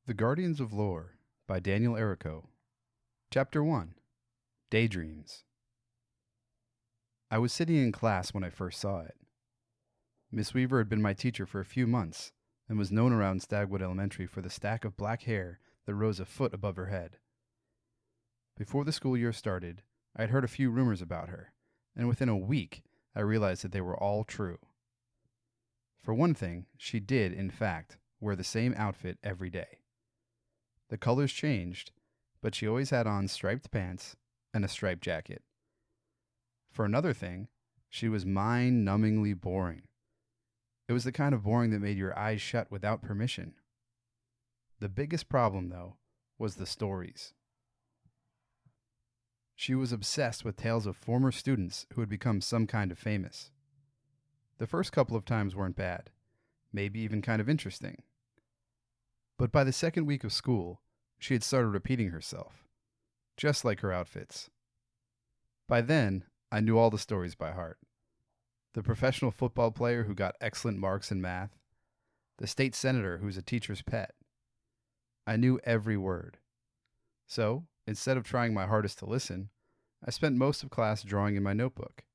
The Guardians of Lore by Daniel Errico. Chapter 1. Daydreams. I was sitting in class when I first saw it. Miss Weaver had been my teacher for a few months and was known around Stagwood Elementary for the stack of black hair that rose a foot above her head. Before the school year started, I had heard a few rumors about her, and within a week I realized that they were all true. For one thing, she did, in fact, wear the same outfit every day. The colors changed, but she always had on striped pants and a striped jacket. For another thing, she was mind-numbingly boring. It was the kind of boring that made your eyes shut without permission. The biggest problem, though, was the stories. She was obsessed with tales of former students who had become some kind of famous. The first couple of times weren't bad, maybe even kind of interesting. But by the second week of school, she had started repeating herself, just like her outfits. By then, I knew all the stories by heart. The professional football player who got excellent marks in math, the state senator who's a teacher's pet. I knew every word. So, instead of trying my hardest to listen, I spent most of class drawing in my notebook.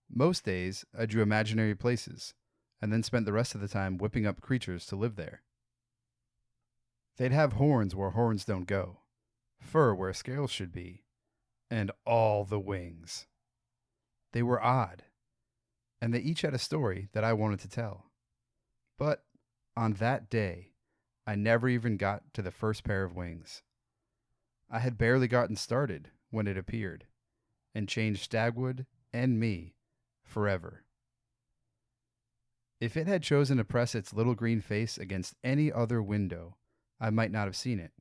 Most days, I drew imaginary places, and then spent the rest of the time whipping up creatures to live there. They'd have horns where horns don't go, fur where scales should be, and all the wings. They were odd, and they each had a story that I wanted to tell. But on that day, I never even got to the first pair of wings. I had barely gotten started when it appeared, and changed Stagwood and me forever. If it had chosen to press its little green face against any other window, I might not have seen it.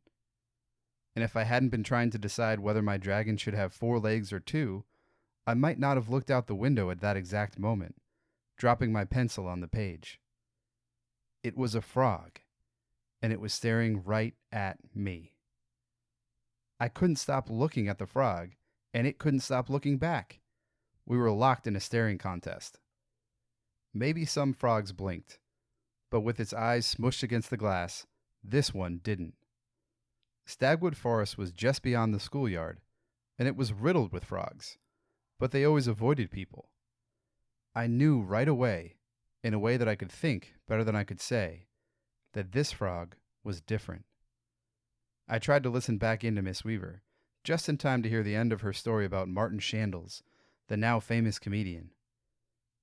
And if I hadn't been trying to decide whether my dragon should have 4 legs or 2, I might not have looked out the window at that exact moment, dropping my pencil on the page. It was a frog, and it was staring right at me. I couldn't stop looking at the frog, and it couldn't stop looking back. We were locked in a staring contest. Maybe some frogs blinked, but with its eyes smushed against the glass, this one didn't. Stagwood Forest was just beyond the schoolyard, and it was riddled with frogs, but they always avoided people. I knew right away, in a way that I could think better than I could say, that this frog was different. I tried to listen back into Miss Weaver, just in time to hear the end of her story about Martin Shandles, the now famous comedian.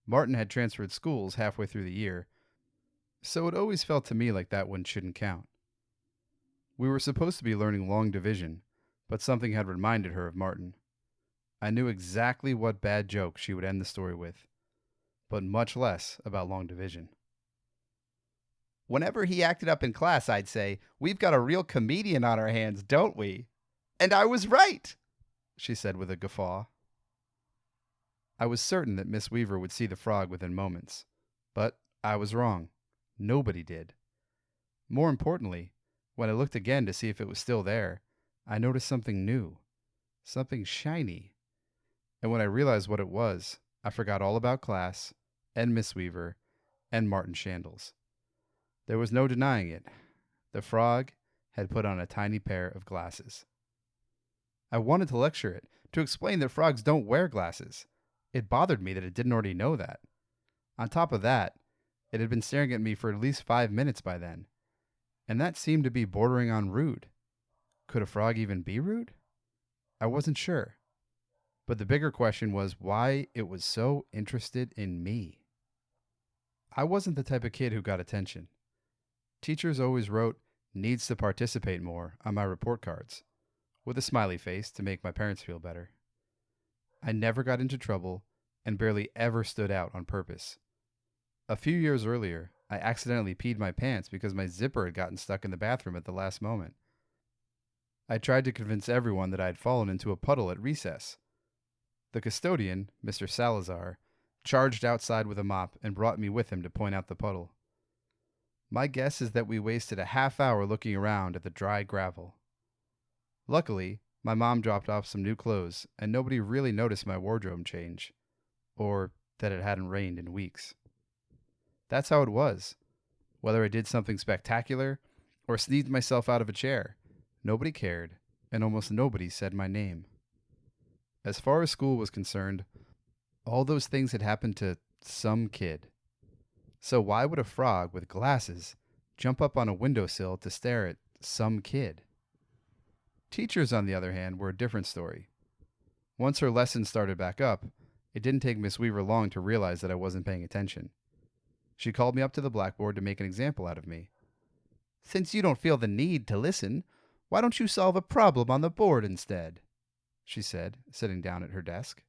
Martin had transferred schools halfway through the year, so it always felt to me like that one shouldn't count. We were supposed to be learning long division, but something had reminded her of Martin. I knew exactly what bad joke she would end the story with, but much less about long division. Whenever he acted up in class, I'd say, "We've got a real comedian on our hands, don't we?" And I was right, she said with a guffaw. I was certain that Miss Weaver would see the frog within moments, but I was wrong. Nobody did. More importantly, when I looked again to see if it was still there, I noticed something new, something shiny. And when I realized what it was, I forgot all about class, and Miss Weaver, and Martin Shandles. There was no denying it. The frog had put on a tiny pair of glasses. I wanted to lecture it, to explain that frogs don't wear glasses. It bothered me that it didn't already know that. On top of that, it had been staring at me for at least 5 minutes by then, and that seemed to be bordering on rude. Could a frog even be rude? I wasn't sure. But the bigger question was why it was so interested in me. I wasn't the type of kid who got attention. Teachers always wrote, "needs to participate more," on my report cards, with a smiley face to make my parents feel better. I never got into trouble and barely ever stood out on purpose. A few years earlier, I accidentally peed my pants because my zipper had gotten stuck in the bathroom at the last moment. I tried to convince everyone that I had fallen into a puddle at recess. The custodian, Mr. Salazar, charged outside with a mop and brought me with him to point out the puddle. My guess is that we wasted a half hour looking around at the dry gravel. Luckily, my mom dropped off some new clothes, and nobody really noticed my wardrobe change, or that it hadn't rained in weeks. That's how it was. Whether I did something spectacular or sneezed myself out of a chair. Nobody cared, and almost nobody said my name. As far as school was concerned, all those things had happened to some kid. So why would a frog with glasses jump up on a windowsill to stare at some kid? Teachers, on the other hand, were a different story. Once her lesson started back up, it didn't take Miss Weaver long to realize that I wasn't paying attention. She called me up to the blackboard to make an example out of me. "Since you don't feel the need to listen, why don't you solve a problem on the board instead?" she said, sitting down at her desk.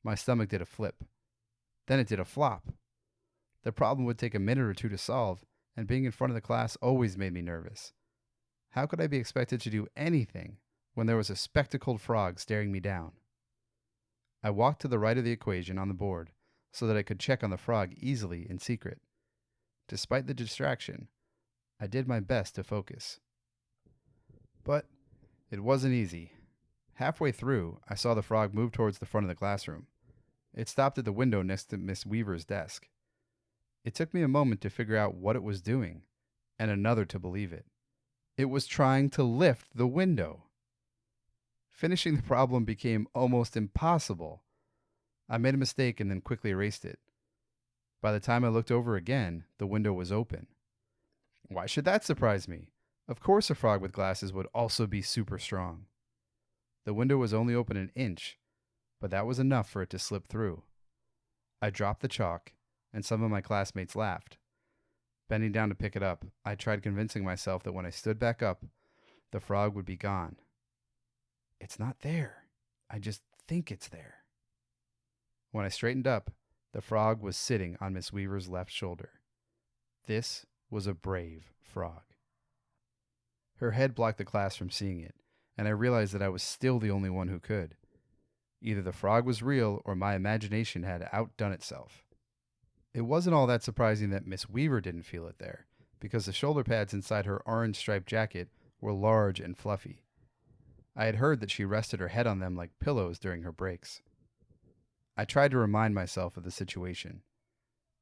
My stomach did a flip. Then it did a flop. The problem would take a minute or two to solve, and being in front of the class always made me nervous. How could I be expected to do anything when there was a spectacled frog staring me down? I walked to the right of the equation on the board so that I could check on the frog easily in secret. Despite the distraction, I did my best to focus. But it wasn't easy. Halfway through, I saw the frog move towards the front of the classroom. It stopped at the window next to Miss Weaver's desk. It took me a moment to figure out what it was doing, and another to believe it. It was trying to lift the window. Finishing the problem became almost impossible. I made a mistake and then quickly erased it. By the time I looked over again, the window was open. Why should that surprise me? Of course a frog with glasses would also be super strong. The window was only open an inch, but that was enough for it to slip through. I dropped the chalk, and some of my classmates laughed. Bending down to pick it up, I tried convincing myself that when I stood back up, the frog would be gone. It's not there. I just think it's there. When I straightened up, the frog was sitting on Miss Weaver's left shoulder. This was a brave frog. Her head blocked the class from seeing it, and I realized that I was still the only one who could. Either the frog was real or my imagination had outdone itself. It wasn't all that surprising that Miss Weaver didn't feel it there, because the shoulder pads inside her orange striped jacket were large and fluffy. I had heard that she rested her head on them like pillows during her breaks. I tried to remind myself of the situation.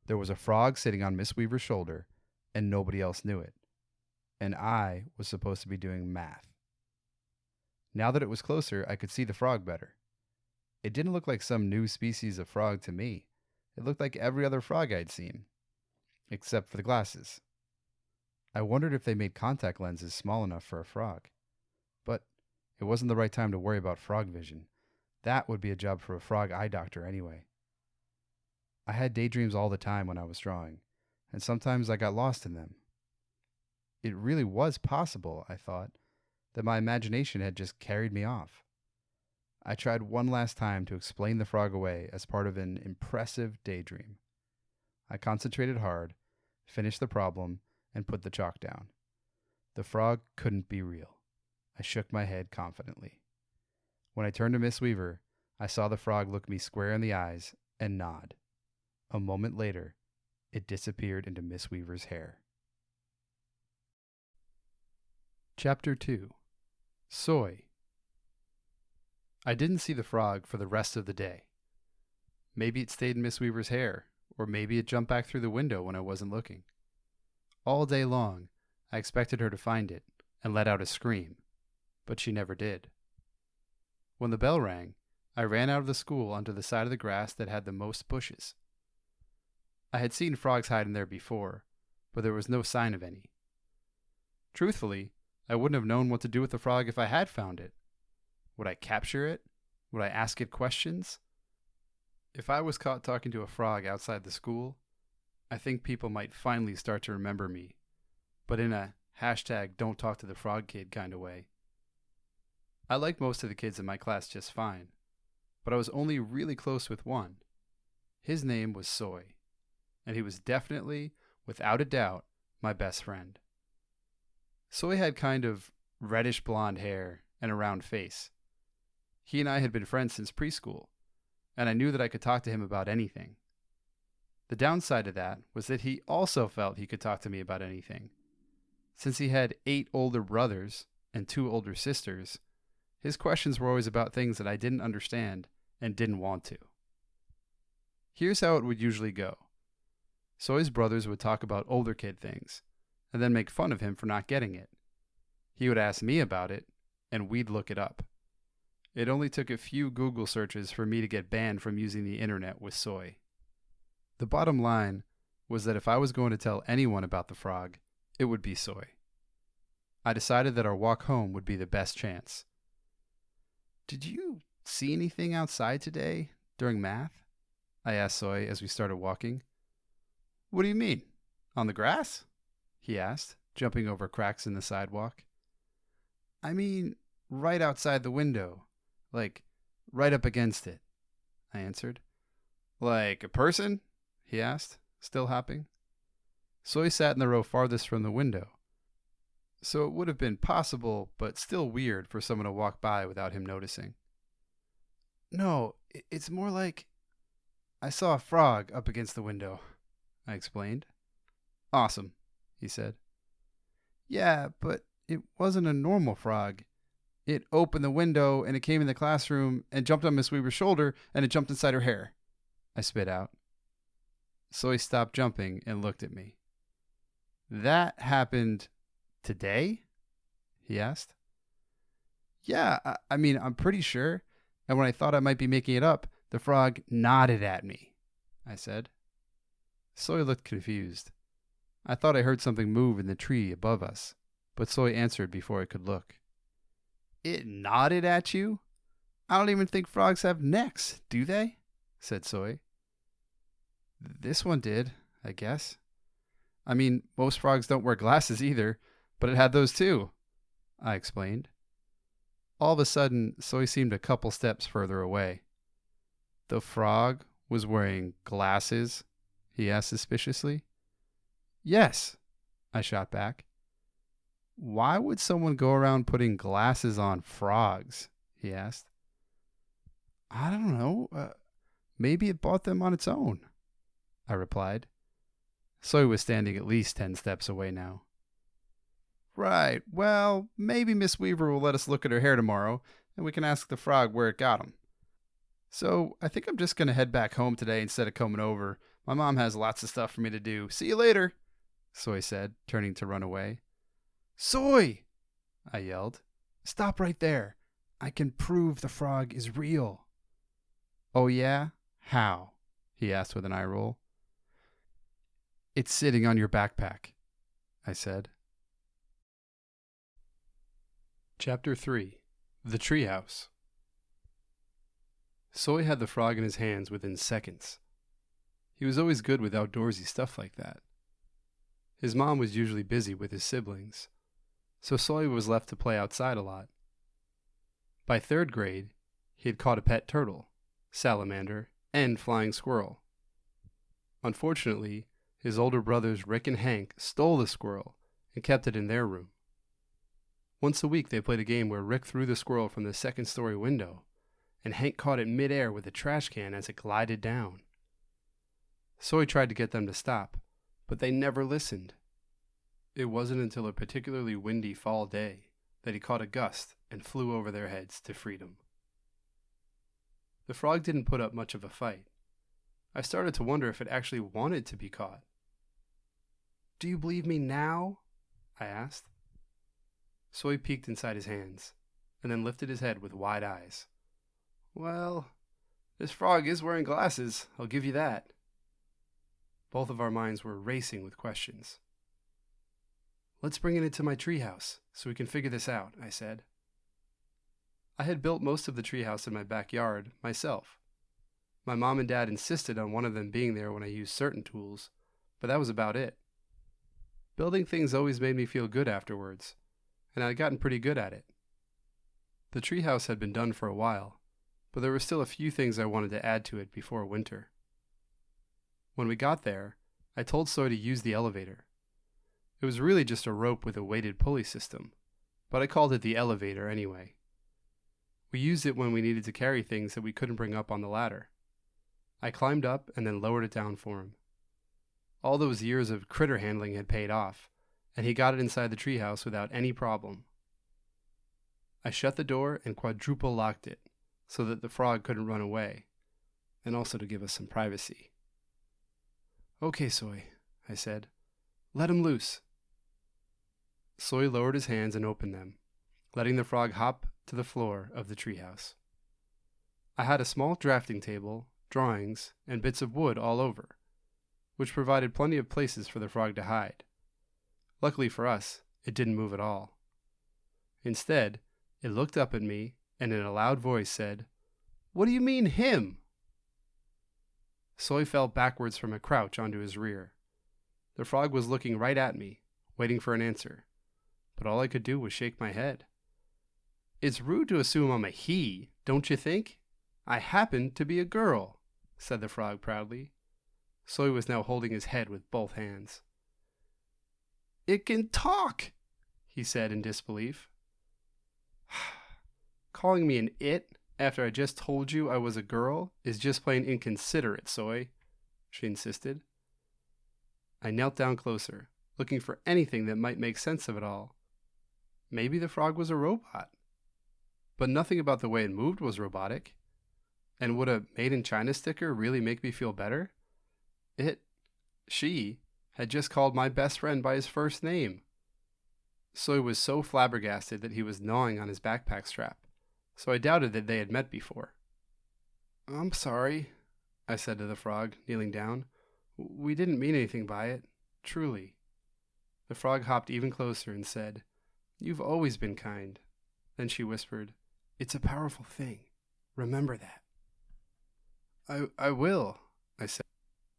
There was a frog sitting on Miss Weaver's shoulder, and nobody else knew it. And I was supposed to be doing math. Now that it was closer, I could see the frog better. It didn't look like some new species of frog to me. It looked like every other frog I'd seen, except for the glasses. I wondered if they made contact lenses small enough for a frog. But it wasn't the right time to worry about frog vision. That would be a job for a frog eye doctor anyway. I had daydreams all the time when I was drawing, and sometimes I got lost in them. It really was possible, I thought, that my imagination had just carried me off. I tried one last time to explain the frog away as part of an impressive daydream. I concentrated hard, finished the problem, and put the chalk down. The frog couldn't be real. I shook my head confidently. When I turned to Miss Weaver, I saw the frog look me square in the eyes and nod. A moment later, it disappeared into Miss Weaver's hair. Chapter 2. Soy. I didn't see the frog for the rest of the day. Maybe it stayed in Miss Weaver's hair, or maybe it jumped back through the window when I wasn't looking. All day long, I expected her to find it and let out a scream, but she never did. When the bell rang, I ran out of the school onto the side of the grass that had the most bushes. I had seen frogs hide in there before, but there was no sign of any. Truthfully, I wouldn't have known what to do with the frog if I had found it. Would I capture it? Would I ask it questions? If I was caught talking to a frog outside the school, I think people might finally start to remember me, but in a #don't talk to the frog kid kind of way. I liked most of the kids in my class just fine, but I was only really close with one. His name was Soy, and he was definitely, without a doubt, my best friend. Soy had kind of reddish blonde hair and a round face. He and I had been friends since preschool, and I knew that I could talk to him about anything. The downside of that was that he also felt he could talk to me about anything. Since he had 8 older brothers and 2 older sisters, his questions were always about things that I didn't understand and didn't want to. Here's how it would usually go. Soy's brothers would talk about older kid things, and then make fun of him for not getting it. He would ask me about it, and we'd look it up. It only took a few Google searches for me to get banned from using the internet with soy. The bottom line was that if I was going to tell anyone about the frog, it would be soy. I decided that our walk home would be the best chance. "Did you see anything outside today during math?" I asked Soy as we started walking. "What do you mean? On the grass?" he asked, jumping over cracks in the sidewalk. "I mean, right outside the window. Like, right up against it," I answered. "Like a person?" he asked, still hopping. Soy sat in the row farthest from the window, so it would have been possible, but still weird for someone to walk by without him noticing. "No, it's more like I saw a frog up against the window," I explained. "Awesome," he said. "Yeah, but it wasn't a normal frog. It opened the window, and it came in the classroom, and jumped on Miss Weaver's shoulder, and it jumped inside her hair," I spit out. Soy stopped jumping and looked at me. "That happened today?" he asked. "Yeah, I mean, I'm pretty sure. And when I thought I might be making it up, the frog nodded at me," I said. Soy looked confused. I thought I heard something move in the tree above us, but Soy answered before I could look. "It nodded at you? I don't even think frogs have necks, do they?" said Soy. "This one did, I guess. I mean, most frogs don't wear glasses either, but it had those too," I explained. All of a sudden, Soy seemed a couple steps further away. "The frog was wearing glasses?" he asked suspiciously. "Yes," I shot back. "Why would someone go around putting glasses on frogs?" he asked. "I don't know. Maybe it bought them on its own," I replied. Soy was standing at least 10 steps away now. "Right. Well, maybe Miss Weaver will let us look at her hair tomorrow, and we can ask the frog where it got 'em. So I think I'm just going to head back home today instead of coming over. My mom has lots of stuff for me to do. See you later," Soy said, turning to run away. "Soy!" I yelled. "Stop right there. I can prove the frog is real." "Oh yeah? How?" he asked with an eye roll. "It's sitting on your backpack," I said. Chapter 3. The Treehouse. Soy had the frog in his hands within seconds. He was always good with outdoorsy stuff like that. His mom was usually busy with his siblings, so Soy was left to play outside a lot. By 3rd grade, he had caught a pet turtle, salamander, and flying squirrel. Unfortunately, his older brothers Rick and Hank stole the squirrel and kept it in their room. Once a week they played a game where Rick threw the squirrel from the 2nd-story window, and Hank caught it mid-air with a trash can as it glided down. Soy tried to get them to stop, but they never listened. It wasn't until a particularly windy fall day that he caught a gust and flew over their heads to freedom. The frog didn't put up much of a fight. I started to wonder if it actually wanted to be caught. "Do you believe me now?" I asked. Soy peeked inside his hands, and then lifted his head with wide eyes. "Well, this frog is wearing glasses, I'll give you that." Both of our minds were racing with questions. "Let's bring it into my treehouse so we can figure this out," I said. I had built most of the treehouse in my backyard myself. My mom and dad insisted on one of them being there when I used certain tools, but that was about it. Building things always made me feel good afterwards, and I'd gotten pretty good at it. The treehouse had been done for a while, but there were still a few things I wanted to add to it before winter. When we got there, I told Soy to use the elevator. It was really just a rope with a weighted pulley system, but I called it the elevator anyway. We used it when we needed to carry things that we couldn't bring up on the ladder. I climbed up and then lowered it down for him. All those years of critter handling had paid off, and he got it inside the treehouse without any problem. I shut the door and quadruple locked it so that the frog couldn't run away, and also to give us some privacy. "Okay, Soy," I said. "Let him loose." Soy lowered his hands and opened them, letting the frog hop to the floor of the treehouse. I had a small drafting table, drawings, and bits of wood all over, which provided plenty of places for the frog to hide. Luckily for us, it didn't move at all. Instead, it looked up at me and in a loud voice said, "What do you mean, him?" Soy fell backwards from a crouch onto his rear. The frog was looking right at me, waiting for an answer, but all I could do was shake my head. "It's rude to assume I'm a he, don't you think? I happen to be a girl," said the frog proudly. Soy was now holding his head with both hands. "It can talk," he said in disbelief. "Calling me an it after I just told you I was a girl is just plain inconsiderate, Soy," she insisted. I knelt down closer, looking for anything that might make sense of it all. Maybe the frog was a robot. But nothing about the way it moved was robotic. And would a Made in China sticker really make me feel better? She, had just called my best friend by his first name. Soy was so flabbergasted that he was gnawing on his backpack strap, so I doubted that they had met before. "I'm sorry," I said to the frog, kneeling down. "We didn't mean anything by it, truly." The frog hopped even closer and said, "You've always been kind." Then she whispered, "It's a powerful thing. Remember that." I will," I said,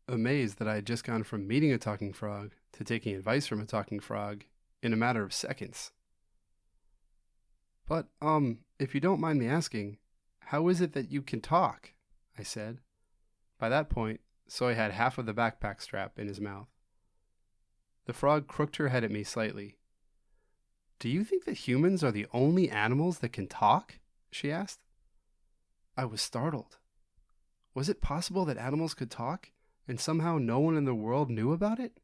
amazed that I had just gone from meeting a talking frog to taking advice from a talking frog in a matter of seconds. "But, if you don't mind me asking, how is it that you can talk?" I said. By that point, Soy had half of the backpack strap in his mouth. The frog crooked her head at me slightly. "Do you think that humans are the only animals that can talk?" she asked. I was startled. Was it possible that animals could talk, and somehow no one in the world knew about it?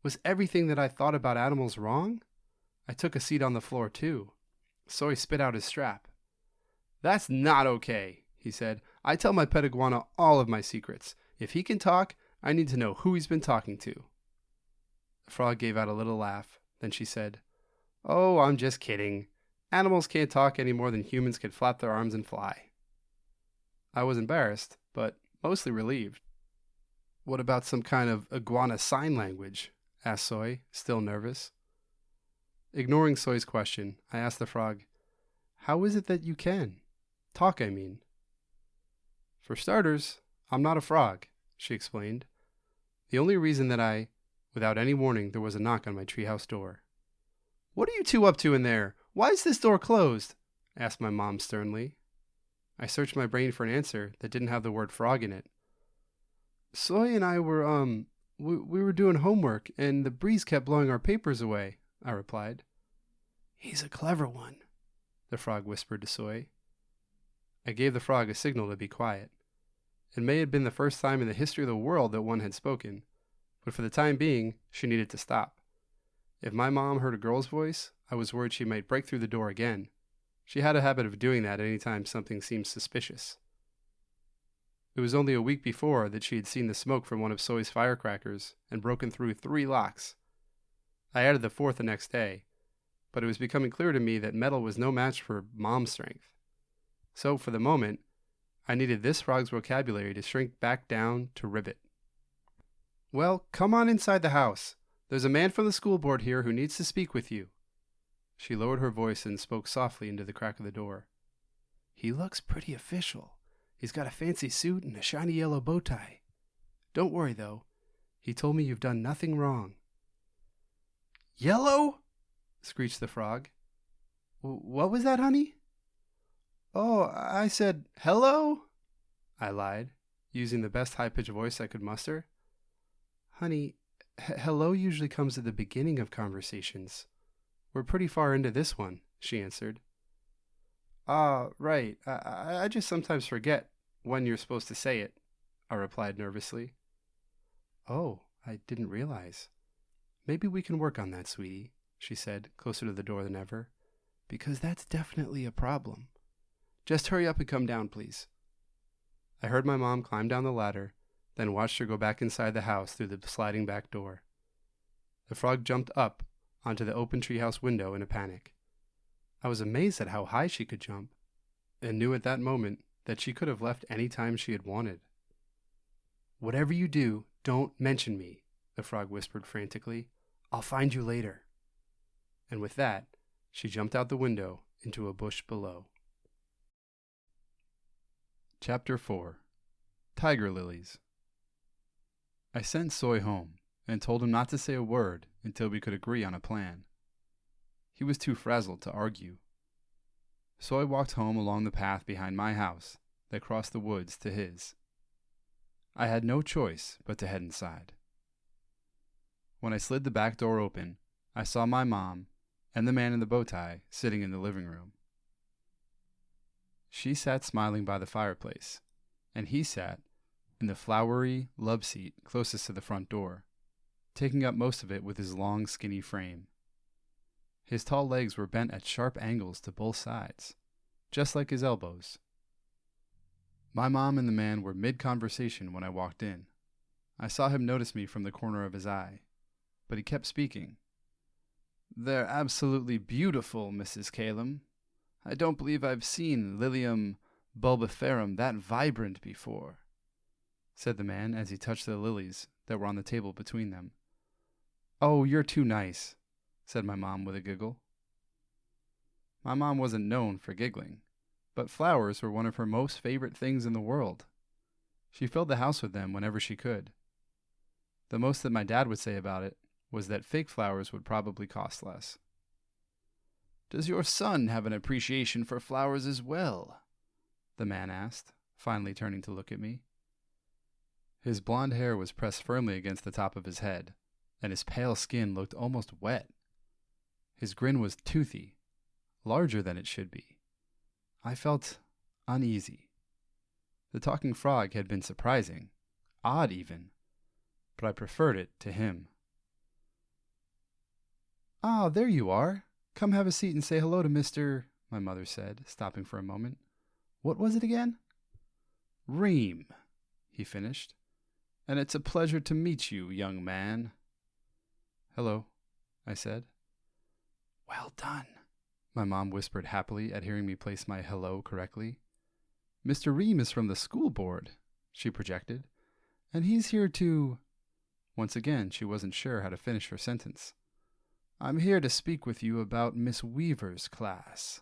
Was everything that I thought about animals wrong? I took a seat on the floor, too. Soy spit out his strap. "That's not okay," he said. "I tell my pet iguana all of my secrets. If he can talk, I need to know who he's been talking to." The frog gave out a little laugh. Then she said, "Oh, I'm just kidding. Animals can't talk any more than humans can flap their arms and fly." I was embarrassed, but mostly relieved. "What about some kind of iguana sign language?" asked Soy, still nervous. Ignoring Soy's question, I asked the frog, "How is it that you can? Talk, I mean." "For starters, I'm not a frog," she explained. "The only reason that without any warning, there was a knock on my treehouse door." "What are you two up to in there? Why is this door closed?" asked my mom sternly. I searched my brain for an answer that didn't have the word frog in it. "Soy and I were, we were doing homework, and the breeze kept blowing our papers away," I replied. "He's a clever one," the frog whispered to Soy. I gave the frog a signal to be quiet. It may have been the first time in the history of the world that one had spoken, but for the time being, she needed to stop. If my mom heard a girl's voice, I was worried she might break through the door again. She had a habit of doing that any time something seemed suspicious. It was only a week before that she had seen the smoke from one of Soy's firecrackers and broken through 3 locks. I added the 4th the next day, but it was becoming clear to me that metal was no match for mom's strength. So, for the moment, I needed this frog's vocabulary to shrink back down to ribbit. "Well, come on inside the house. There's a man from the school board here who needs to speak with you." She lowered her voice and spoke softly into the crack of the door. "He looks pretty official. He's got a fancy suit and a shiny yellow bow tie. Don't worry, though. He told me you've done nothing wrong." "Yellow?" screeched the frog. "What was that, honey?" "Oh, I said, hello?" I lied, using the best high-pitched voice I could muster. "Honey, hello usually comes at the beginning of conversations. We're pretty far into this one," she answered. "Ah, right. I just sometimes forget when you're supposed to say it," I replied nervously. "Oh, I didn't realize. Maybe we can work on that, sweetie," she said, closer to the door than ever, "because that's definitely a problem. Just hurry up and come down, please." I heard my mom climb down the ladder, then watched her go back inside the house through the sliding back door. The frog jumped up onto the open treehouse window in a panic. I was amazed at how high she could jump, and knew at that moment that she could have left any time she had wanted. "Whatever you do, don't mention me," the frog whispered frantically. "I'll find you later." And with that, she jumped out the window into a bush below. Chapter 4. Tiger Lilies. I sent Soy home and told him not to say a word until we could agree on a plan. He was too frazzled to argue. Soy walked home along the path behind my house that crossed the woods to his. I had no choice but to head inside. When I slid the back door open, I saw my mom and the man in the bow tie sitting in the living room. She sat smiling by the fireplace, and he sat in the flowery love seat closest to the front door, taking up most of it with his long, skinny frame. His tall legs were bent at sharp angles to both sides, just like his elbows. My mom and the man were mid-conversation when I walked in. I saw him notice me from the corner of his eye, but he kept speaking. "They're absolutely beautiful, Mrs. Calum. I don't believe I've seen Lilium bulbiferum that vibrant before," said the man as he touched the lilies that were on the table between them. "Oh, you're too nice," said my mom with a giggle. My mom wasn't known for giggling, but flowers were one of her most favorite things in the world. She filled the house with them whenever she could. The most that my dad would say about it was that fake flowers would probably cost less. "Does your son have an appreciation for flowers as well?" the man asked, finally turning to look at me. His blonde hair was pressed firmly against the top of his head, and his pale skin looked almost wet. His grin was toothy, larger than it should be. I felt uneasy. The talking frog had been surprising, odd even, but I preferred it to him. "Ah, there you are. Come have a seat and say hello to Mr. my mother said, stopping for a moment. "What was it again?" "Ream," he finished. "And it's a pleasure to meet you, young man." "Hello," I said. "Well done," my mom whispered happily at hearing me place my hello correctly. "Mr. Ream is from the school board," she projected, "and he's here to—" Once again, she wasn't sure how to finish her sentence. "I'm here to speak with you about Miss Weaver's class.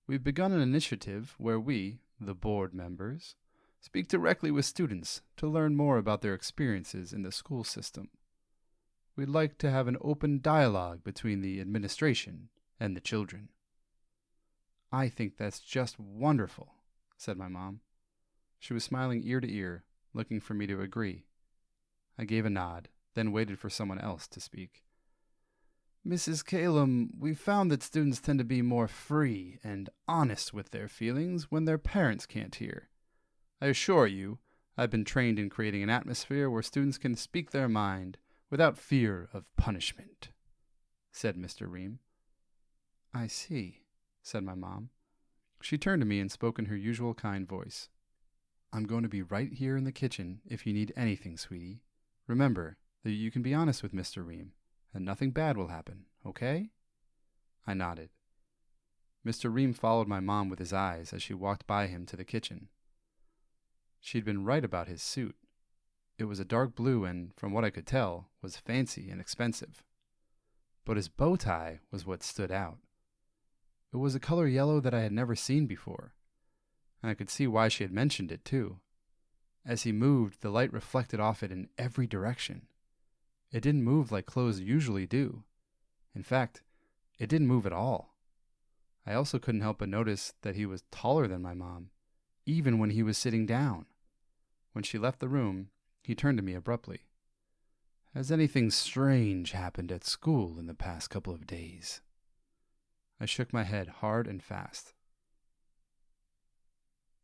We've begun an initiative where we, the board members, speak directly with students to learn more about their experiences in the school system. We'd like to have an open dialogue between the administration and the children." "I think that's just wonderful," said my mom. She was smiling ear to ear, looking for me to agree. I gave a nod, then waited for someone else to speak. "Mrs. Calum, we've found that students tend to be more free and honest with their feelings when their parents can't hear. I assure you, I've been trained in creating an atmosphere where students can speak their mind without fear of punishment," said Mr. Ream. "I see," said my mom. She turned to me and spoke in her usual kind voice. "I'm going to be right here in the kitchen if you need anything, sweetie. Remember that you can be honest with Mr. Ream, and nothing bad will happen, okay?" I nodded. Mr. Ream followed my mom with his eyes as she walked by him to the kitchen. She'd been right about his suit. It was a dark blue and, from what I could tell, was fancy and expensive. But his bow tie was what stood out. It was a color yellow that I had never seen before, and I could see why she had mentioned it, too. As he moved, the light reflected off it in every direction. It didn't move like clothes usually do. In fact, it didn't move at all. I also couldn't help but notice that he was taller than my mom, even when he was sitting down. When she left the room, he turned to me abruptly. "Has anything strange happened at school in the past couple of days?" I shook my head hard and fast.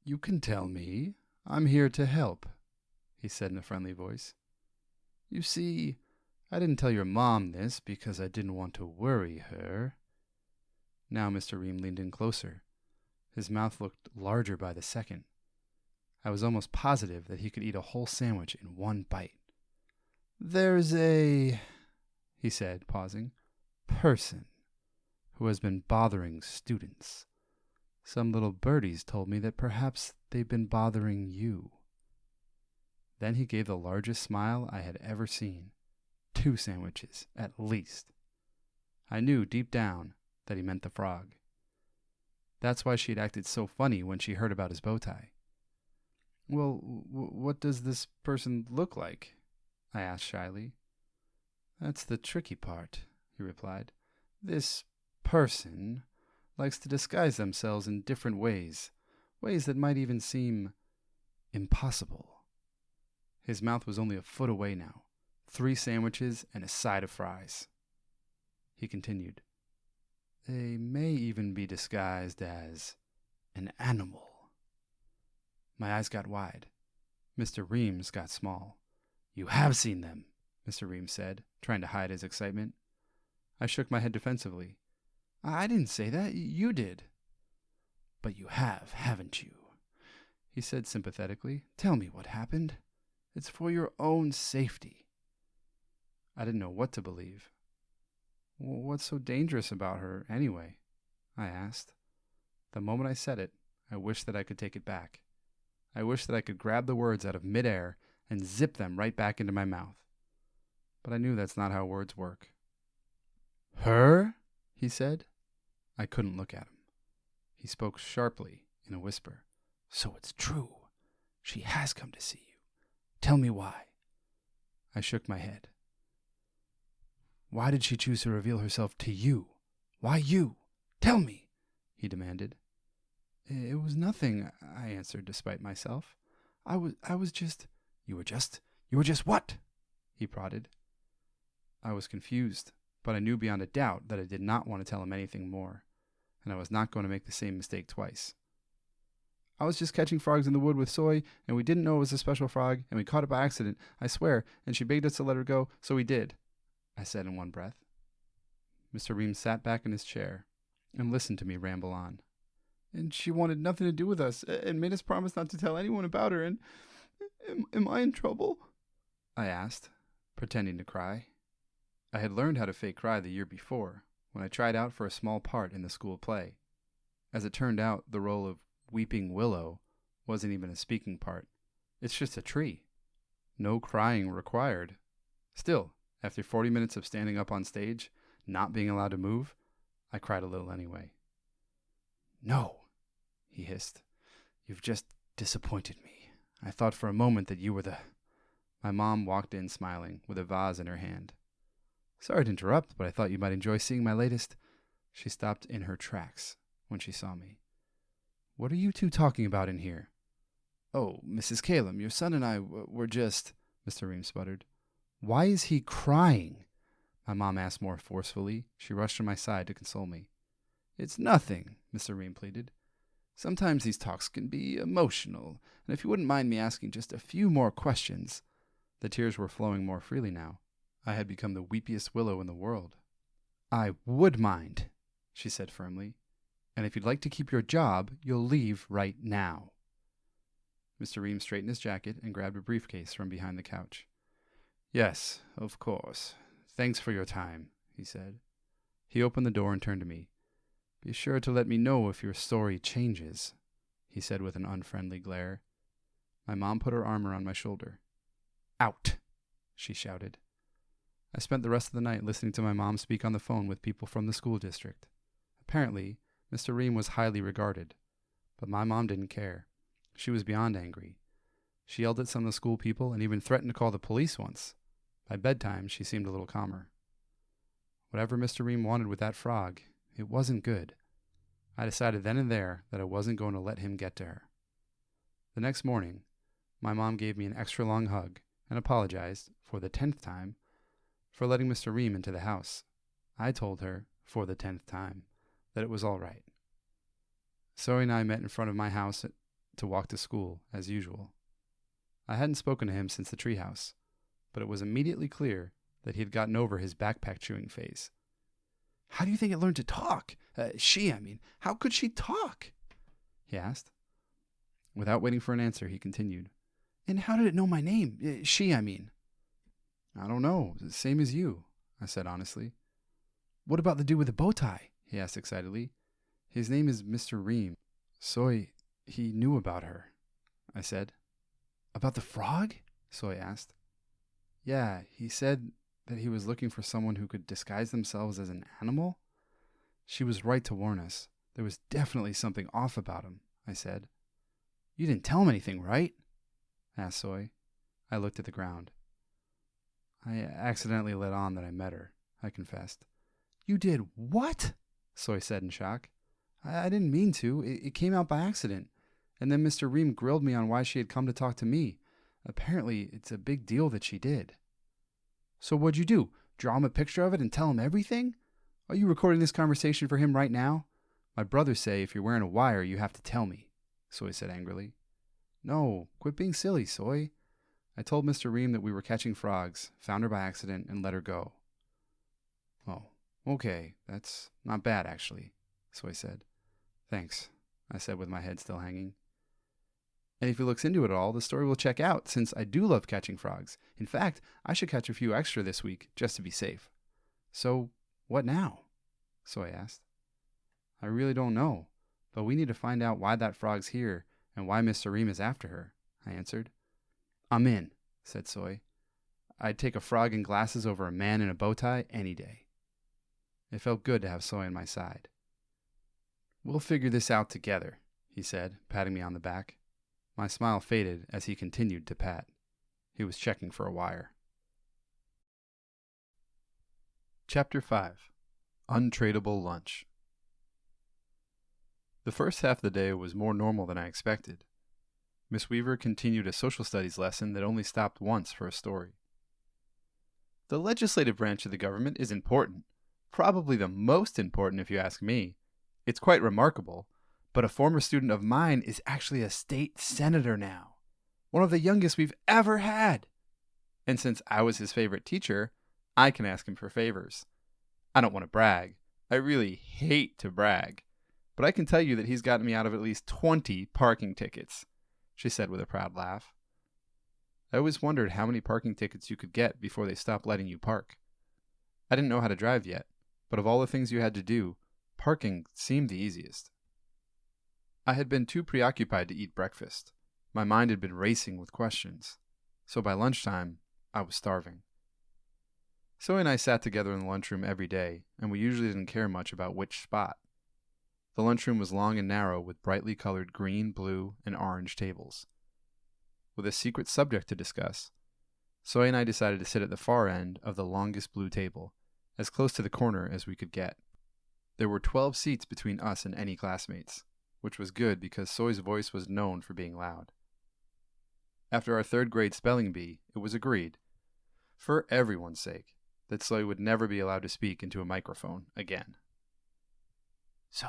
"You can tell me. I'm here to help," he said in a friendly voice. "You see, I didn't tell your mom this because I didn't want to worry her." Now Mr. Ream leaned in closer. His mouth looked larger by the second. I was almost positive that he could eat a whole sandwich in one bite. "There's he said, pausing, person who has been bothering students. Some little birdies told me that perhaps they've been bothering you." Then he gave the largest smile I had ever seen. 2 sandwiches, at least. I knew deep down that he meant the frog. That's why she had acted so funny when she heard about his bow tie. "Well, what does this person look like?" I asked shyly. "That's the tricky part," he replied. "This person likes to disguise themselves in different ways, ways that might even seem impossible." His mouth was only a foot away now, 3 sandwiches and a side of fries. He continued, "They may even be disguised as an animal." My eyes got wide. Mr. Ream's got small. "You have seen them," Mr. Ream said, trying to hide his excitement. I shook my head defensively. "I didn't say that. You did." "But you have, haven't you?" he said sympathetically. "Tell me what happened. It's for your own safety." I didn't know what to believe. "What's so dangerous about her, anyway?" I asked. The moment I said it, I wished that I could take it back. I wished that I could grab the words out of midair and zip them right back into my mouth. But I knew that's not how words work. "Her?" he said. I couldn't look at him. He spoke sharply, in a whisper. "So it's true. She has come to see you. Tell me why." I shook my head. "Why did she choose to reveal herself to you? Why you? Tell me," he demanded. "It was nothing," I answered despite myself. I was just..." You were just what?" he prodded. I was confused, but I knew beyond a doubt that I did not want to tell him anything more, and I was not going to make the same mistake twice. "I was just catching frogs in the wood with Soy, and we didn't know it was a special frog, and we caught it by accident, I swear, and she begged us to let her go, so we did," I said in one breath. Mr. Ream sat back in his chair and listened to me ramble on. "And she wanted nothing to do with us, and made us promise not to tell anyone about her, and... Am I in trouble?" I asked, pretending to cry. I had learned how to fake cry the year before, when I tried out for a small part in the school play. As it turned out, the role of Weeping Willow wasn't even a speaking part. It's just a tree. No crying required. Still, after 40 minutes of standing up on stage, not being allowed to move, I cried a little anyway. "No," he hissed. "You've just disappointed me. I thought for a moment that you were the..." My mom walked in smiling, with a vase in her hand. "Sorry to interrupt, but I thought you might enjoy seeing my latest..." She stopped in her tracks when she saw me. "What are you two talking about in here?" "Oh, Mrs. Calum, your son and I were just..." Mr. Ream sputtered. "Why is he crying?" My mom asked more forcefully. She rushed to my side to console me. "It's nothing," Mr. Ream pleaded. "Sometimes these talks can be emotional, and if you wouldn't mind me asking just a few more questions..." The tears were flowing more freely now. I had become the weepiest willow in the world. "I would mind," she said firmly. "And if you'd like to keep your job, you'll leave right now." Mr. Ream straightened his jacket and grabbed a briefcase from behind the couch. "Yes, of course. Thanks for your time," he said. He opened the door and turned to me. "Be sure to let me know if your story changes," he said with an unfriendly glare. My mom put her arm around my shoulder. "Out!" she shouted. I spent the rest of the night listening to my mom speak on the phone with people from the school district. Apparently, Mr. Ream was highly regarded, but my mom didn't care. She was beyond angry. She yelled at some of the school people and even threatened to call the police once. By bedtime, she seemed a little calmer. Whatever Mr. Ream wanted with that frog, it wasn't good. I decided then and there that I wasn't going to let him get to her. The next morning, my mom gave me an extra long hug and apologized, for the 10th time, for letting Mr. Ream into the house. I told her, for the 10th time, that it was all right. Zoe and I met in front of my house to walk to school, as usual. I hadn't spoken to him since the treehouse, but it was immediately clear that he had gotten over his backpack chewing phase. "How do you think it learned to talk? How could she talk?" he asked. Without waiting for an answer, he continued. "And how did it know my name? I don't know. Same as you," I said honestly. What about the dude with the bow tie? He asked excitedly. His name is Mr. Ream. Soy, he knew about her, I said. About the frog? Soy asked. Yeah, he said that he was looking for someone who could disguise themselves as an animal. She was right to warn us. There was definitely something off about him, I said. You didn't tell him anything, right? Asked Soy. I looked at the ground. I accidentally let on that I met her, I confessed. You did what? Soy said in shock. I didn't mean to. It came out by accident. And then Mr. Ream grilled me on why she had come to talk to me. Apparently, it's a big deal that she did. So what'd you do? Draw him a picture of it and tell him everything? Are you recording this conversation for him right now? My brothers say if you're wearing a wire, you have to tell me, Soy said angrily. No, quit being silly, Soy. I told Mr. Ream that we were catching frogs, found her by accident, and let her go. Oh, okay, that's not bad, actually, Soy said. Thanks, I said with my head still hanging. And if he looks into it all, the story will check out, since I do love catching frogs. In fact, I should catch a few extra this week, just to be safe. So, what now? Soy asked. I really don't know, but we need to find out why that frog's here and why Mr. Ream is after her, I answered. I'm in, said Soy. I'd take a frog in glasses over a man in a bow tie any day. It felt good to have Soy on my side. We'll figure this out together, he said, patting me on the back. My smile faded as he continued to pat. He was checking for a wire. Chapter 5. Un-Tradable Lunch. The first half of the day was more normal than I expected. Miss Weaver continued a social studies lesson that only stopped once for a story. The legislative branch of the government is important, probably the most important if you ask me. It's quite remarkable, but a former student of mine is actually a state senator now, one of the youngest we've ever had. And since I was his favorite teacher, I can ask him for favors. I don't want to brag. I really hate to brag. But I can tell you that he's gotten me out of at least 20 parking tickets, she said with a proud laugh. I always wondered how many parking tickets you could get before they stopped letting you park. I didn't know how to drive yet, but of all the things you had to do, parking seemed the easiest. I had been too preoccupied to eat breakfast. My mind had been racing with questions. So by lunchtime, I was starving. Zoe and I sat together in the lunchroom every day, and we usually didn't care much about which spot. The lunchroom was long and narrow with brightly colored green, blue, and orange tables. With a secret subject to discuss, Zoe and I decided to sit at the far end of the longest blue table, as close to the corner as we could get. There were 12 seats between us and any classmates, which was good because Zoe's voice was known for being loud. After our third grade spelling bee, it was agreed, for everyone's sake, that Zoe would never be allowed to speak into a microphone again. So,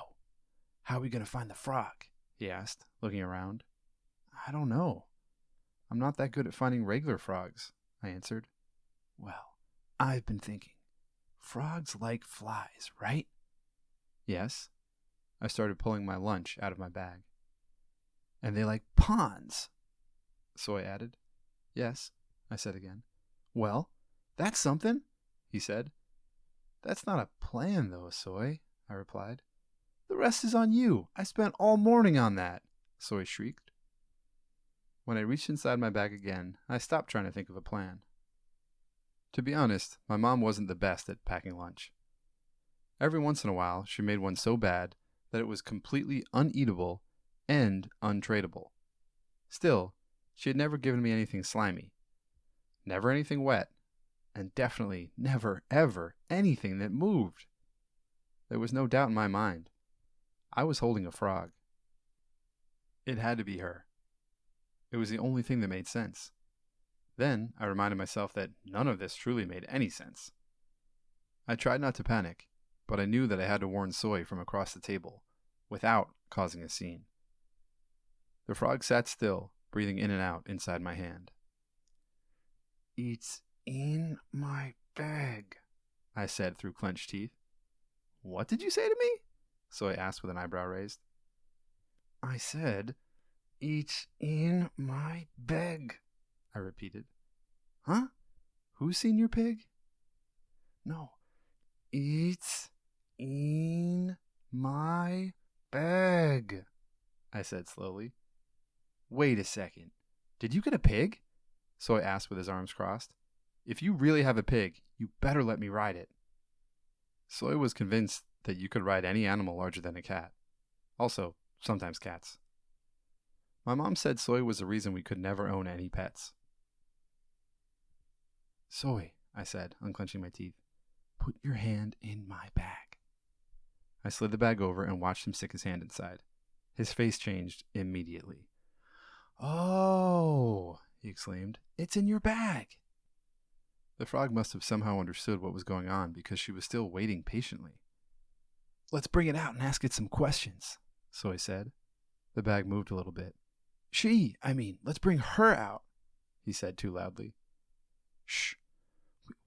how are we going to find the frog? He asked, looking around. I don't know. I'm not that good at finding regular frogs, I answered. Well, I've been thinking. Frogs like flies, right? Yes. I started pulling my lunch out of my bag. And they like ponds, Soy added. Yes, I said again. Well, that's something, he said. That's not a plan, though, Soy, I replied. The rest is on you. I spent all morning on that, Soy shrieked. When I reached inside my bag again, I stopped trying to think of a plan. To be honest, my mom wasn't the best at packing lunch. Every once in a while, she made one so bad that it was completely uneatable and untradable. Still, she had never given me anything slimy, never anything wet, and definitely never, ever anything that moved. There was no doubt in my mind. I was holding a frog. It had to be her. It was the only thing that made sense. Then I reminded myself that none of this truly made any sense. I tried not to panic, but I knew that I had to warn Soy from across the table, without causing a scene. The frog sat still, breathing in and out inside my hand. It's in my bag, I said through clenched teeth. What did you say to me? Soy asked with an eyebrow raised. I said, it's in my bag, I repeated. Huh? Who's seen your pig? No, It's in my bag, I said slowly. Wait a second. Did you get a pig? Soy asked with his arms crossed. If you really have a pig, you better let me ride it. Soy was convinced that you could ride any animal larger than a cat. Also, sometimes cats. My mom said Soy was the reason we could never own any pets. Soy, I said, unclenching my teeth, put your hand in my bag. I slid the bag over and watched him stick his hand inside. His face changed immediately. Oh, he exclaimed, it's in your bag. The frog must have somehow understood what was going on because she was still waiting patiently. Let's bring it out and ask it some questions, Soy said. The bag moved a little bit. Let's bring her out, he said too loudly. Shh,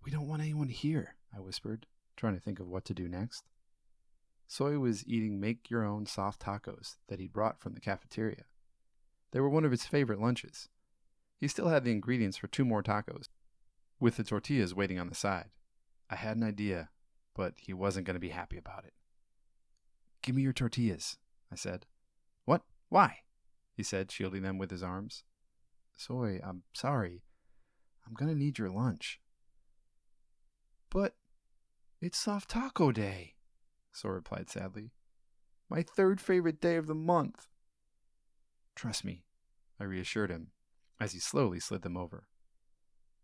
we don't want anyone to hear, I whispered, trying to think of what to do next. Soy was eating make-your-own soft tacos that he'd brought from the cafeteria. They were one of his favorite lunches. He still had the ingredients for 2 more tacos, with the tortillas waiting on the side. I had an idea, but he wasn't going to be happy about it. Give me your tortillas, I said. What? Why? He said, shielding them with his arms. Soy, I'm sorry. I'm going to need your lunch. But it's soft taco day, Soy replied sadly. My 3rd favorite day of the month. Trust me, I reassured him, as he slowly slid them over.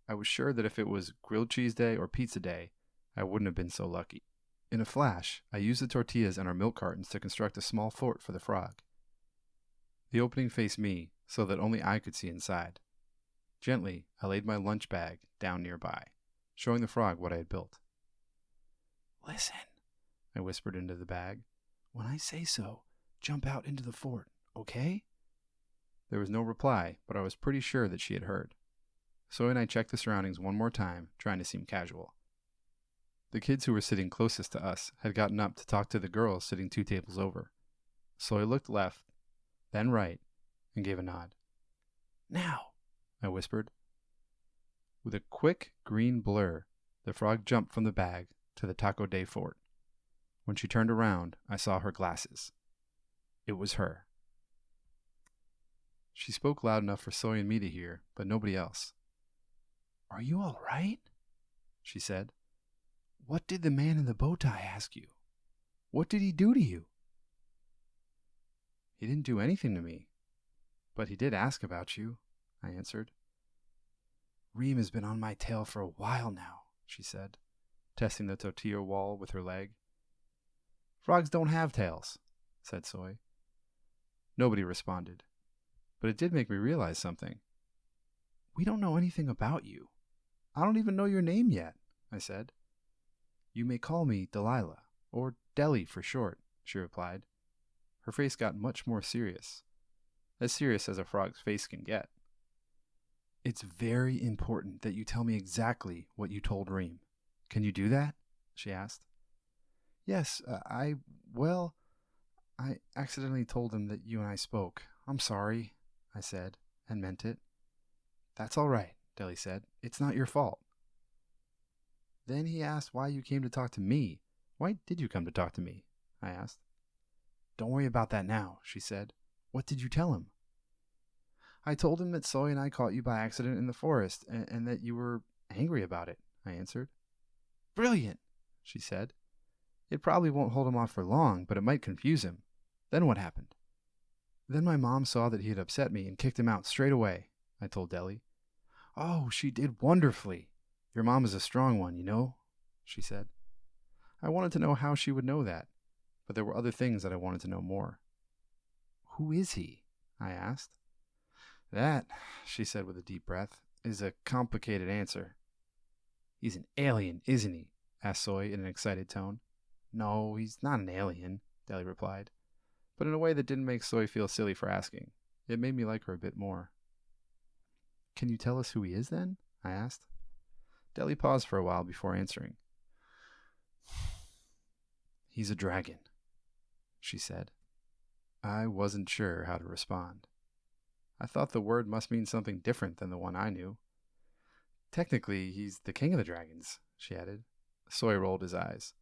I was sure that if it was grilled cheese day or pizza day, I wouldn't have been so lucky. In a flash, I used the tortillas and our milk cartons to construct a small fort for the frog. The opening faced me, so that only I could see inside. Gently, I laid my lunch bag down nearby, showing the frog what I had built. Listen, I whispered into the bag. When I say so, jump out into the fort, okay? There was no reply, but I was pretty sure that she had heard. Soy and I checked the surroundings one more time, trying to seem casual. The kids who were sitting closest to us had gotten up to talk to the girls sitting 2 tables over. Soy looked left, then right, and gave a nod. Now, I whispered. With a quick green blur, the frog jumped from the bag to the Taco Day fort. When she turned around, I saw her glasses. It was her. She spoke loud enough for Soy and me to hear, but nobody else. Are you all right? She said. What did the man in the bow tie ask you? What did he do to you? He didn't do anything to me, but he did ask about you, I answered. Ream has been on my tail for a while now, she said, testing the tortilla wall with her leg. Frogs don't have tails, said Soy. Nobody responded, but it did make me realize something. We don't know anything about you. I don't even know your name yet, I said. You may call me Delilah, or Deli for short, she replied. Her face got much more serious, as serious as a frog's face can get. It's very important that you tell me exactly what you told Ream. Can you do that? She asked. Yes, I accidentally told him that you and I spoke. I'm sorry, I said, and meant it. That's all right, Deli said. It's not your fault. Then he asked why you came to talk to me. Why did you come to talk to me? I asked. Don't worry about that now, she said. What did you tell him? I told him that Soy and I caught you by accident in the forest, and that you were angry about it, I answered. Brilliant, she said. It probably won't hold him off for long, but it might confuse him. Then what happened? Then my mom saw that he had upset me and kicked him out straight away, I told Deli. Oh, she did wonderfully. Your mom is a strong one, you know, she said. I wanted to know how she would know that, but there were other things that I wanted to know more. Who is he? I asked. That, she said with a deep breath, is a complicated answer. He's an alien, isn't he? Asked Soy in an excited tone. No, he's not an alien, Deli replied, but in a way that didn't make Soy feel silly for asking. It made me like her a bit more. Can you tell us who he is then? I asked. Deli paused for a while before answering. He's a dragon, she said. I wasn't sure how to respond. I thought the word must mean something different than the one I knew. Technically, he's the king of the dragons, she added. Soy rolled his eyes.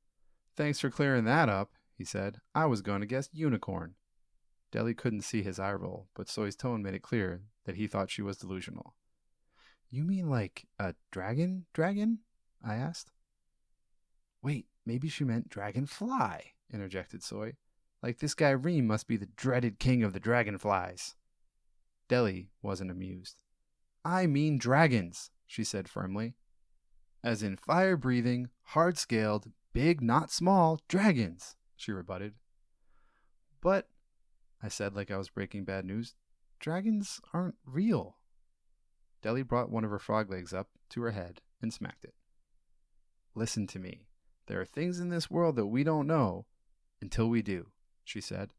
Thanks for clearing that up, he said. I was going to guess unicorn. Deli couldn't see his eye roll, but Soy's tone made it clear that he thought she was delusional. You mean like a dragon? I asked. Wait, maybe she meant dragonfly, interjected Soy. Like this guy Ream must be the dreaded king of the dragonflies. Deli wasn't amused. I mean dragons, she said firmly. As in fire-breathing, hard-scaled, big, not small, dragons, she rebutted. But, I said like I was breaking bad news, dragons aren't real. Deli brought one of her frog legs up to her head and smacked it. Listen to me. There are things in this world that we don't know until we do, she said.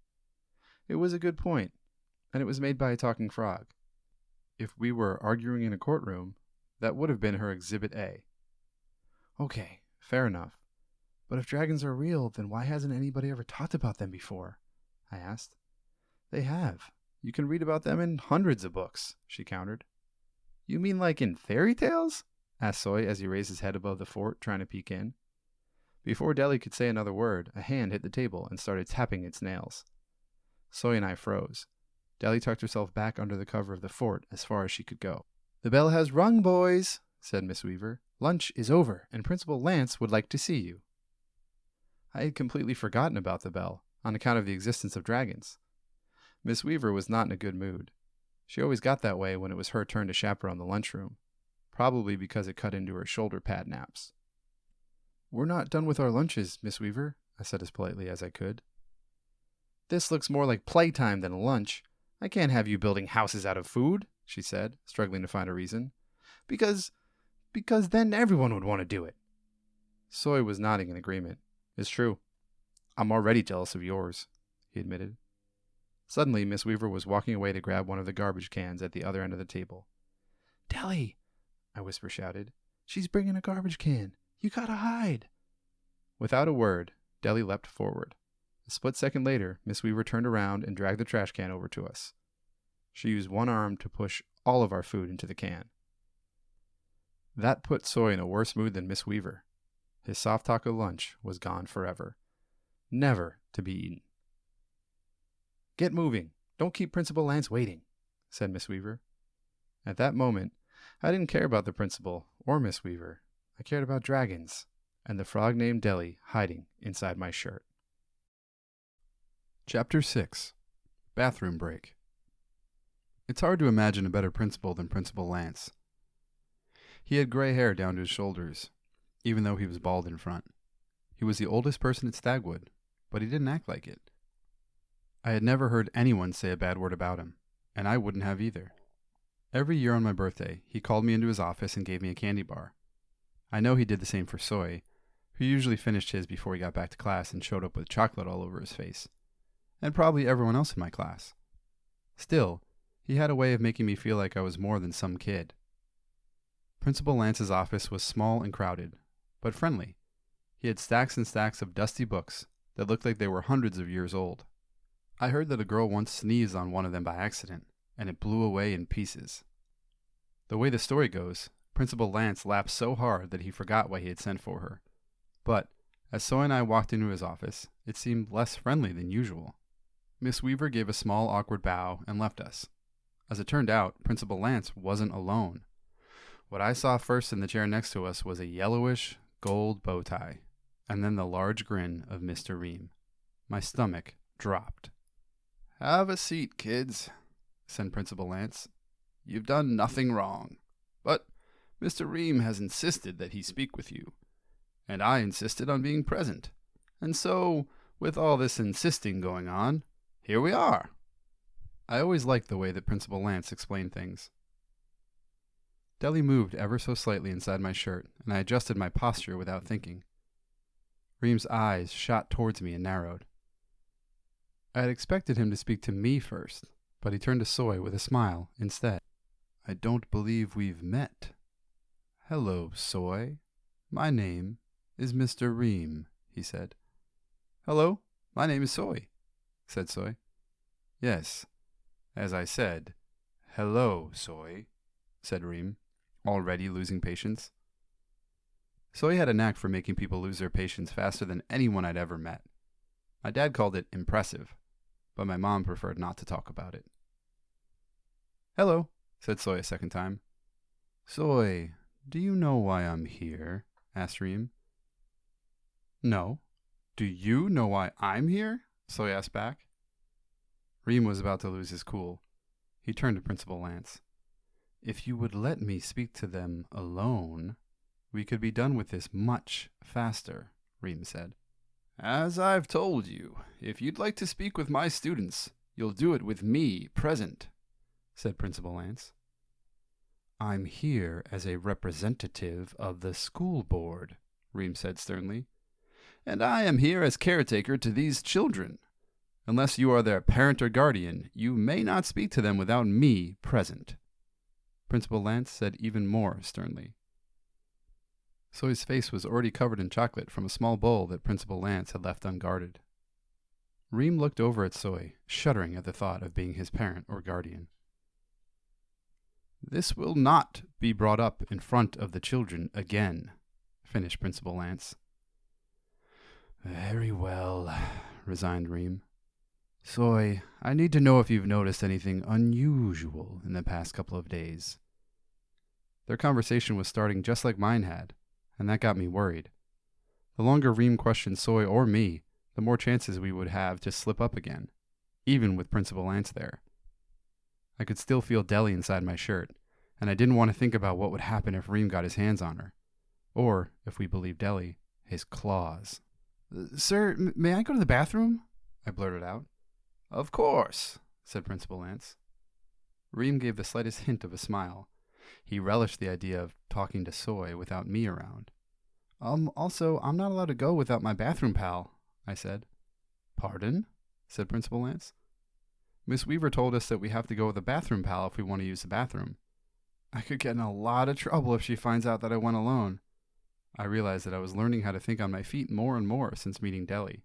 It was a good point, and it was made by a talking frog. If we were arguing in a courtroom, that would have been her Exhibit A. Okay, fair enough. But if dragons are real, then why hasn't anybody ever talked about them before? I asked. They have. You can read about them in hundreds of books, she countered. You mean like in fairy tales? Asked Soy as he raised his head above the fort, trying to peek in. Before Deli could say another word, a hand hit the table and started tapping its nails. Soy and I froze. Deli tucked herself back under the cover of the fort as far as she could go. The bell has rung, boys, said Miss Weaver. Lunch is over, and Principal Lance would like to see you. I had completely forgotten about the bell, on account of the existence of dragons. Miss Weaver was not in a good mood. She always got that way when it was her turn to chaperone the lunchroom, probably because it cut into her shoulder pad naps. We're not done with our lunches, Miss Weaver, I said as politely as I could. This looks more like playtime than lunch. I can't have you building houses out of food, she said, struggling to find a reason. Because then everyone would want to do it. Soy was nodding in agreement. It's true. I'm already jealous of yours, he admitted. Suddenly, Miss Weaver was walking away to grab one of the garbage cans at the other end of the table. Deli, I whisper shouted. She's bringing a garbage can. You gotta hide. Without a word, Deli leapt forward. A split second later, Miss Weaver turned around and dragged the trash can over to us. She used one arm to push all of our food into the can. That put Soy in a worse mood than Miss Weaver. His soft taco lunch was gone forever. Never to be eaten. Get moving. Don't keep Principal Lance waiting, said Miss Weaver. At that moment, I didn't care about the principal or Miss Weaver. I cared about dragons and the frog named Deli hiding inside my shirt. Chapter 6. Bathroom Break. It's hard to imagine a better principal than Principal Lance. He had gray hair down to his shoulders, even though he was bald in front. He was the oldest person at Stagwood, but he didn't act like it. I had never heard anyone say a bad word about him, and I wouldn't have either. Every year on my birthday, he called me into his office and gave me a candy bar. I know he did the same for Soy, who usually finished his before he got back to class and showed up with chocolate all over his face, and probably everyone else in my class. Still, he had a way of making me feel like I was more than some kid. Principal Lance's office was small and crowded, but friendly. He had stacks and stacks of dusty books that looked like they were hundreds of years old. I heard that a girl once sneezed on one of them by accident, and it blew away in pieces. The way the story goes, Principal Lance laughed so hard that he forgot why he had sent for her. But, as Soy and I walked into his office, it seemed less friendly than usual. Miss Weaver gave a small, awkward bow and left us. As it turned out, Principal Lance wasn't alone. What I saw first in the chair next to us was a yellowish, gold bow tie, and then the large grin of Mr. Ream. My stomach dropped. "Have a seat, kids," said Principal Lance. "You've done nothing wrong. But Mr. Ream has insisted that he speak with you, and I insisted on being present. And so, with all this insisting going on, here we are." I always liked the way that Principal Lance explained things. Deli moved ever so slightly inside my shirt, and I adjusted my posture without thinking. Ream's eyes shot towards me and narrowed. I had expected him to speak to me first, but he turned to Soy with a smile instead. "I don't believe we've met." "Hello, Soy. My name is Mr. Ream," he said. "Hello, my name is Soy," said Soy. "Yes, as I said, hello, Soy," said Ream, already losing patience. Soy had a knack for making people lose their patience faster than anyone I'd ever met. My dad called it impressive, but my mom preferred not to talk about it. "Hello," said Soy a second time. "Soy, do you know why I'm here?" asked Ream. "No. Do you know why I'm here?" Soy asked back. Ream was about to lose his cool. He turned to Principal Lance. "If you would let me speak to them alone, we could be done with this much faster," Ream said. "As I've told you, if you'd like to speak with my students, you'll do it with me present," said Principal Lance. "I'm here as a representative of the school board," Ream said sternly. "And I am here as caretaker to these children. Unless you are their parent or guardian, you may not speak to them without me present," Principal Lance said even more sternly. Soy's face was already covered in chocolate from a small bowl that Principal Lance had left unguarded. Ream looked over at Soy, shuddering at the thought of being his parent or guardian. "This will not be brought up in front of the children again," finished Principal Lance. "Very well," resigned Ream. "Soy, I need to know if you've noticed anything unusual in the past couple of days." Their conversation was starting just like mine had, and that got me worried. The longer Ream questioned Soy or me, the more chances we would have to slip up again, even with Principal Lance there. I could still feel Deli inside my shirt, and I didn't want to think about what would happen if Ream got his hands on her. Or, if we believed Deli, his claws. "Sir, may I go to the bathroom?" I blurted out. "Of course," said Principal Lance. Ream gave the slightest hint of a smile. He relished the idea of talking to Soy without me around. Also, I'm not allowed to go without my bathroom pal," I said. "Pardon?" said Principal Lance. "Miss Weaver told us that we have to go with a bathroom pal if we want to use the bathroom. I could get in a lot of trouble if she finds out that I went alone." I realized that I was learning how to think on my feet more and more since meeting Deli.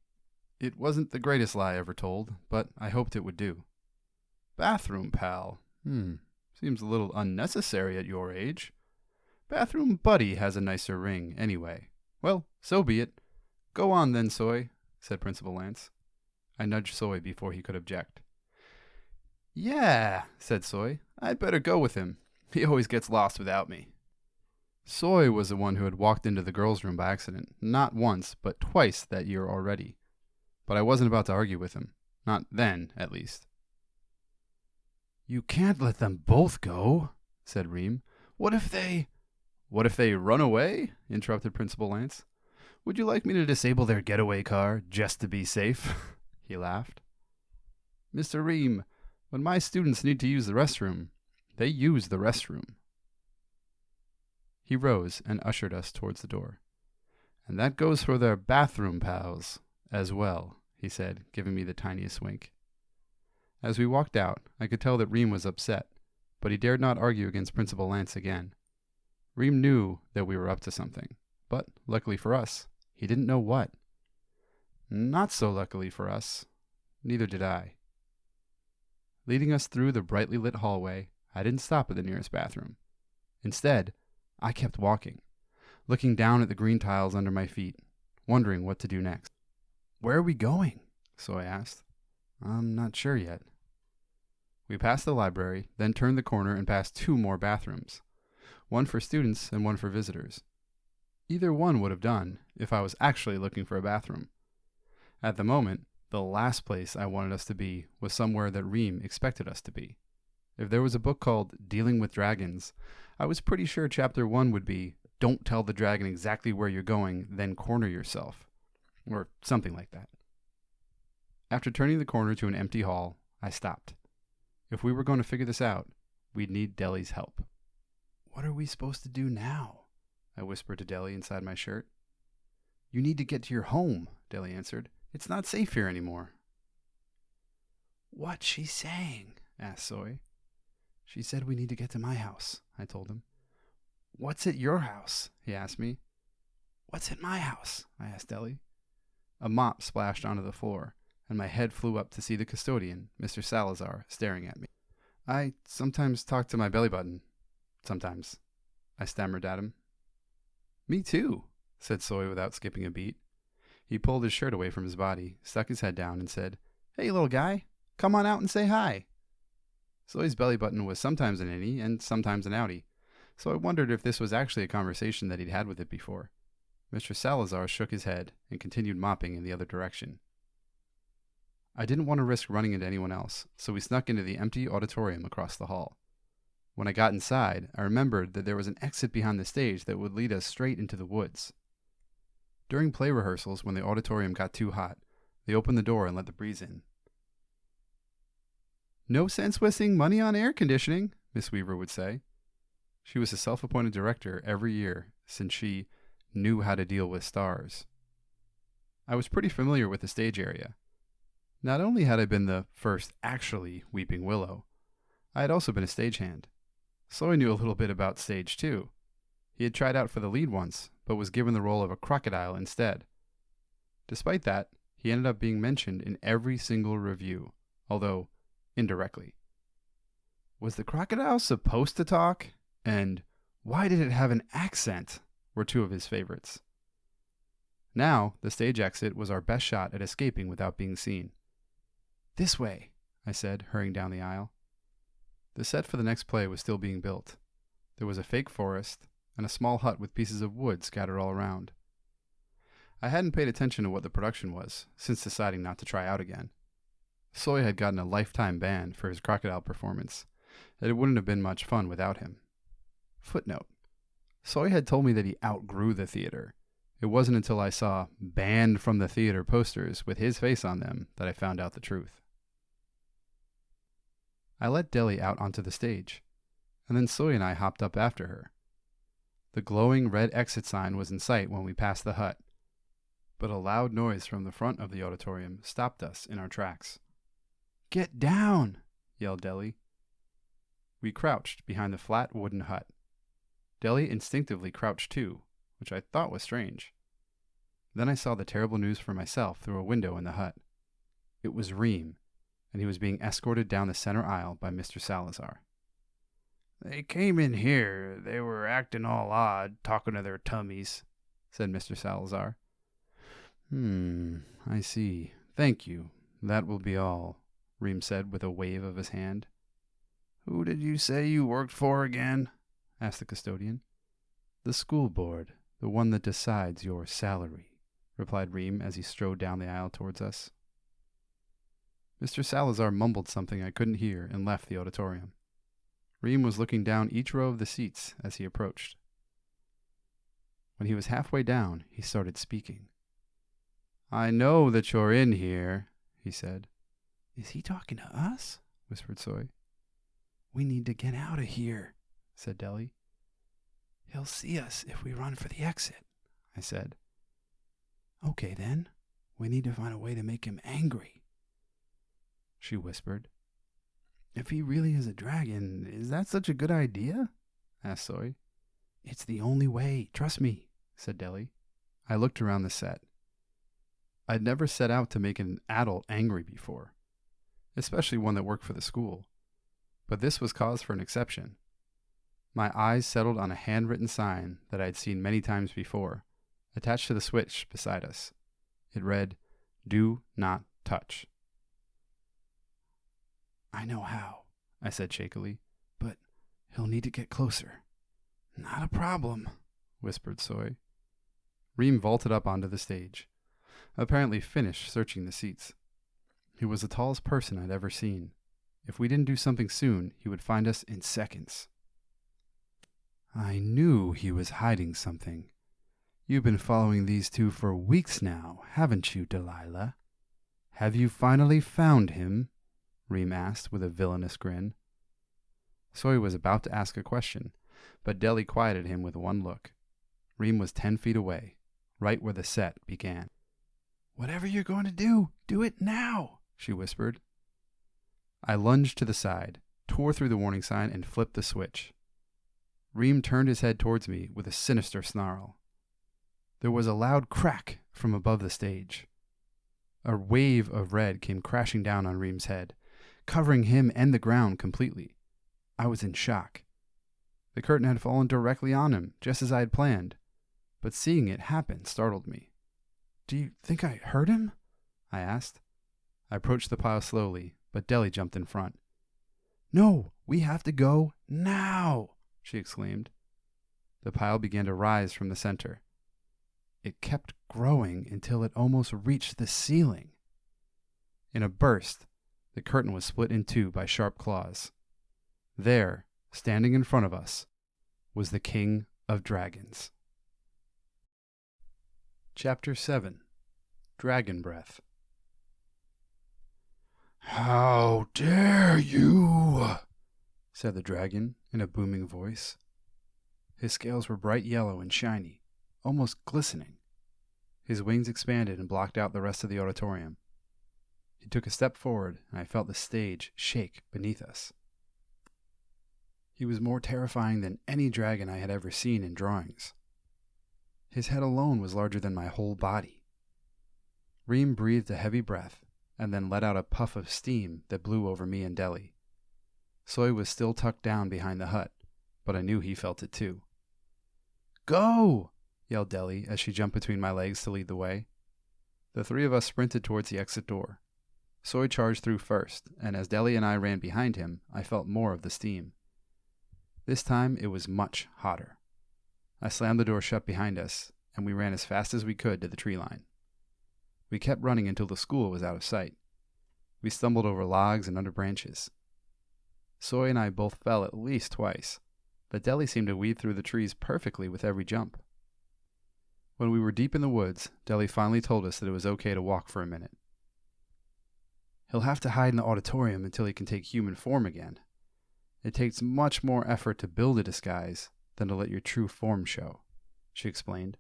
It wasn't the greatest lie ever told, but I hoped it would do. "Bathroom pal? Seems a little unnecessary at your age. Bathroom buddy has a nicer ring, anyway. Well, so be it. Go on then, Soy," said Principal Lance. I nudged Soy before he could object. "Yeah," said Soy. "I'd better go with him. He always gets lost without me." Soy was the one who had walked into the girls' room by accident, not once, but twice that year already. But I wasn't about to argue with him. Not then, at least. "You can't let them both go," said Ream. "What if they—" "What if they run away?" interrupted Principal Lance. "Would you like me to disable their getaway car, just to be safe?" He laughed. "Mr. Ream, when my students need to use the restroom, they use the restroom." He rose and ushered us towards the door. "And that goes for their bathroom pals as well," he said, giving me the tiniest wink. As we walked out, I could tell that Ream was upset, but he dared not argue against Principal Lance again. Ream knew that we were up to something, but luckily for us, he didn't know what. Not so luckily for us, neither did I. Leading us through the brightly lit hallway, I didn't stop at the nearest bathroom. Instead, I kept walking, looking down at the green tiles under my feet, wondering what to do next. "Where are we going?" Soy asked. "I'm not sure yet." We passed the library, then turned the corner and passed 2 more bathrooms, one for students and one for visitors. Either one would have done if I was actually looking for a bathroom. At the moment, the last place I wanted us to be was somewhere that Ream expected us to be. If there was a book called Dealing with Dragons, I was pretty sure chapter 1 would be, "Don't tell the dragon exactly where you're going, then corner yourself," or something like that. After turning the corner to an empty hall, I stopped. If we were going to figure this out, we'd need Deli's help. "What are we supposed to do now?" I whispered to Deli inside my shirt. "You need to get to your home," Deli answered. "It's not safe here anymore." "What's she saying?" asked Soy. "She said we need to get to my house," I told him. "What's at your house?" he asked me. "What's at my house?" I asked Deli. A mop splashed onto the floor, and my head flew up to see the custodian, Mr. Salazar, staring at me. "I sometimes talk to my belly button. Sometimes," I stammered at him. "Me too," said Soy without skipping a beat. He pulled his shirt away from his body, stuck his head down, and said, "Hey, little guy, come on out and say hi." Soy's belly button was sometimes an innie and sometimes an outie, so I wondered if this was actually a conversation that he'd had with it before. Mr. Salazar shook his head and continued mopping in the other direction. I didn't want to risk running into anyone else, so we snuck into the empty auditorium across the hall. When I got inside, I remembered that there was an exit behind the stage that would lead us straight into the woods. During play rehearsals, when the auditorium got too hot, they opened the door and let the breeze in. "No sense wasting money on air conditioning," Miss Weaver would say. She was a self-appointed director every year since she knew how to deal with stars. I was pretty familiar with the stage area. Not only had I been the first actually Weeping Willow, I had also been a stagehand. So I knew a little bit about stage too. He had tried out for the lead once, but was given the role of a crocodile instead. Despite that, he ended up being mentioned in every single review, although indirectly. Was the crocodile supposed to talk? And why did it have an accent? Were two of his favorites. Now, the stage exit was our best shot at escaping without being seen. "This way," I said, hurrying down the aisle. The set for the next play was still being built. There was a fake forest and a small hut with pieces of wood scattered all around. I hadn't paid attention to what the production was since deciding not to try out again. Soy had gotten a lifetime ban for his crocodile performance, and it wouldn't have been much fun without him. Footnote: Soy had told me that he outgrew the theater. It wasn't until I saw "banned from the theater" posters with his face on them that I found out the truth. I let Deli out onto the stage, and then Soy and I hopped up after her. The glowing red exit sign was in sight when we passed the hut, but a loud noise from the front of the auditorium stopped us in our tracks. "Get down!" yelled Deli. We crouched behind the flat wooden hut. Deli instinctively crouched too, which I thought was strange. Then I saw the terrible news for myself through a window in the hut. It was Ream, and he was being escorted down the center aisle by Mr. Salazar. "They came in here. They were acting all odd, talking to their tummies," said Mr. Salazar. I see. Thank you. That will be all," Ream said with a wave of his hand. "Who did you say you worked for again?" asked the custodian. "The school board, the one that decides your salary," replied Ream as he strode down the aisle towards us. Mr. Salazar mumbled something I couldn't hear and left the auditorium. Ream was looking down each row of the seats as he approached. When he was halfway down, he started speaking. "I know that you're in here," he said. "Is he talking to us?" whispered Soy. "We need to get out of here," said Deli. "He'll see us if we run for the exit," I said. "Okay, then. We need to find a way to make him angry," she whispered. "If he really is a dragon, is that such a good idea?" asked Soy. "It's the only way, trust me," said Deli. I looked around the set. I'd never set out to make an adult angry before, especially one that worked for the school. But this was cause for an exception. My eyes settled on a handwritten sign that I had seen many times before, attached to the switch beside us. It read, "Do not touch." "I know how," I said shakily, "but he'll need to get closer." "Not a problem," whispered Soy. Ream vaulted up onto the stage, apparently finished searching the seats. He was the tallest person I'd ever seen. If we didn't do something soon, he would find us in seconds. "I knew he was hiding something. You've been following these two for weeks now, haven't you, Delilah? Have you finally found him?" Ream asked with a villainous grin. Soy was about to ask a question, but Deli quieted him with one look. Ream was 10 feet away, right where the set began. "Whatever you're going to do it now," she whispered. I lunged to the side, tore through the warning sign, and flipped the switch. Ream turned his head towards me with a sinister snarl. There was a loud crack from above the stage. A wave of red came crashing down on Ream's head, covering him and the ground completely. I was in shock. The curtain had fallen directly on him, just as I had planned. but seeing it happen startled me. "Do you think I hurt him?" I asked. I approached the pile slowly, but Deli jumped in front. "No, we have to go now," she exclaimed. The pile began to rise from the center. It kept growing until it almost reached the ceiling. In a burst, the curtain was split in two by sharp claws. There, standing in front of us, was the King of Dragons. Chapter 7. Dragon Breath. "How dare you?" said the dragon in a booming voice. His scales were bright yellow and shiny, almost glistening. His wings expanded and blocked out the rest of the auditorium. He took a step forward, and I felt the stage shake beneath us. He was more terrifying than any dragon I had ever seen in drawings. His head alone was larger than my whole body. Ream breathed a heavy breath, and then let out a puff of steam that blew over me and Deli. Soy was still tucked down behind the hut, but I knew he felt it too. "Go!" yelled Deli as she jumped between my legs to lead the way. The three of us sprinted towards the exit door. Soy charged through first, and as Deli and I ran behind him, I felt more of the steam. This time it was much hotter. I slammed the door shut behind us, and we ran as fast as we could to the tree line. We kept running until the school was out of sight. We stumbled over logs and under branches. Soy and I both fell at least twice, but Deli seemed to weave through the trees perfectly with every jump. When we were deep in the woods, Deli finally told us that it was okay to walk for a minute. "He'll have to hide in the auditorium until he can take human form again. It takes much more effort to build a disguise than to let your true form show," she explained.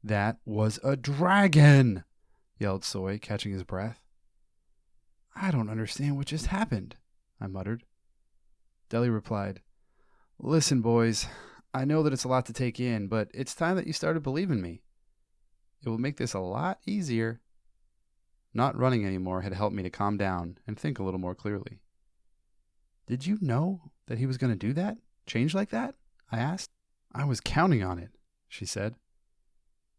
"That was a dragon!" yelled Soy, catching his breath. "I don't understand what just happened," I muttered. Deli replied, "Listen, boys, I know that it's a lot to take in, but it's time that you started believing me. It will make this a lot easier." Not running anymore had helped me to calm down and think a little more clearly. "Did you know that he was going to do that? Change like that?" I asked. "I was counting on it," she said.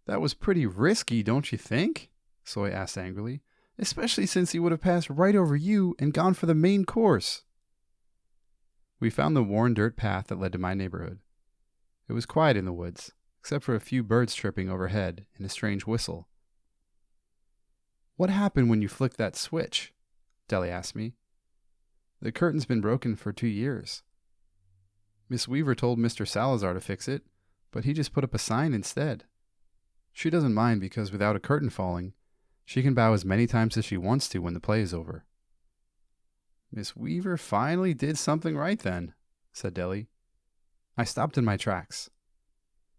"That was pretty risky, don't you think?" Soy asked angrily. "Especially since he would have passed right over you and gone for the main course." We found the worn dirt path that led to my neighborhood. It was quiet in the woods, except for a few birds chirping overhead and a strange whistle. "What happened when you flicked that switch?" Deli asked me. "The curtain's been broken for 2 years. Miss Weaver told Mr. Salazar to fix it, but he just put up a sign instead. She doesn't mind because without a curtain falling, she can bow as many times as she wants to when the play is over." "Miss Weaver finally did something right then," said Deli. I stopped in my tracks.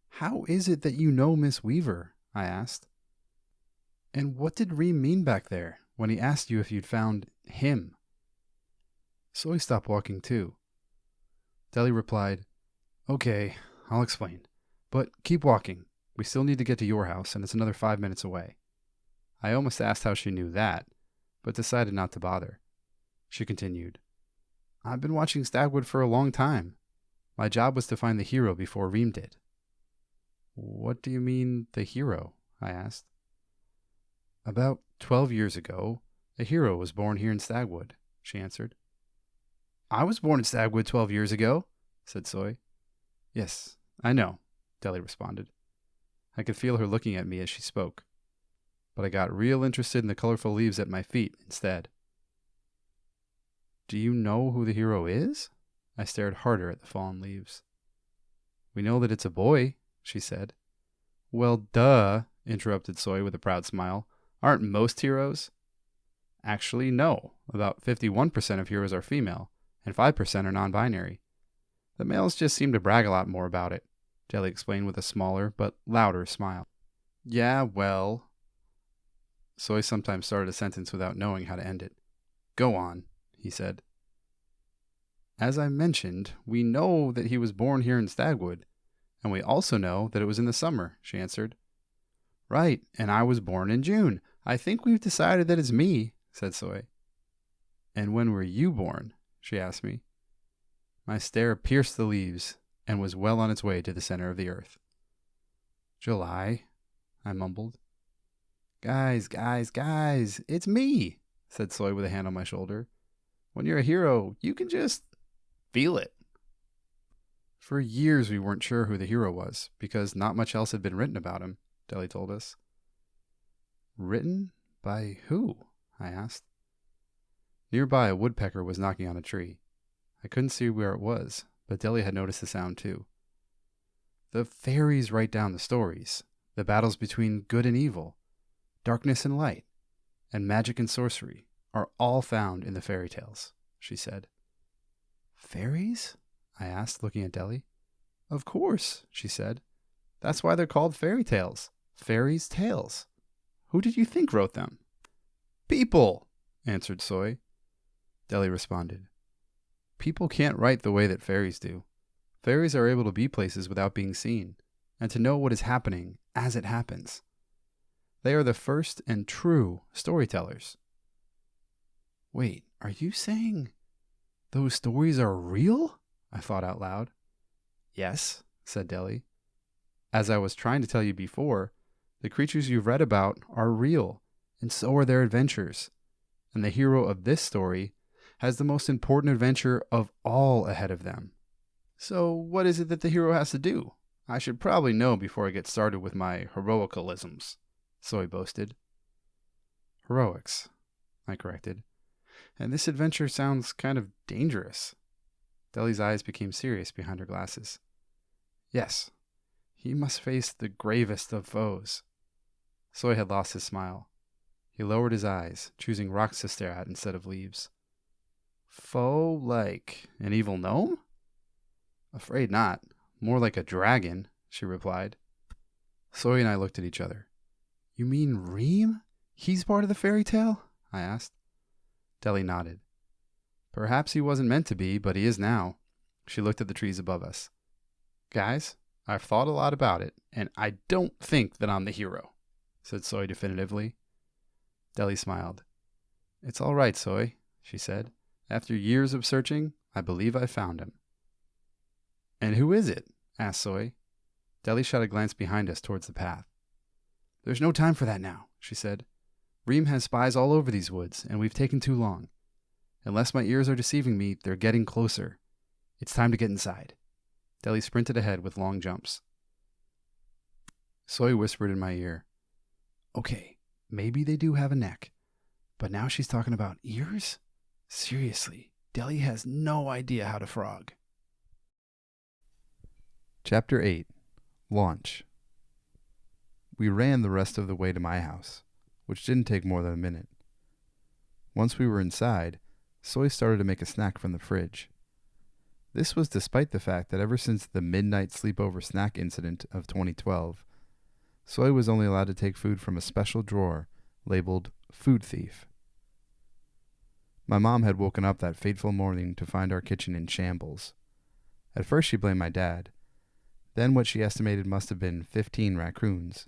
"How is it that you know Miss Weaver?" I asked. "And what did Ream mean back there when he asked you if you'd found him?" Soy stopped walking too. Deli replied, "Okay, I'll explain. But keep walking. We still need to get to your house, and it's another 5 minutes away." I almost asked how she knew that, but decided not to bother. She continued, "I've been watching Stagwood for a long time. My job was to find the hero before Ream did." "What do you mean, the hero?" I asked. "About 12 years ago, a hero was born here in Stagwood," she answered. "I was born in Stagwood 12 years ago," said Soy. "Yes, I know," Deli responded. I could feel her looking at me as she spoke, but I got real interested in the colorful leaves at my feet instead. "Do you know who the hero is?" I stared harder at the fallen leaves. "We know that it's a boy," she said. "Well, duh," interrupted Soy with a proud smile. "Aren't most heroes?" "Actually, no. About 51% of heroes are female, and 5% are non-binary. The males just seem to brag a lot more about it," Deli explained with a smaller but louder smile. "Yeah, well..." Soy sometimes started a sentence without knowing how to end it. "Go on," he said. "As I mentioned, we know that he was born here in Stagwood, and we also know that it was in the summer," she answered. "Right, and I was born in June. I think we've decided that it's me," said Soy. "And when were you born?" she asked me. My stare pierced the leaves and was well on its way to the center of the earth. July, I mumbled. Guys, it's me, said Soy with a hand on my shoulder. When you're a hero, you can just feel it. For years we weren't sure who the hero was, because not much else had been written about him, Deli told us. Written? By who? I asked. Nearby, a woodpecker was knocking on a tree. I couldn't see where it was, but Deli had noticed the sound too. The fairies write down the stories, the battles between good and evil, darkness and light, and magic and sorcery are all found in the fairy tales, she said. Fairies? I asked, looking at Deli. Of course, she said. That's why they're called fairy tales. Fairies' tales. Who did you think wrote them? People, answered Soy. Deli responded. People can't write the way that fairies do. Fairies are able to be places without being seen, and to know what is happening as it happens. They are the first and true storytellers. Wait, are you saying those stories are real? I thought out loud. Yes, said Deli. As I was trying to tell you before, the creatures you've read about are real, and so are their adventures. And the hero of this story has the most important adventure of all ahead of them. So what is it that the hero has to do? I should probably know before I get started with my heroicalisms, Soy boasted. Heroics, I corrected. And this adventure sounds kind of dangerous. Deli's eyes became serious behind her glasses. Yes, he must face the gravest of foes. Soy had lost his smile. He lowered his eyes, choosing rocks to stare at instead of leaves. Foe like an evil gnome? Afraid not. More like a dragon, she replied. Soy and I looked at each other. You mean Ream? He's part of the fairy tale? I asked. Deli nodded. Perhaps he wasn't meant to be, but he is now. She looked at the trees above us. Guys, I've thought a lot about it, and I don't think that I'm the hero, said Soy definitively. Deli smiled. It's all right, Soy, she said. After years of searching, I believe I found him. And who is it? Asked Soy. Deli shot a glance behind us towards the path. There's no time for that now, she said. Ream has spies all over these woods, and we've taken too long. Unless my ears are deceiving me, they're getting closer. It's time to get inside. Deli sprinted ahead with long jumps. Soy whispered in my ear. Okay, maybe they do have a neck, but now she's talking about ears? Seriously, Deli has no idea how to frog. Chapter 8. Launch. We ran the rest of the way to my house, which didn't take more than a minute. Once we were inside, Soy started to make a snack from the fridge. This was despite the fact that ever since the midnight sleepover snack incident of 2012, Soy was only allowed to take food from a special drawer labeled Food Thief. My mom had woken up that fateful morning to find our kitchen in shambles. At first she blamed my dad, then what she estimated must have been 15 raccoons,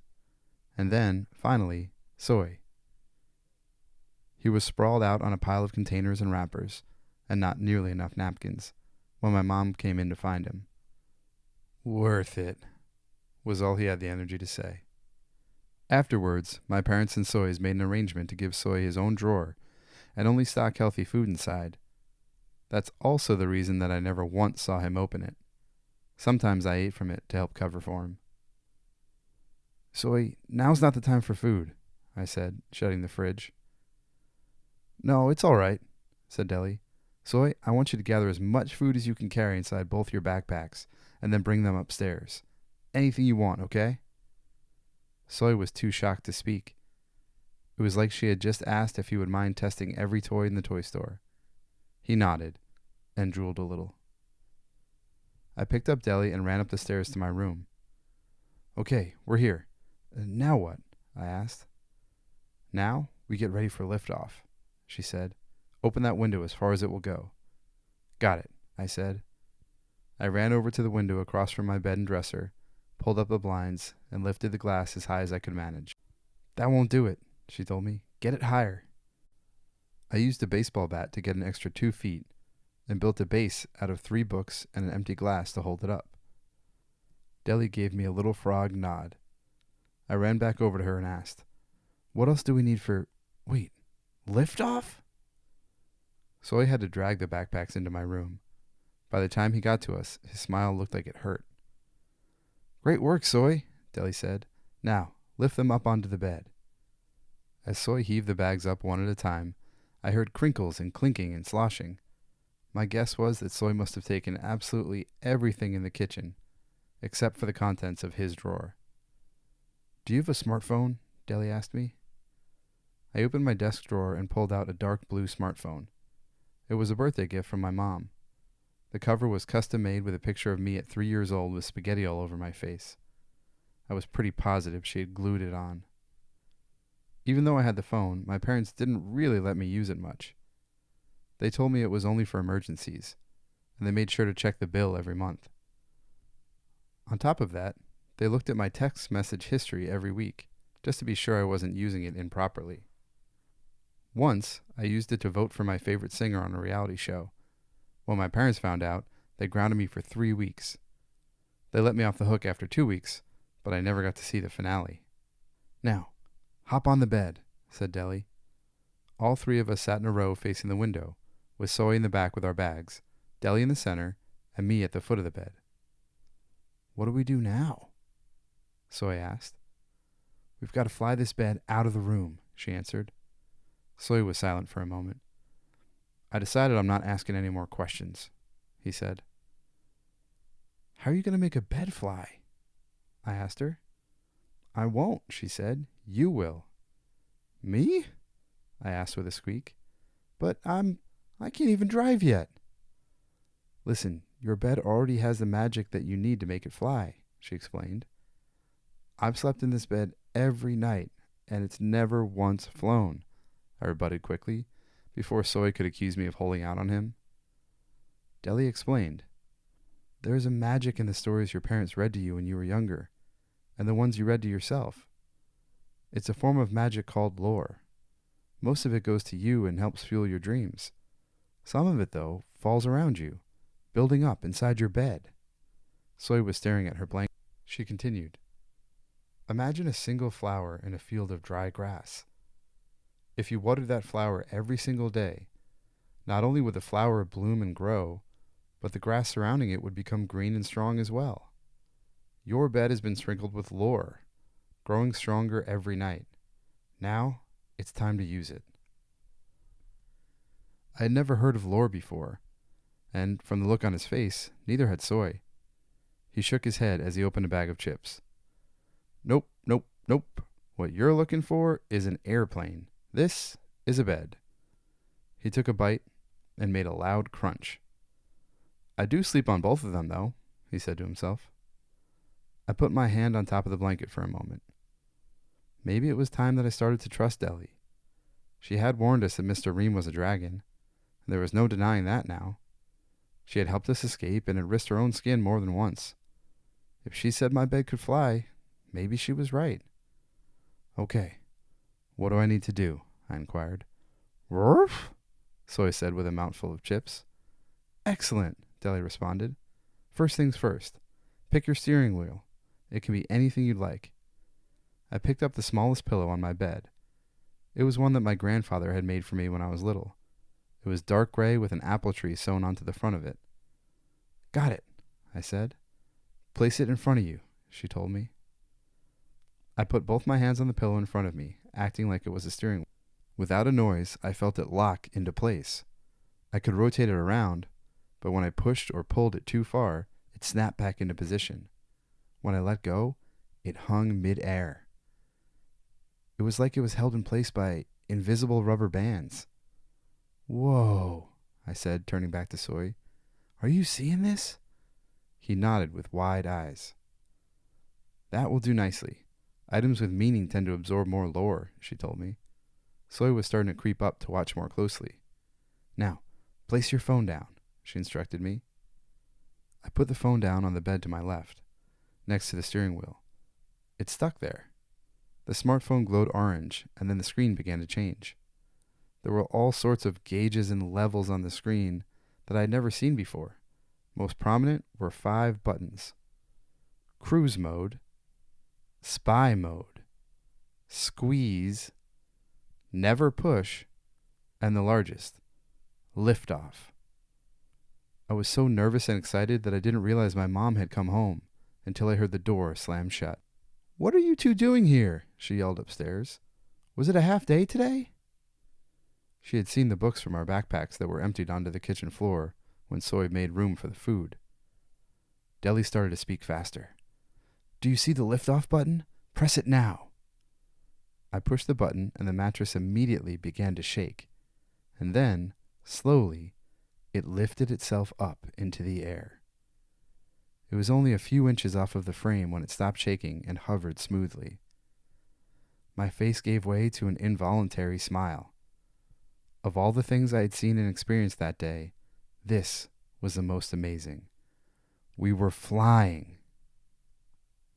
and then, finally, Soy. He was sprawled out on a pile of containers and wrappers, and not nearly enough napkins, when my mom came in to find him. Worth it, was all he had the energy to say. Afterwards, my parents and Soy's made an arrangement to give Soy his own drawer and only stock healthy food inside. That's also the reason that I never once saw him open it. Sometimes I ate from it to help cover for him. Soy, now's not the time for food, I said, shutting the fridge. No, it's all right, said Deli. Soy, I want you to gather as much food as you can carry inside both your backpacks, and then bring them upstairs. Anything you want, okay? Soy was too shocked to speak. It was like she had just asked if he would mind testing every toy in the toy store. He nodded, and drooled a little. I picked up Deli and ran up the stairs to my room. Okay, we're here. Now what? I asked. Now we get ready for liftoff, she said. Open that window as far as it will go. Got it, I said. I ran over to the window across from my bed and dresser, pulled up the blinds, and lifted the glass as high as I could manage. That won't do it, she told me. Get it higher. I used a baseball bat to get an extra 2 feet and built a base out of 3 books and an empty glass to hold it up. Deli gave me a little frog nod. I ran back over to her and asked, "What else do we need for... Wait, liftoff?" Soy had to drag the backpacks into my room. By the time he got to us, his smile looked like it hurt. "Great work, Soy," Deli said. "Now, lift them up onto the bed." As Soy heaved the bags up one at a time, I heard crinkles and clinking and sloshing. My guess was that Soy must have taken absolutely everything in the kitchen, except for the contents of his drawer. "Do you have a smartphone?" Deli asked me. I opened my desk drawer and pulled out a dark blue smartphone. It was a birthday gift from my mom. The cover was custom made with a picture of me at 3 years old with spaghetti all over my face. I was pretty positive she had glued it on. Even though I had the phone, my parents didn't really let me use it much. They told me it was only for emergencies, and they made sure to check the bill every month. On top of that, they looked at my text message history every week, just to be sure I wasn't using it improperly. Once, I used it to vote for my favorite singer on a reality show. When my parents found out, they grounded me for 3 weeks. They let me off the hook after 2 weeks, but I never got to see the finale. "Now, hop on the bed," said Deli. All three of us sat in a row facing the window, with Soy in the back with our bags, Deli in the center, and me at the foot of the bed. "What do we do now?" Soy asked. "We've got to fly this bed out of the room," she answered. Soy was silent for a moment. "I decided I'm not asking any more questions," he said. "How are you going to make a bed fly?" I asked her. "I won't," she said. "You will." "Me?" I asked with a squeak. "But I can't even drive yet." "Listen, your bed already has the magic that you need to make it fly," she explained. "I've slept in this bed every night, and it's never once flown," I rebutted quickly, before Soy could accuse me of holding out on him. Deli explained. "There is a magic in the stories your parents read to you when you were younger, and the ones you read to yourself. It's a form of magic called lore. Most of it goes to you and helps fuel your dreams. Some of it, though, falls around you, building up inside your bed." Soy was staring at her blanket. She continued. "Imagine a single flower in a field of dry grass. If you watered that flower every single day, not only would the flower bloom and grow, but the grass surrounding it would become green and strong as well. Your bed has been sprinkled with lore, growing stronger every night. Now, it's time to use it." I had never heard of lore before, and from the look on his face, neither had Soy. He shook his head as he opened a bag of chips. "Nope, nope, nope. What you're looking for is an airplane. This is a bed." He took a bite and made a loud crunch. "I do sleep on both of them, though," he said to himself. I put my hand on top of the blanket for a moment. Maybe it was time that I started to trust Deli. She had warned us that Mr. Ream was a dragon, and there was no denying that now. She had helped us escape and had risked her own skin more than once. If she said my bed could fly, maybe she was right. "Okay, what do I need to do?" I inquired. "Roof," Soy said with a mouthful of chips. "Excellent," Deli responded. "First things first. Pick your steering wheel. It can be anything you'd like." I picked up the smallest pillow on my bed. It was one that my grandfather had made for me when I was little. It was dark gray with an apple tree sewn onto the front of it. "Got it," I said. "Place it in front of you," she told me. I put both my hands on the pillow in front of me, acting like it was a steering wheel. Without a noise, I felt it lock into place. I could rotate it around, but when I pushed or pulled it too far, it snapped back into position. When I let go, it hung mid-air. It was like it was held in place by invisible rubber bands. "Whoa," I said, turning back to Soy. "Are you seeing this?" He nodded with wide eyes. "That will do nicely. Items with meaning tend to absorb more lore," she told me. Soy was starting to creep up to watch more closely. "Now, place your phone down," she instructed me. I put the phone down on the bed to my left, next to the steering wheel. It stuck there. The smartphone glowed orange, and then the screen began to change. There were all sorts of gauges and levels on the screen that I had never seen before. Most prominent were 5 buttons. Cruise mode, spy mode, squeeze, never push, and the largest, lift off. I was so nervous and excited that I didn't realize my mom had come home until I heard the door slam shut. "What are you two doing here?" she yelled upstairs. "Was it a half day today?" She had seen the books from our backpacks that were emptied onto the kitchen floor when Soy made room for the food. Deli started to speak faster. "Do you see the lift-off button? Press it now." I pushed the button and the mattress immediately began to shake. And then, slowly, it lifted itself up into the air. It was only a few inches off of the frame when it stopped shaking and hovered smoothly. My face gave way to an involuntary smile. Of all the things I had seen and experienced that day, this was the most amazing. We were flying.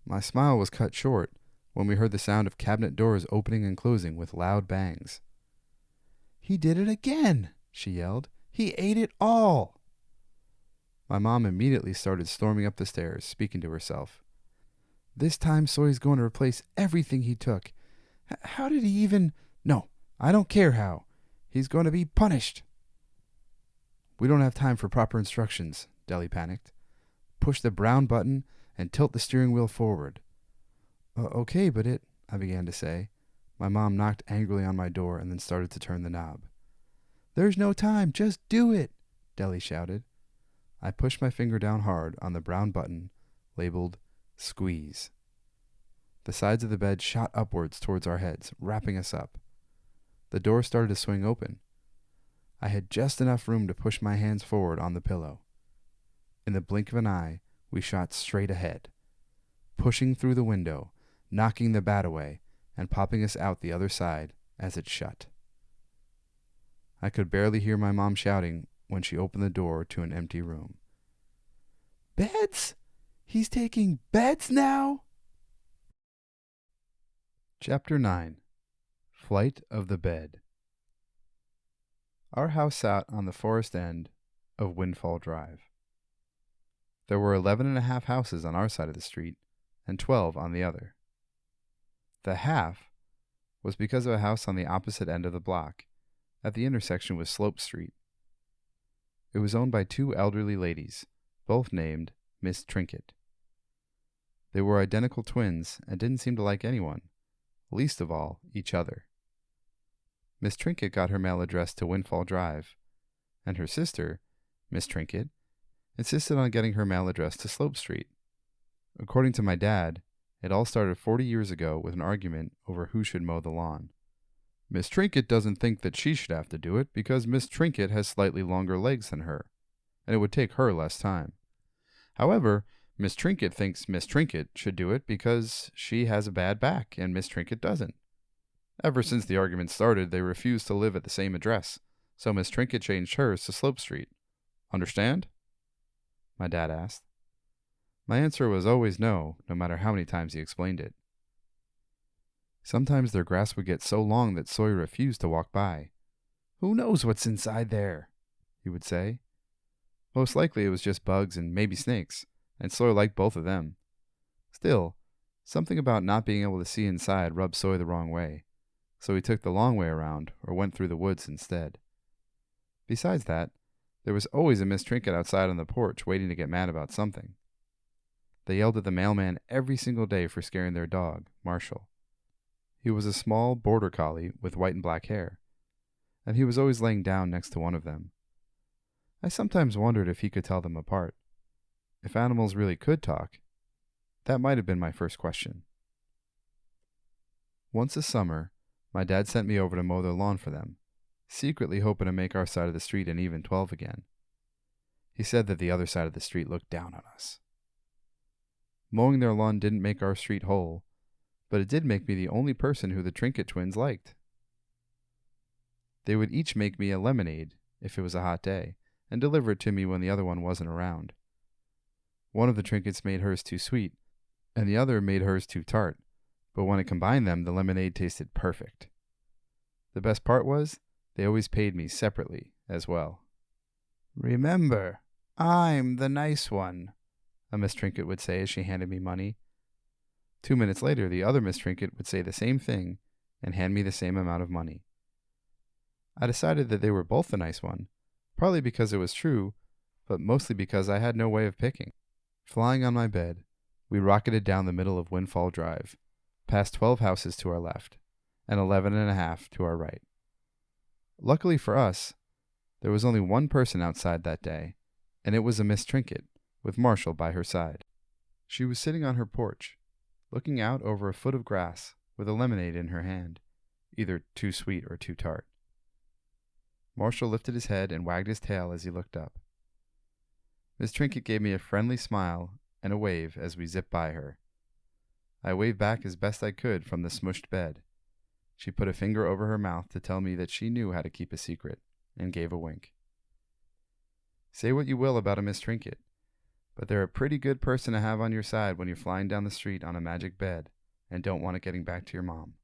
My smile was cut short when we heard the sound of cabinet doors opening and closing with loud bangs. "He did it again," she yelled. "He ate it all." My mom immediately started storming up the stairs, speaking to herself. "This time Soy's going to replace everything he took. How did he even... No, I don't care how. He's going to be punished." "We don't have time for proper instructions," Deli panicked. "Push the brown button and tilt the steering wheel forward." Okay, but it..." I began to say. My mom knocked angrily on my door and then started to turn the knob. "There's no time, just do it," Deli shouted. I pushed my finger down hard on the brown button labeled squeeze. The sides of the bed shot upwards towards our heads, wrapping us up. The door started to swing open. I had just enough room to push my hands forward on the pillow. In the blink of an eye, we shot straight ahead, pushing through the window, knocking the bat away, and popping us out the other side as it shut. I could barely hear my mom shouting when she opened the door to an empty room. "Beds? He's taking beds now?" Chapter 9. Flight of the Bed. Our house sat on the forest end of Windfall Drive. There were 11.5 houses on our side of the street and 12 on the other. The half was because of a house on the opposite end of the block, at the intersection with Slope Street. It was owned by 2 elderly ladies, both named Miss Trinket. They were identical twins and didn't seem to like anyone, least of all each other. Miss Trinket got her mail addressed to Windfall Drive, and her sister, Miss Trinket, insisted on getting her mail addressed to Slope Street. According to my dad, it all started 40 years ago with an argument over who should mow the lawn. Miss Trinket doesn't think that she should have to do it because Miss Trinket has slightly longer legs than her, and it would take her less time. However, Miss Trinket thinks Miss Trinket should do it because she has a bad back and Miss Trinket doesn't. Ever since the argument started, they refused to live at the same address, so Miss Trinket changed hers to Slope Street. Understand? My dad asked. My answer was always no matter how many times he explained it. Sometimes their grass would get so long that Sawyer refused to walk by. "Who knows what's inside there?" he would say. Most likely it was just bugs and maybe snakes, and Sawyer liked both of them. Still, something about not being able to see inside rubbed Sawyer the wrong way, so he took the long way around or went through the woods instead. Besides that, there was always a Miss Trinket outside on the porch waiting to get mad about something. They yelled at the mailman every single day for scaring their dog, Marshall. He was a small border collie with white and black hair, and he was always laying down next to one of them. I sometimes wondered if he could tell them apart. If animals really could talk, that might have been my first question. Once a summer, my dad sent me over to mow their lawn for them, secretly hoping to make our side of the street an even 12 again. He said that the other side of the street looked down on us. Mowing their lawn didn't make our street whole, but it did make me the only person who the Trinket twins liked. They would each make me a lemonade if it was a hot day, and deliver it to me when the other one wasn't around. One of the Trinkets made hers too sweet, and the other made hers too tart, but when I combined them, the lemonade tasted perfect. The best part was, they always paid me separately as well. "Remember, I'm the nice one," a Miss Trinket would say as she handed me money. 2 minutes later, the other Miss Trinket would say the same thing and hand me the same amount of money. I decided that they were both the nice one, partly because it was true, but mostly because I had no way of picking. Flying on my bed, we rocketed down the middle of Windfall Drive, past 12 houses to our left, and 11.5 to our right. Luckily for us, there was only one person outside that day, and it was a Miss Trinket, with Marshall by her side. She was sitting on her porch, looking out over a foot of grass, with a lemonade in her hand, either too sweet or too tart. Marshall lifted his head and wagged his tail as he looked up. Miss Trinket gave me a friendly smile and a wave as we zipped by her. I waved back as best I could from the smushed bed. She put a finger over her mouth to tell me that she knew how to keep a secret, and gave a wink. Say what you will about a Miss Trinket, but they're a pretty good person to have on your side when you're flying down the street on a magic bed and don't want it getting back to your mom.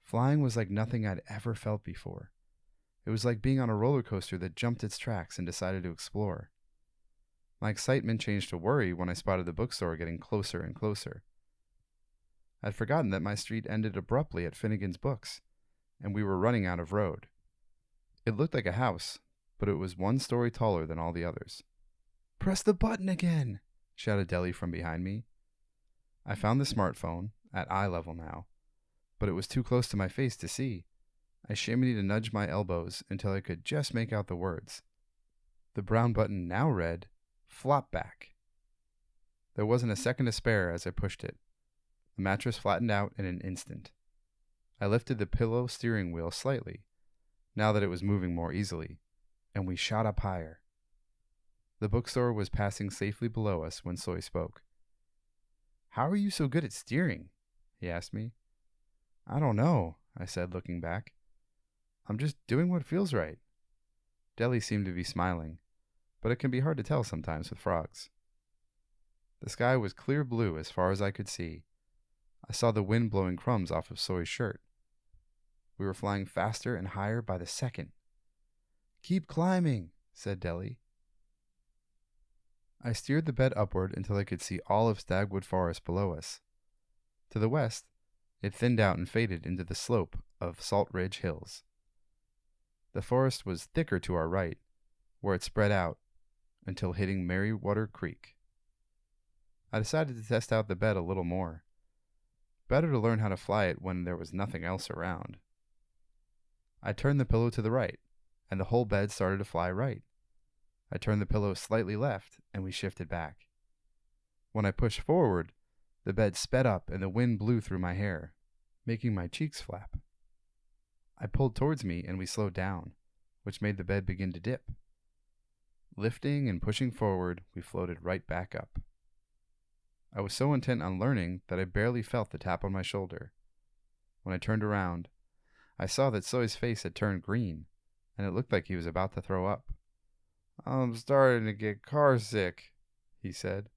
Flying was like nothing I'd ever felt before. It was like being on a roller coaster that jumped its tracks and decided to explore. My excitement changed to worry when I spotted the bookstore getting closer and closer. I'd forgotten that my street ended abruptly at Finnegan's Books, and we were running out of road. It looked like a house, but it was 1 story taller than all the others. "Press the button again!" shouted Deli from behind me. I found the smartphone, at eye level now, but it was too close to my face to see. I shimmied and nudged my elbows until I could just make out the words. The brown button now read, "Flop back." There wasn't a second to spare as I pushed it. The mattress flattened out in an instant. I lifted the pillow steering wheel slightly, now that it was moving more easily, and we shot up higher. The bookstore was passing safely below us when Soy spoke. "How are you so good at steering?" he asked me. "I don't know," I said, looking back. "I'm just doing what feels right." Deli seemed to be smiling, but it can be hard to tell sometimes with frogs. The sky was clear blue as far as I could see. I saw the wind blowing crumbs off of Soy's shirt. We were flying faster and higher by the second. "Keep climbing," said Deli. I steered the bed upward until I could see all of Stagwood Forest below us. To the west, it thinned out and faded into the slope of Salt Ridge Hills. The forest was thicker to our right, where it spread out until hitting Merrywater Creek. I decided to test out the bed a little more. Better to learn how to fly it when there was nothing else around. I turned the pillow to the right, and the whole bed started to fly right. I turned the pillow slightly left, and we shifted back. When I pushed forward, the bed sped up and the wind blew through my hair, making my cheeks flap. I pulled towards me and we slowed down, which made the bed begin to dip. Lifting and pushing forward, we floated right back up. I was so intent on learning that I barely felt the tap on my shoulder. When I turned around, I saw that Soy's face had turned green, and it looked like he was about to throw up. "I'm starting to get car sick," he said.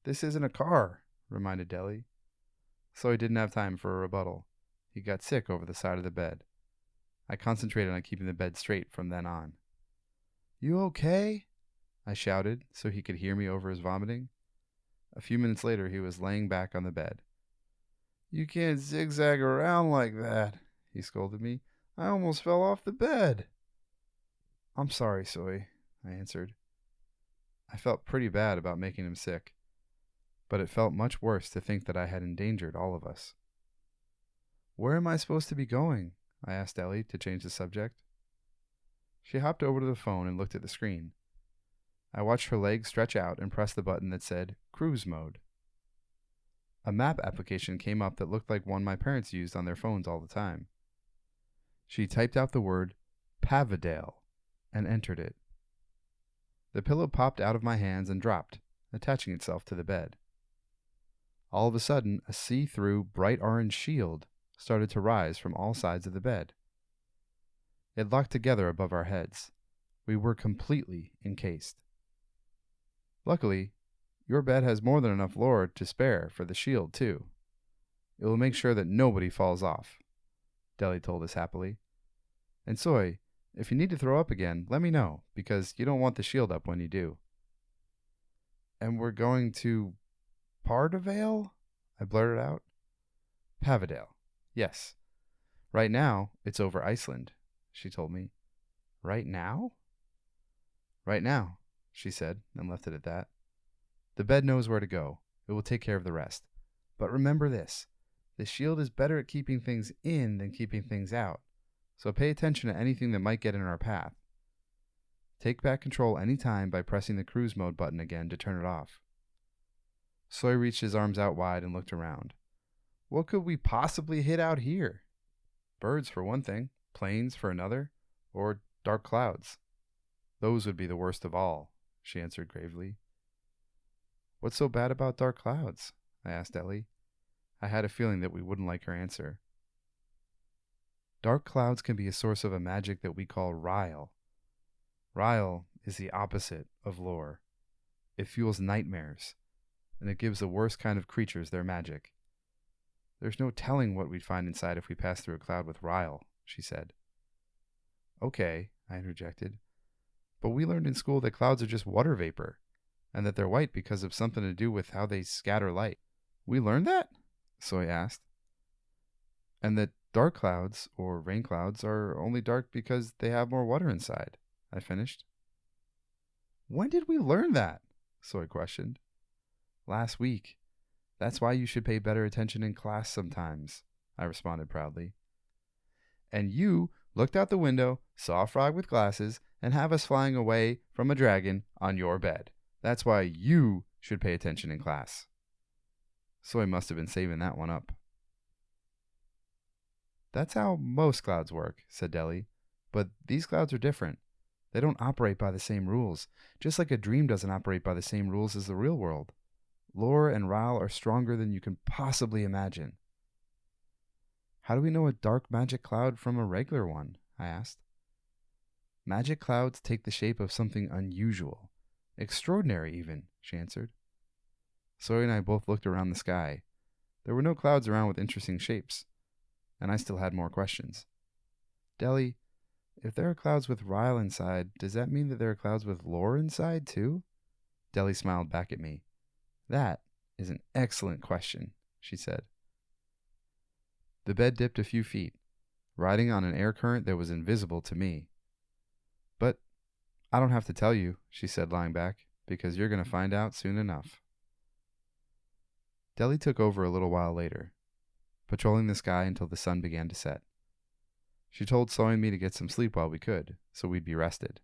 "This isn't a car," reminded Deli. Soy didn't have time for a rebuttal. He got sick over the side of the bed. I concentrated on keeping the bed straight from then on. "You okay?" I shouted so he could hear me over his vomiting. A few minutes later, he was laying back on the bed. "You can't zigzag around like that," he scolded me. "I almost fell off the bed." "I'm sorry, Soy," I answered. I felt pretty bad about making him sick, but it felt much worse to think that I had endangered all of us. "Where am I supposed to be going?" I asked Ellie to change the subject. She hopped over to the phone and looked at the screen. I watched her legs stretch out and pressed the button that said Cruise Mode. A map application came up that looked like one my parents used on their phones all the time. She typed out the word Pavidale and entered it. The pillow popped out of my hands and dropped, attaching itself to the bed. All of a sudden, a see-through, bright orange shield started to rise from all sides of the bed. It locked together above our heads. We were completely encased. Luckily, your bed has more than enough lore to spare for the shield, too. It will make sure that nobody falls off, Deli told us happily. And Soy, if you need to throw up again, let me know, because you don't want the shield up when you do. "And we're going to Pavidale?" I blurted out. Pavidale. Yes. Right now, it's over Iceland, she told me. Right now? Right now, she said, and left it at that. The bed knows where to go. It will take care of the rest. But remember this. The shield is better at keeping things in than keeping things out. So pay attention to anything that might get in our path. Take back control any time by pressing the cruise mode button again to turn it off. Soy reached his arms out wide and looked around. What could we possibly hit out here? Birds for one thing, planes for another, or dark clouds. Those would be the worst of all, she answered gravely. What's so bad about dark clouds? I asked Deli. I had a feeling that we wouldn't like her answer. Dark clouds can be a source of a magic that we call rile. Rile is the opposite of lore. It fuels nightmares, and it gives the worst kind of creatures their magic. There's no telling what we'd find inside if we passed through a cloud with rile, she said. Okay, I interjected. But we learned in school that clouds are just water vapor, and that they're white because of something to do with how they scatter light. We learned that? Soy asked. And that dark clouds, or rain clouds, are only dark because they have more water inside, I finished. When did we learn that? Soy questioned. Last week. That's why you should pay better attention in class sometimes, I responded proudly. And you looked out the window, saw a frog with glasses, and have us flying away from a dragon on your bed. That's why you should pay attention in class. Soy must have been saving that one up. That's how most clouds work, said Deli. But these clouds are different. They don't operate by the same rules, just like a dream doesn't operate by the same rules as the real world. Lore and rile are stronger than you can possibly imagine. How do we know a dark magic cloud from a regular one? I asked. Magic clouds take the shape of something unusual, extraordinary even, she answered. Soy and I both looked around the sky. There were no clouds around with interesting shapes, and I still had more questions. Deli, if there are clouds with rile inside, does that mean that there are clouds with lore inside too? Deli smiled back at me. That is an excellent question, she said. The bed dipped a few feet, riding on an air current that was invisible to me. But I don't have to tell you, she said, lying back, because you're going to find out soon enough. Deli took over a little while later, patrolling the sky until the sun began to set. She told Soy and me to get some sleep while we could, so we'd be rested.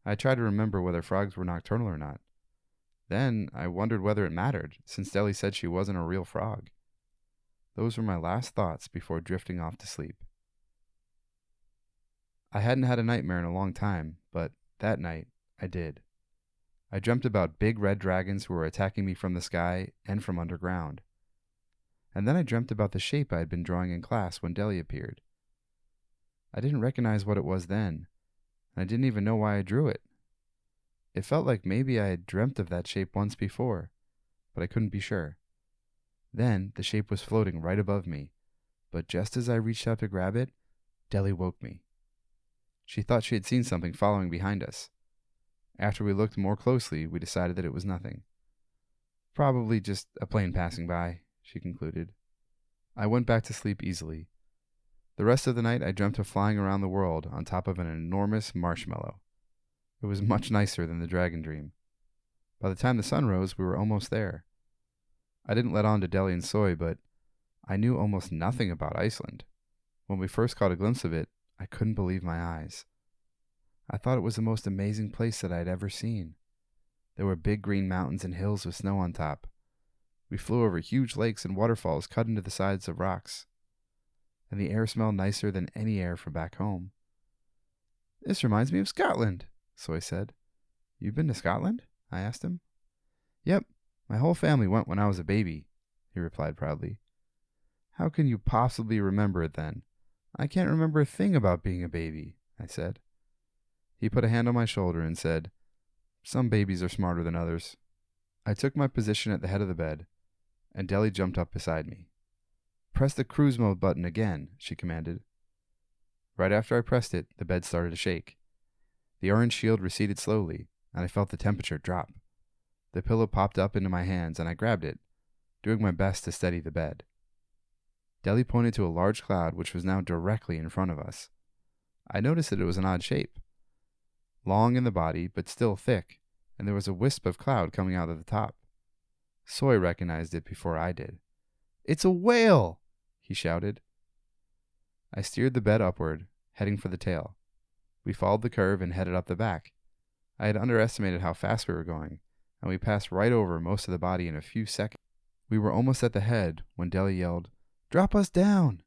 I tried to remember whether frogs were nocturnal or not. Then I wondered whether it mattered, since Deli said she wasn't a real frog. Those were my last thoughts before drifting off to sleep. I hadn't had a nightmare in a long time, but that night I did. I dreamt about big red dragons who were attacking me from the sky and from underground. And then I dreamt about the shape I had been drawing in class when Deli appeared. I didn't recognize what it was then, and I didn't even know why I drew it. It felt like maybe I had dreamt of that shape once before, but I couldn't be sure. Then the shape was floating right above me, but just as I reached out to grab it, Deli woke me. She thought she had seen something following behind us. After we looked more closely, we decided that it was nothing. Probably just a plane passing by, she concluded. I went back to sleep easily. The rest of the night I dreamt of flying around the world on top of an enormous marshmallow. It was much nicer than the dragon dream. By the time the sun rose, we were almost there. I didn't let on to Deli and Soy, but I knew almost nothing about Iceland. When we first caught a glimpse of it, I couldn't believe my eyes. I thought it was the most amazing place that I had ever seen. There were big green mountains and hills with snow on top. We flew over huge lakes and waterfalls cut into the sides of rocks. And the air smelled nicer than any air from back home. This reminds me of Scotland, Soy said. You've been to Scotland? I asked him. Yep, my whole family went when I was a baby, he replied proudly. How can you possibly remember it then? I can't remember a thing about being a baby, I said. He put a hand on my shoulder and said, Some babies are smarter than others. I took my position at the head of the bed, and Deli jumped up beside me. Press the cruise mode button again, she commanded. Right after I pressed it, the bed started to shake. The orange shield receded slowly, and I felt the temperature drop. The pillow popped up into my hands, and I grabbed it, doing my best to steady the bed. Deli pointed to a large cloud which was now directly in front of us. I noticed that it was an odd shape, long in the body but still thick, and there was a wisp of cloud coming out of the top. Soy recognized it before I did. "It's a whale!" he shouted. I steered the bed upward, heading for the tail. We followed the curve and headed up the back. I had underestimated how fast we were going, and we passed right over most of the body in a few seconds. We were almost at the head when Deli yelled, "Drop us down!"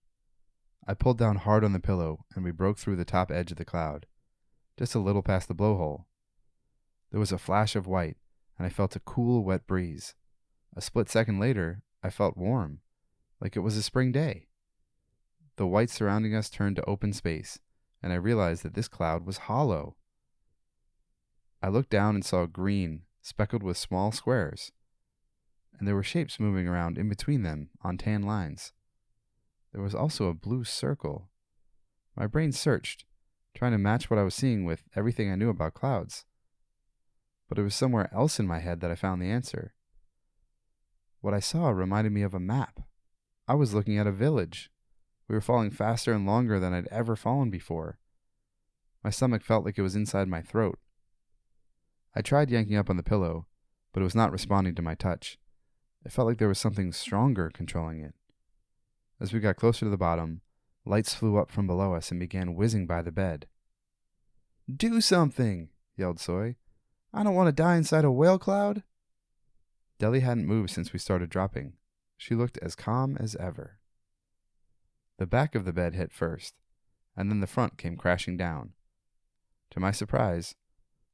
I pulled down hard on the pillow, and we broke through the top edge of the cloud, just a little past the blowhole. There was a flash of white, and I felt a cool, wet breeze. A split second later, I felt warm, like it was a spring day. The white surrounding us turned to open space, and I realized that this cloud was hollow. I looked down and saw green, speckled with small squares, and there were shapes moving around in between them on tan lines. There was also a blue circle. My brain searched, trying to match what I was seeing with everything I knew about clouds. But it was somewhere else in my head that I found the answer. What I saw reminded me of a map. I was looking at a village. We were falling faster and longer than I'd ever fallen before. My stomach felt like it was inside my throat. I tried yanking up on the pillow, but it was not responding to my touch. It felt like there was something stronger controlling it. As we got closer to the bottom, lights flew up from below us and began whizzing by the bed. "Do something!" yelled Soy. "I don't want to die inside a whale cloud." Deli hadn't moved since we started dropping. She looked as calm as ever. The back of the bed hit first, and then the front came crashing down. To my surprise,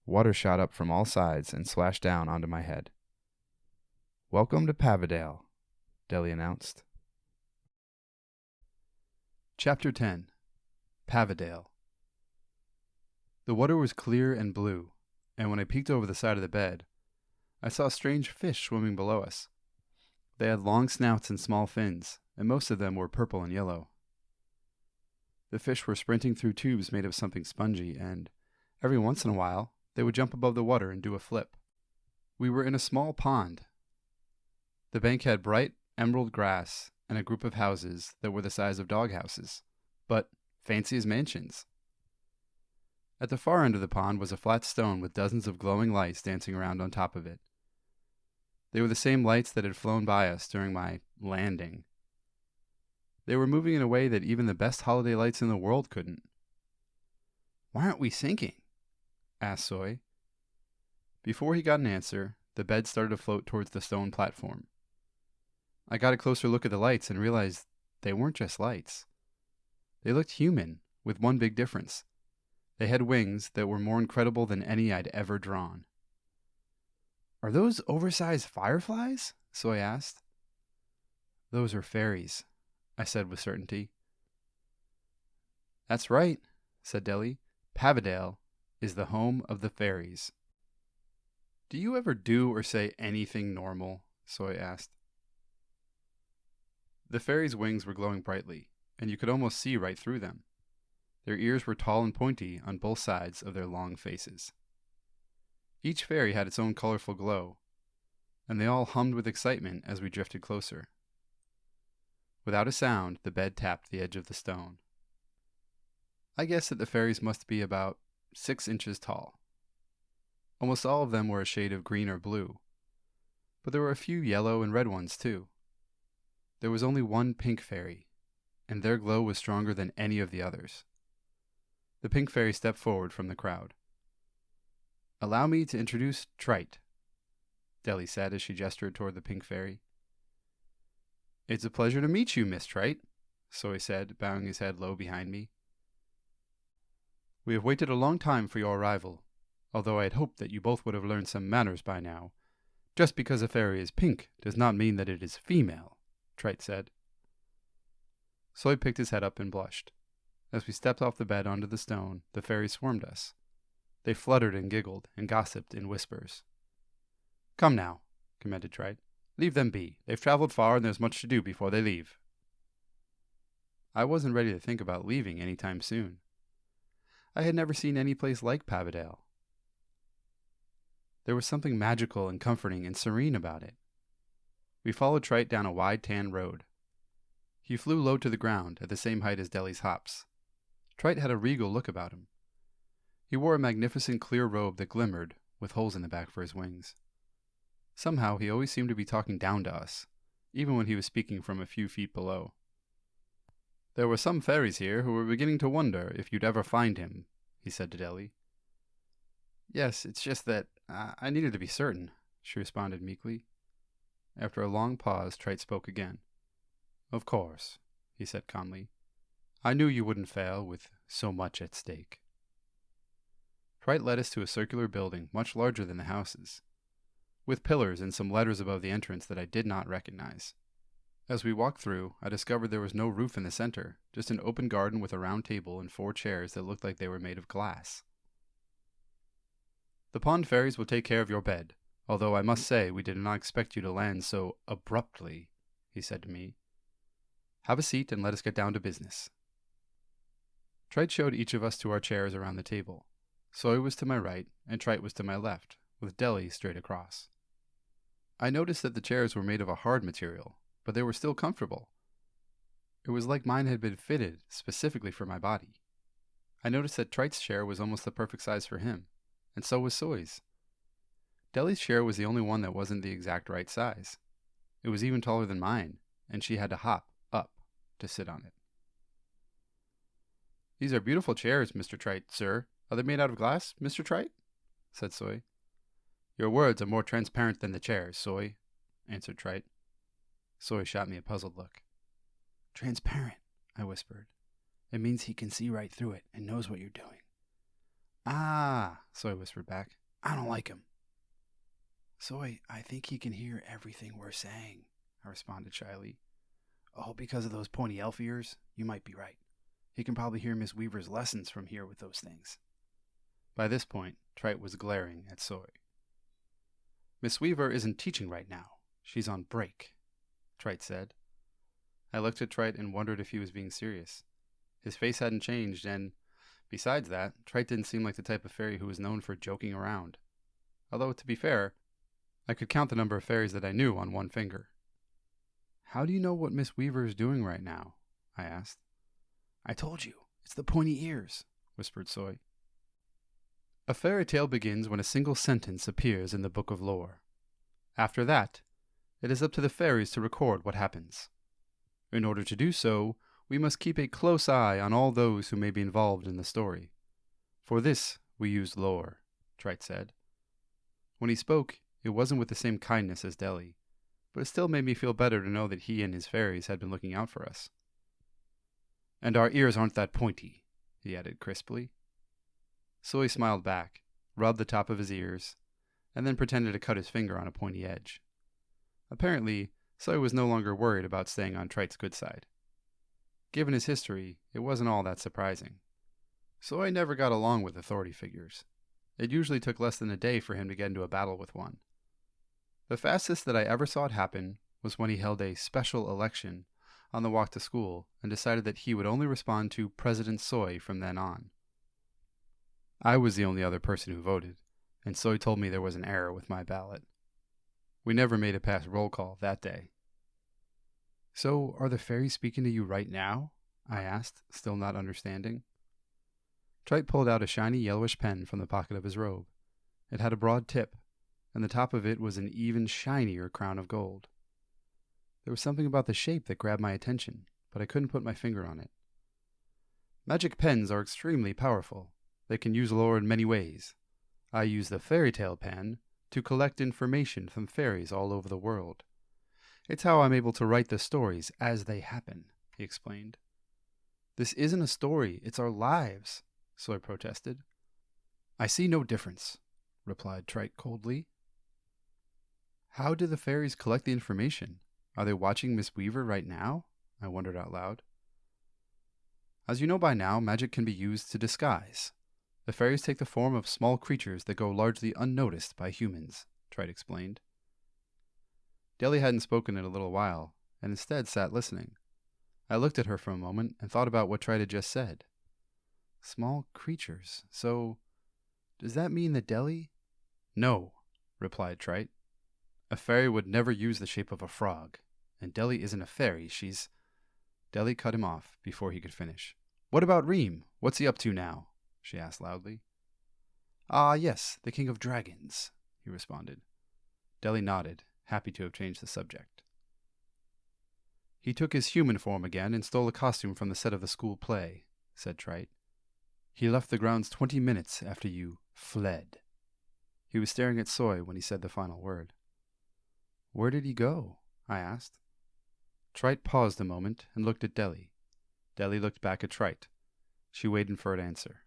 water shot up from all sides and splashed down onto my head. "Welcome to Pavidale," Deli announced. Chapter 10. Pavidale. The water was clear and blue, and when I peeked over the side of the bed, I saw strange fish swimming below us. They had long snouts and small fins, and most of them were purple and yellow. The fish were sprinting through tubes made of something spongy, and every once in a while, they would jump above the water and do a flip. We were in a small pond. The bank had bright emerald grass and a group of houses that were the size of doghouses, but fancy as mansions. At the far end of the pond was a flat stone with dozens of glowing lights dancing around on top of it. They were the same lights that had flown by us during my landing. They were moving in a way that even the best holiday lights in the world couldn't. "Why aren't we sinking?" asked Soy. Before he got an answer, the bed started to float towards the stone platform. I got a closer look at the lights and realized they weren't just lights. They looked human, with one big difference. They had wings that were more incredible than any I'd ever drawn. "Are those oversized fireflies?" Soy asked. "Those are fairies," I said with certainty. "That's right," said Deli. "Pavidale is the home of the fairies." "Do you ever do or say anything normal?" Soy asked. The fairies' wings were glowing brightly, and you could almost see right through them. Their ears were tall and pointy on both sides of their long faces. Each fairy had its own colorful glow, and they all hummed with excitement as we drifted closer. Without a sound, the bed tapped the edge of the stone. I guessed that the fairies must be about 6 inches tall. Almost all of them were a shade of green or blue, but there were a few yellow and red ones too. There was only one pink fairy, and their glow was stronger than any of the others. The pink fairy stepped forward from the crowd. "Allow me to introduce Trite," Deli said as she gestured toward the pink fairy. "It's a pleasure to meet you, Miss Trite," Soy said, bowing his head low behind me. "We have waited a long time for your arrival, although I had hoped that you both would have learned some manners by now. Just because a fairy is pink does not mean that it is female," Trite said. Soy picked his head up and blushed. As we stepped off the bed onto the stone, the fairies swarmed us. They fluttered and giggled and gossiped in whispers. "Come now," commended Trite. "Leave them be. They've traveled far and there's much to do before they leave." I wasn't ready to think about leaving any time soon. I had never seen any place like Pavidale. There was something magical and comforting and serene about it. We followed Trite down a wide tan road. He flew low to the ground at the same height as Deli's hops. Trite had a regal look about him. He wore a magnificent clear robe that glimmered, with holes in the back for his wings. Somehow he always seemed to be talking down to us, even when he was speaking from a few feet below. There were some fairies here who were beginning to wonder if you'd ever find him, he said to Deli. Yes, it's just that I needed to be certain, she responded meekly. After a long pause, Trite spoke again. Of course, he said calmly. I knew you wouldn't fail with so much at stake. Trite led us to a circular building much larger than the houses, with pillars and some letters above the entrance that I did not recognize. As we walked through, I discovered there was no roof in the center, just an open garden with a round table and 4 chairs that looked like they were made of glass. The pond fairies will take care of your bed, although I must say we did not expect you to land so abruptly, he said to me. Have a seat and let us get down to business. Trite showed each of us to our chairs around the table. Soy was to my right, and Trite was to my left, with Deli straight across. I noticed that the chairs were made of a hard material, but they were still comfortable. It was like mine had been fitted specifically for my body. I noticed that Trite's chair was almost the perfect size for him, and so was Soy's. Deli's chair was the only one that wasn't the exact right size. It was even taller than mine, and she had to hop up to sit on it. These are beautiful chairs, Mr. Trite, sir. Are they made out of glass, Mr. Trite? Said Soy. Your words are more transparent than the chairs, Soy, answered Trite. Soy shot me a puzzled look. Transparent, I whispered. It means he can see right through it and knows what you're doing. Ah, Soy whispered back. I don't like him. Soy, I think he can hear everything we're saying, I responded shyly. Oh, because of those pointy elf ears? You might be right. He can probably hear Miss Weaver's lessons from here with those things. By this point, Trite was glaring at Soy. Miss Weaver isn't teaching right now. She's on break, Trite said. I looked at Trite and wondered if he was being serious. His face hadn't changed, and, besides that, Trite didn't seem like the type of fairy who was known for joking around. Although, to be fair, I could count the number of fairies that I knew on one finger. How do you know what Miss Weaver is doing right now? I asked. I told you, it's the pointy ears, whispered Soy. A fairy tale begins when a single sentence appears in the book of lore. After that, it is up to the fairies to record what happens. In order to do so, we must keep a close eye on all those who may be involved in the story. For this, we use lore, Trite said. When he spoke, it wasn't with the same kindness as Deli, but it still made me feel better to know that he and his fairies had been looking out for us. And our ears aren't that pointy, he added crisply. Soy smiled back, rubbed the top of his ears, and then pretended to cut his finger on a pointy edge. Apparently, Soy was no longer worried about staying on Trite's good side. Given his history, it wasn't all that surprising. Soy never got along with authority figures. It usually took less than a day for him to get into a battle with one. The fastest that I ever saw it happen was when he held a special election on the walk to school and decided that he would only respond to President Soy from then on. I was the only other person who voted, and Soy told me there was an error with my ballot. We never made it past roll call that day. So, are the fairies speaking to you right now? I asked, still not understanding. Trite pulled out a shiny yellowish pen from the pocket of his robe. It had a broad tip, and the top of it was an even shinier crown of gold. There was something about the shape that grabbed my attention, but I couldn't put my finger on it. Magic pens are extremely powerful. They can use lore in many ways. I use the fairytale pen to collect information from fairies all over the world. It's how I'm able to write the stories as they happen, he explained. This isn't a story, it's our lives, Soy protested. I see no difference, replied Trite coldly. How do the fairies collect the information? Are they watching Miss Weaver right now? I wondered out loud. As you know by now, magic can be used to disguise. The fairies take the form of small creatures that go largely unnoticed by humans, Trite explained. Deli hadn't spoken in a little while, and instead sat listening. I looked at her for a moment and thought about what Trite had just said. Small creatures. So, does that mean that Deli? No, replied Trite. A fairy would never use the shape of a frog. And Deli isn't a fairy, she's... Deli cut him off before he could finish. What about Ream? What's he up to now? She asked loudly. Ah, yes, the king of dragons, he responded. Deli nodded, happy to have changed the subject. He took his human form again and stole a costume from the set of the school play, said Trite. He left the grounds 20 minutes after you fled. He was staring at Soy when he said the final word. Where did he go? I asked. Trite paused a moment and looked at Deli. Deli looked back at Trite. She waited for an answer.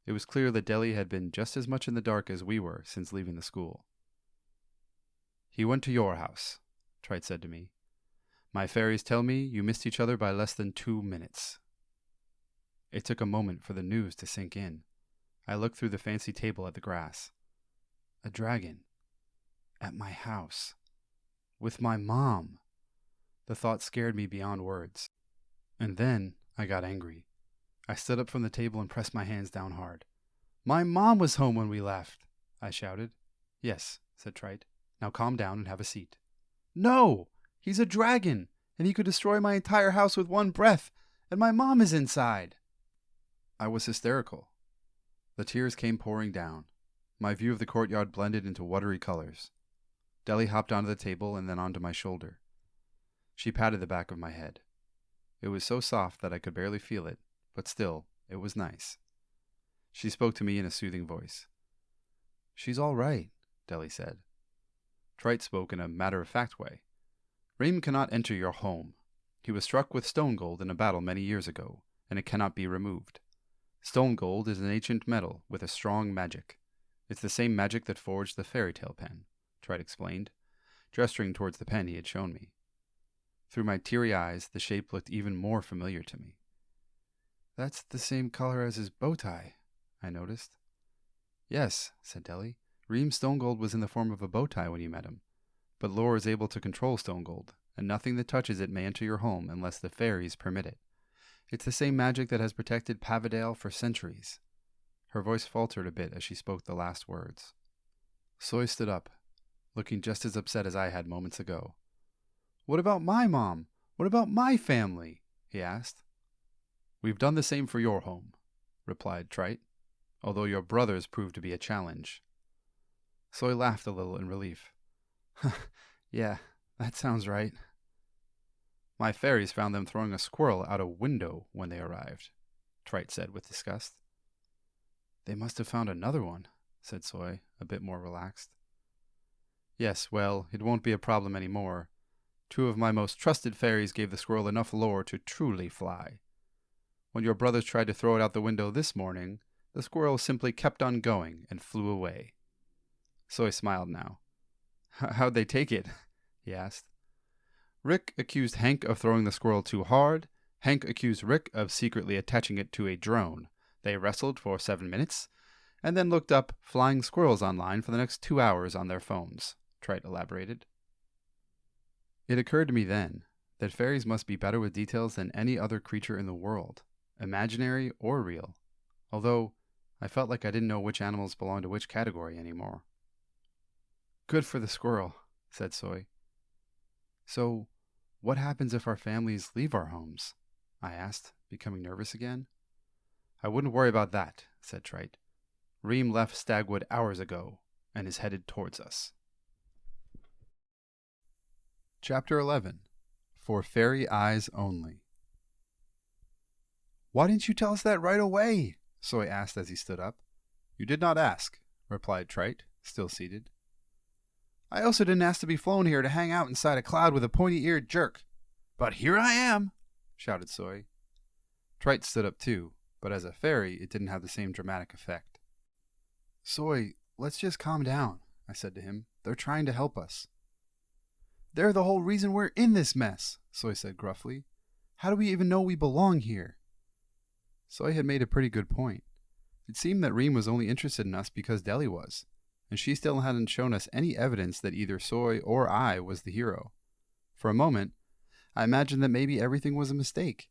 It was clear that Deli had been just as much in the dark as we were since leaving the school. He went to your house, Trite said to me. My fairies tell me you missed each other by less than 2 minutes. It took a moment for the news to sink in. I looked through the fancy table at the grass. A dragon. At my house. With my mom. The thought scared me beyond words. And then I got angry. I stood up from the table and pressed my hands down hard. My mom was home when we left, I shouted. Yes, said Trite. Now calm down and have a seat. No! He's a dragon, and he could destroy my entire house with one breath, and my mom is inside. I was hysterical. The tears came pouring down. My view of the courtyard blended into watery colors. Deli hopped onto the table and then onto my shoulder. She patted the back of my head. It was so soft that I could barely feel it, but still, it was nice. She spoke to me in a soothing voice. She's all right, Deli said. Trite spoke in a matter-of-fact way. Ream cannot enter your home. He was struck with stone gold in a battle many years ago, and it cannot be removed. Stone gold is an ancient metal with a strong magic. It's the same magic that forged the fairytale pen, Trite explained, gesturing towards the pen he had shown me. Through my teary eyes, the shape looked even more familiar to me. That's the same color as his bow tie, I noticed. Yes, said Deli. Ream Stone Gold was in the form of a bow tie when you met him. But lore is able to control Stone Gold, and nothing that touches it may enter your home unless the fairies permit it. It's the same magic that has protected Pavidale for centuries. Her voice faltered a bit as she spoke the last words. Soy stood up, looking just as upset as I had moments ago. What about my mom? What about my family? He asked. We've done the same for your home, replied Trite, although your brothers proved to be a challenge. Soy laughed a little in relief. Yeah, that sounds right. My fairies found them throwing a squirrel out a window when they arrived, Trite said with disgust. They must have found another one, said Soy, a bit more relaxed. Yes, well, it won't be a problem anymore. 2 of my most trusted fairies gave the squirrel enough lore to truly fly. When your brothers tried to throw it out the window this morning, the squirrel simply kept on going and flew away. Soy smiled now. How'd they take it? He asked. Rick accused Hank of throwing the squirrel too hard. Hank accused Rick of secretly attaching it to a drone. They wrestled for 7 minutes, and then looked up flying squirrels online for the next 2 hours on their phones, Trite elaborated. It occurred to me then that fairies must be better with details than any other creature in the world, imaginary or real, although I felt like I didn't know which animals belonged to which category anymore. Good for the squirrel, said Soy. So, what happens if our families leave our homes? I asked, becoming nervous again. I wouldn't worry about that, said Trite. Ream left Stagwood hours ago and is headed towards us. Chapter 11. For Fairy Eyes Only. Why didn't you tell us that right away? Soy asked as he stood up. You did not ask, replied Trite, still seated. I also didn't ask to be flown here to hang out inside a cloud with a pointy-eared jerk. But here I am, shouted Soy. Trite stood up too, but as a fairy, it didn't have the same dramatic effect. Soy, let's just calm down, I said to him. They're trying to help us. They're the whole reason we're in this mess, Soy said gruffly. How do we even know we belong here? Soy had made a pretty good point. It seemed that Ream was only interested in us because Deli was, and she still hadn't shown us any evidence that either Soy or I was the hero. For a moment, I imagined that maybe everything was a mistake,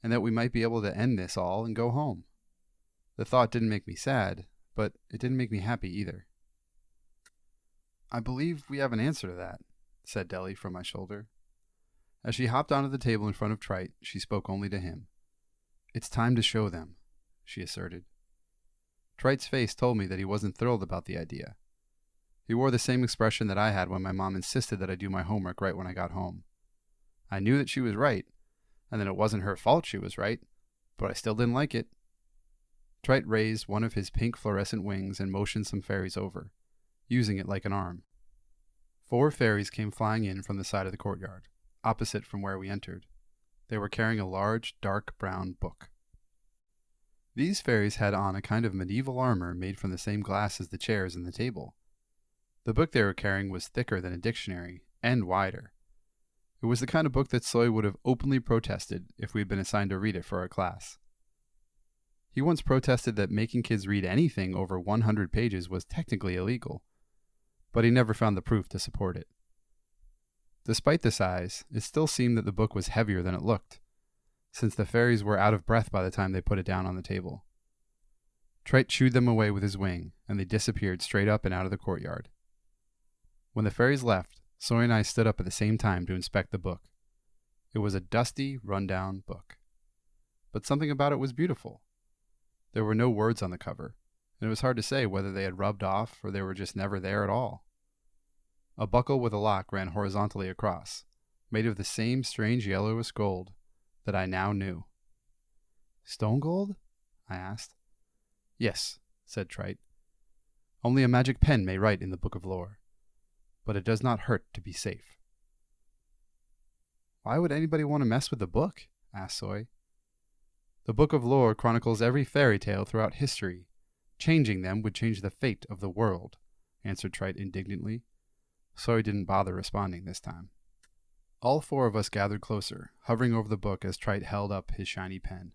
and that we might be able to end this all and go home. The thought didn't make me sad, but it didn't make me happy either. I believe we have an answer to that, said Deli from my shoulder. As she hopped onto the table in front of Trite, she spoke only to him. It's time to show them, she asserted. Trite's face told me that he wasn't thrilled about the idea. He wore the same expression that I had when my mom insisted that I do my homework right when I got home. I knew that she was right, and that it wasn't her fault she was right, but I still didn't like it. Trite raised one of his pink fluorescent wings and motioned some fairies over, using it like an arm. 4 fairies came flying in from the side of the courtyard, opposite from where we entered. They were carrying a large, dark brown book. These fairies had on a kind of medieval armor made from the same glass as the chairs and the table. The book they were carrying was thicker than a dictionary, and wider. It was the kind of book that Soy would have openly protested if we had been assigned to read it for our class. He once protested that making kids read anything over 100 pages was technically illegal, but he never found the proof to support it. Despite the size, it still seemed that the book was heavier than it looked, since the fairies were out of breath by the time they put it down on the table. Trite chewed them away with his wing, and they disappeared straight up and out of the courtyard. When the fairies left, Soy and I stood up at the same time to inspect the book. It was a dusty, run-down book. But something about it was beautiful. There were no words on the cover, and it was hard to say whether they had rubbed off or they were just never there at all. A buckle with a lock ran horizontally across, made of the same strange yellowish gold that I now knew. Stone gold? I asked. Yes, said Trite. Only a magic pen may write in the Book of Lore, but it does not hurt to be safe. Why would anybody want to mess with the book? Asked Soy. The Book of Lore chronicles every fairy tale throughout history. Changing them would change the fate of the world, answered Trite indignantly. Soy didn't bother responding this time. All 4 of us gathered closer, hovering over the book as Trite held up his shiny pen.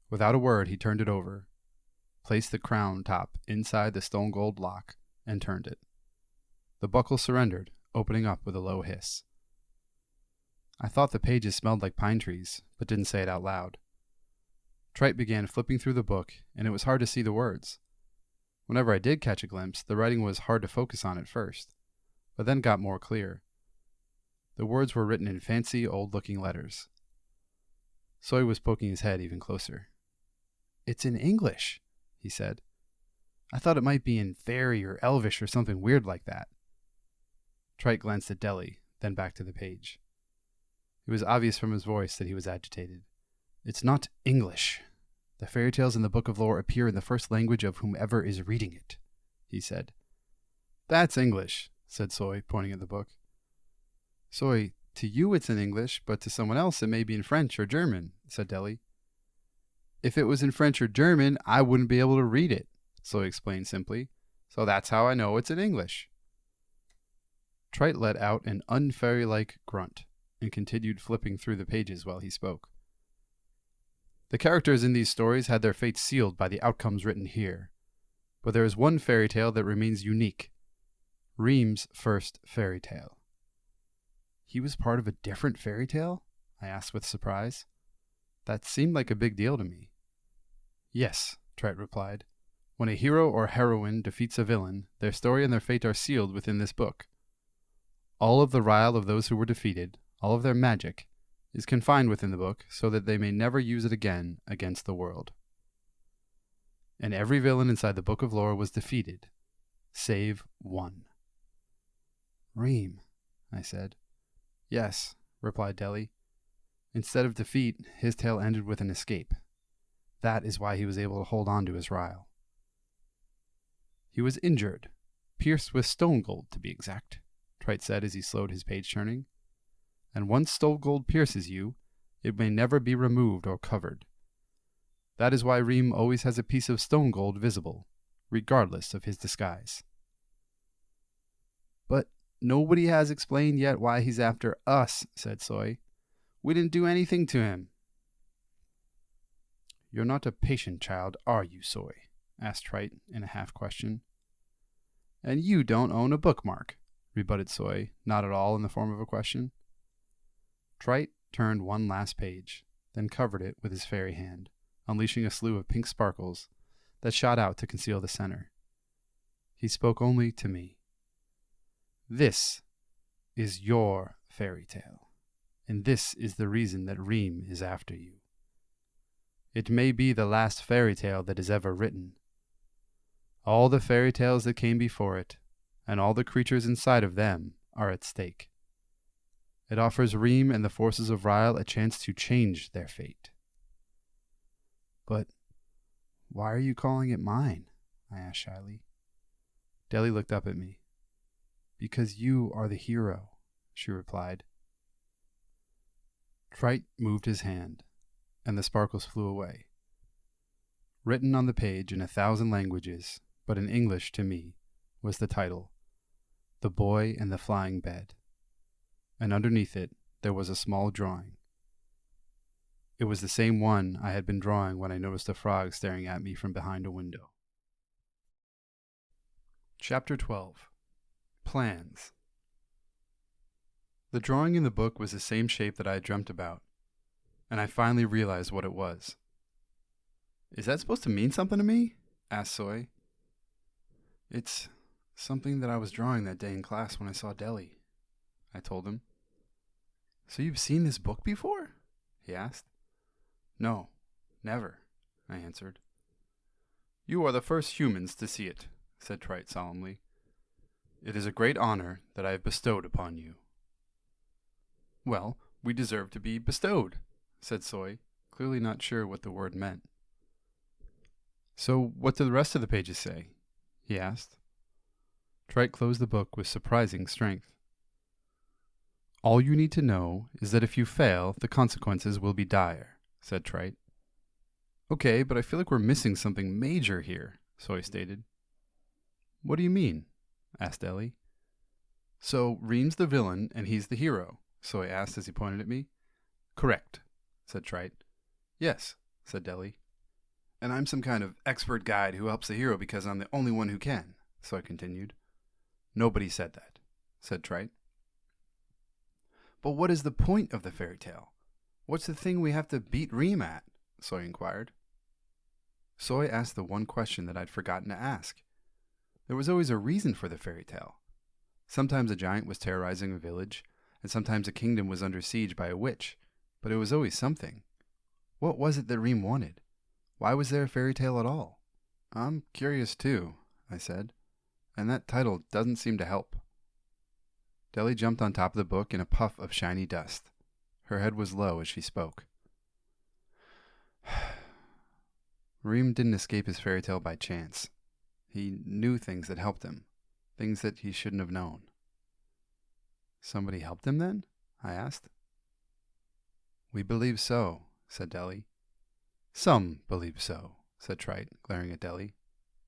Without a word, he turned it over, placed the crown top inside the stone gold lock, and turned it. The buckle surrendered, opening up with a low hiss. I thought the pages smelled like pine trees, but didn't say it out loud. Trite began flipping through the book, and it was hard to see the words. Whenever I did catch a glimpse, the writing was hard to focus on at first, but then got more clear. The words were written in fancy, old-looking letters. Soy was poking his head even closer. It's in English, he said. I thought it might be in fairy or elvish or something weird like that. Trite glanced at Deli, then back to the page. It was obvious from his voice that he was agitated. It's not English. The fairy tales in the Book of Lore appear in the first language of whomever is reading it, he said. That's English, said Soy, pointing at the book. Soy, to you it's in English, but to someone else it may be in French or German, said Deli. If it was in French or German, I wouldn't be able to read it, Soy explained simply, so that's how I know it's in English. Trite let out an unfairy-like grunt and continued flipping through the pages while he spoke. The characters in these stories had their fates sealed by the outcomes written here, but there is one fairy tale that remains unique. Ream's first fairy tale. He was part of a different fairy tale? I asked with surprise. That seemed like a big deal to me. Yes, Trite replied. When a hero or heroine defeats a villain, their story and their fate are sealed within this book. All of the rile of those who were defeated, all of their magic, is confined within the book so that they may never use it again against the world. And every villain inside the Book of Lore was defeated, save one. Ream, I said. Yes, replied Deli. Instead of defeat, his tale ended with an escape. That is why he was able to hold on to his rile. He was injured, pierced with stone gold to be exact, Trite said as he slowed his page turning. And once stone gold pierces you, it may never be removed or covered. That is why Ream always has a piece of stone gold visible, regardless of his disguise. But nobody has explained yet why he's after us, said Soy. We didn't do anything to him. You're not a patient child, are you, Soy? Asked Trite in a half-question. And you don't own a bookmark, rebutted Soy, not at all in the form of a question. Trite turned one last page, then covered it with his fairy hand, unleashing a slew of pink sparkles that shot out to conceal the center. He spoke only to me. This is your fairy tale, and this is the reason that Ream is after you. It may be the last fairy tale that is ever written. All the fairy tales that came before it, and all the creatures inside of them, are at stake. It offers Ream and the forces of Rile a chance to change their fate. But why are you calling it mine? I asked shyly. Deli looked up at me. Because you are the hero, she replied. Trite moved his hand, and the sparkles flew away. Written on the page in 1,000 languages, but in English to me, was the title, The Boy and the Flying Bed, and underneath it there was a small drawing. It was the same one I had been drawing when I noticed a frog staring at me from behind a window. Chapter 12. Plans. The drawing in the book was the same shape that I had dreamt about, and I finally realized what it was. Is that supposed to mean something to me? Asked Soy. It's something that I was drawing that day in class when I saw Deli, I told him. So you've seen this book before? He asked. No, never, I answered. You are the first humans to see it, said Trite solemnly. It is a great honor that I have bestowed upon you. Well, we deserve to be bestowed, said Soy, clearly not sure what the word meant. So what do the rest of the pages say? He asked. Trite closed the book with surprising strength. All you need to know is that if you fail, the consequences will be dire, said Trite. Okay, but I feel like we're missing something major here, Soy stated. What do you mean? Asked Deli. So, Ream's the villain and he's the hero, Soy asked as he pointed at me. Correct, said Trite. Yes, said Deli. And I'm some kind of expert guide who helps the hero because I'm the only one who can, Soy continued. Nobody said that, said Trite. But what is the point of the fairy tale? What's the thing we have to beat Ream at? Soy inquired. Soy asked the one question that I'd forgotten to ask. There was always a reason for the fairy tale. Sometimes a giant was terrorizing a village, and sometimes a kingdom was under siege by a witch, but it was always something. What was it that Ream wanted? Why was there a fairy tale at all? I'm curious too, I said, and that title doesn't seem to help. Deli jumped on top of the book in a puff of shiny dust. Her head was low as she spoke. Ream didn't escape his fairy tale by chance. He knew things that helped him, things that he shouldn't have known. Somebody helped him then? I asked. We believe so, said Deli. Some believe so, said Trite, glaring at Deli.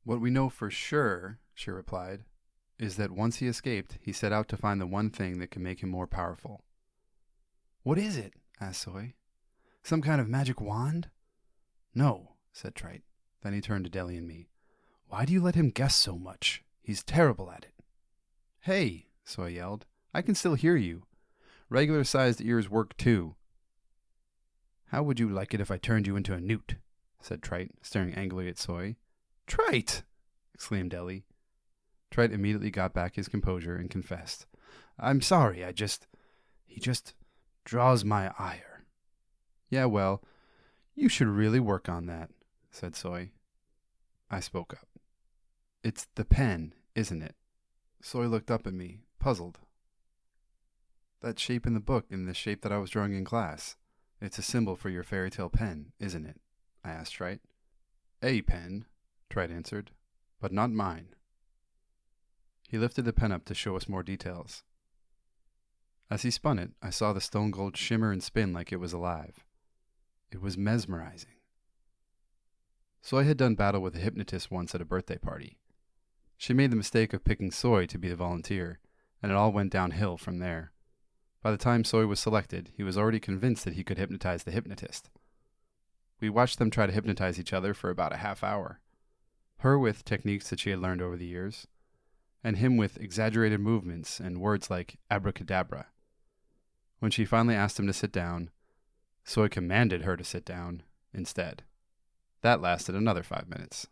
What we know for sure, she replied, is that once he escaped, he set out to find the one thing that could make him more powerful. What is it? asked Soy. Some kind of magic wand? No, said Trite. Then he turned to Deli and me. Why do you let him guess so much? He's terrible at it. Hey, Soy yelled. I can still hear you. Regular-sized ears work too. How would you like it if I turned you into a newt? Said Trite, staring angrily at Soy. Trite! Exclaimed Deli. Trite immediately got back his composure and confessed. I'm sorry, he just draws my ire. Yeah, well, you should really work on that, said Soy. I spoke up. It's the pen, isn't it? Soy looked up at me, puzzled. That shape in the book, in the shape that I was drawing in class. It's a symbol for your fairy tale pen, isn't it? I asked Trite. A pen, Trite answered, but not mine. He lifted the pen up to show us more details. As he spun it, I saw the stone gold shimmer and spin like it was alive. It was mesmerizing. Soy had done battle with a hypnotist once at a birthday party. She made the mistake of picking Soy to be the volunteer, and it all went downhill from there. By the time Soy was selected, he was already convinced that he could hypnotize the hypnotist. We watched them try to hypnotize each other for about a half hour. Her with techniques that she had learned over the years, and him with exaggerated movements and words like abracadabra. When she finally asked him to sit down, Soy commanded her to sit down instead. That lasted another 5 minutes.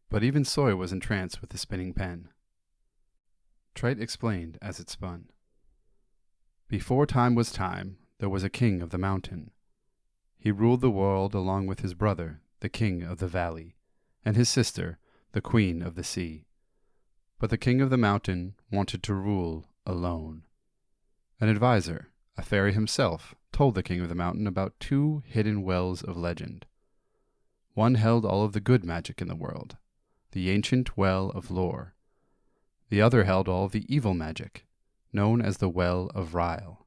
But even Soy was entranced with the spinning pen. Trite explained as it spun. Before time was time, there was a king of the mountain. He ruled the world along with his brother, the king of the valley, and his sister, the queen of the sea. But the king of the mountain wanted to rule alone. An advisor, a fairy himself, told the king of the mountain about two hidden wells of legend. One held all of the good magic in the world, the ancient well of lore. The other held all of the evil magic, known as the well of rile.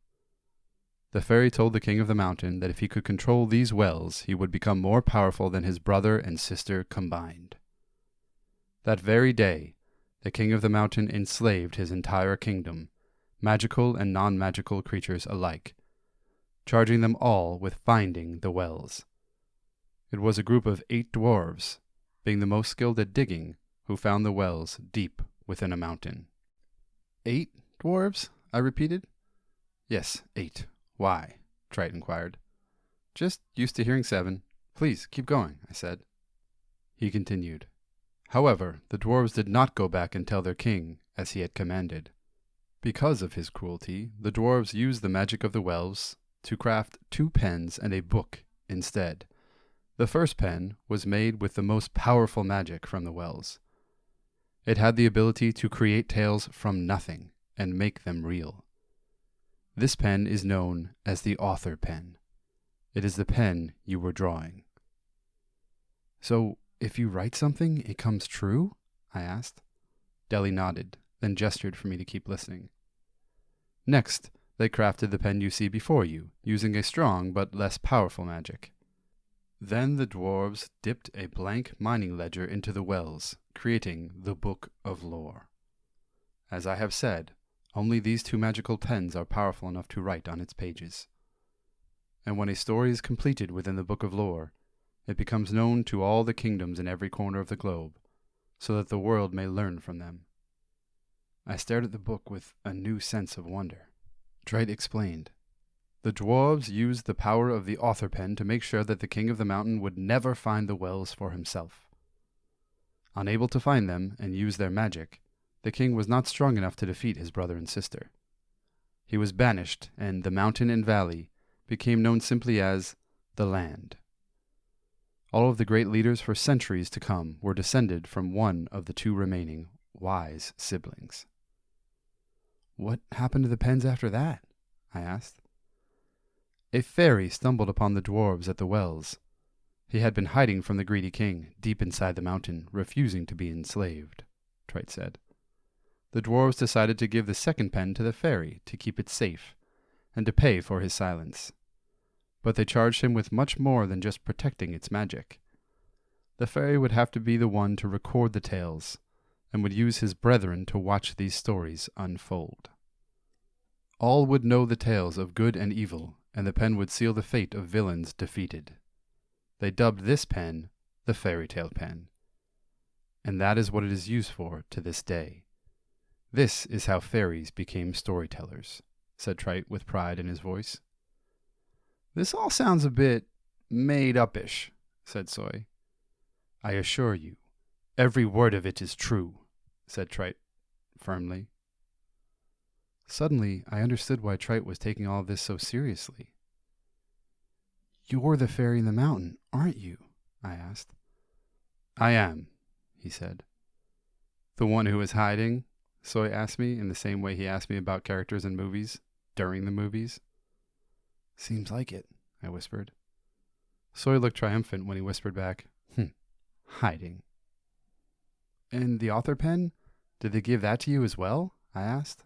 The fairy told the king of the mountain that if he could control these wells, he would become more powerful than his brother and sister combined. That very day, the king of the mountain enslaved his entire kingdom, magical and non-magical creatures alike, charging them all with finding the wells. It was a group of 8 dwarves, being the most skilled at digging, who found the wells deep within a mountain. 8 dwarves? I repeated. Yes, 8. Why? Trite inquired. Just used to hearing 7. Please, keep going, I said. He continued. However, the dwarves did not go back and tell their king, as he had commanded. Because of his cruelty, the dwarves used the magic of the wells to craft 2 pens and a book instead. The first pen was made with the most powerful magic from the wells. It had the ability to create tales from nothing and make them real. This pen is known as the author pen. It is the pen you were drawing. So, if you write something, it comes true? I asked. Deli nodded, then gestured for me to keep listening. Next, they crafted the pen you see before you, using a strong but less powerful magic. Then the dwarves dipped a blank mining ledger into the wells, creating the Book of Lore. As I have said, only these 2 magical pens are powerful enough to write on its pages. And when a story is completed within the Book of Lore, it becomes known to all the kingdoms in every corner of the globe, so that the world may learn from them. I stared at the book with a new sense of wonder. Trite explained. The dwarves used the power of the author pen to make sure that the king of the mountain would never find the wells for himself. Unable to find them and use their magic, the king was not strong enough to defeat his brother and sister. He was banished, and the mountain and valley became known simply as the land. All of the great leaders for centuries to come were descended from one of the 2 remaining wise siblings. What happened to the pens after that? I asked. A fairy stumbled upon the dwarves at the wells. He had been hiding from the greedy king, deep inside the mountain, refusing to be enslaved, Trite said. The dwarves decided to give the second pen to the fairy to keep it safe, and to pay for his silence. But they charged him with much more than just protecting its magic. The fairy would have to be the one to record the tales, and would use his brethren to watch these stories unfold. All would know the tales of good and evil, and the pen would seal the fate of villains defeated. They dubbed this pen the fairytale pen, and that is what it is used for to this day. This is how fairies became storytellers, said Trite with pride in his voice. This all sounds a bit made-up-ish, said Soy. I assure you, every word of it is true, said Trite firmly. Suddenly, I understood why Trite was taking all this so seriously. You're the fairy in the mountain, aren't you? I asked. I am, he said. The one who is hiding? Soy asked me in the same way he asked me about characters in movies, during the movies. Seems like it, I whispered. Soy looked triumphant when he whispered back, hiding. And the author pen? Did they give that to you as well? I asked.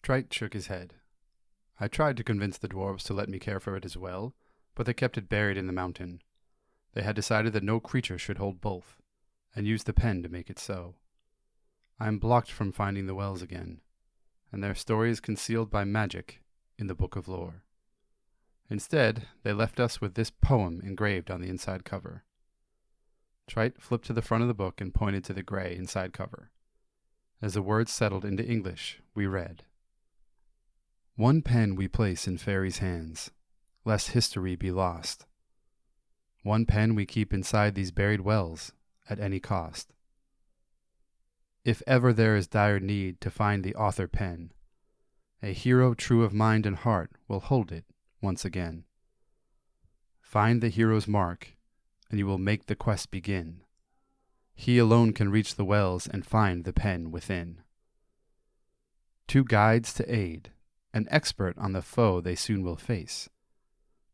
Trite shook his head. I tried to convince the dwarves to let me care for it as well, but they kept it buried in the mountain. They had decided that no creature should hold both, and used the pen to make it so. I am blocked from finding the wells again, and their story is concealed by magic in the Book of Lore. Instead, they left us with this poem engraved on the inside cover. Trite flipped to the front of the book and pointed to the gray inside cover. As the words settled into English, we read, "One pen we place in fairies' hands, lest history be lost. One pen we keep inside these buried wells at any cost." If ever there is dire need to find the author pen, a hero true of mind and heart will hold it once again. Find the hero's mark, and you will make the quest begin. He alone can reach the wells and find the pen within. Two guides to aid, an expert on the foe they soon will face,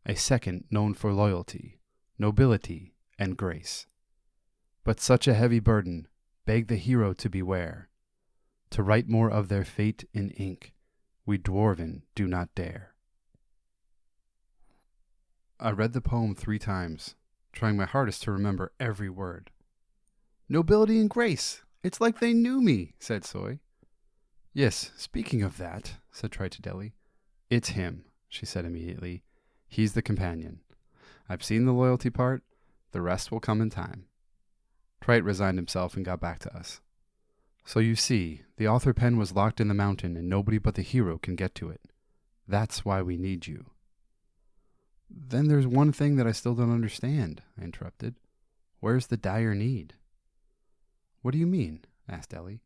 a second known for loyalty, nobility, and grace. But such a heavy burden, beg the hero to beware. To write more of their fate in ink, we dwarven do not dare. I read the poem 3 times, trying my hardest to remember every word. Nobility and grace, it's like they knew me, said Soy. Yes, speaking of that, said Trite to Deli. It's him, she said immediately. He's the companion. I've seen the loyalty part, the rest will come in time. Trite resigned himself and got back to us. So you see, the author pen was locked in the mountain and nobody but the hero can get to it. That's why we need you. Then there's one thing that I still don't understand, I interrupted. Where's the dire need? What do you mean? Asked Ellie.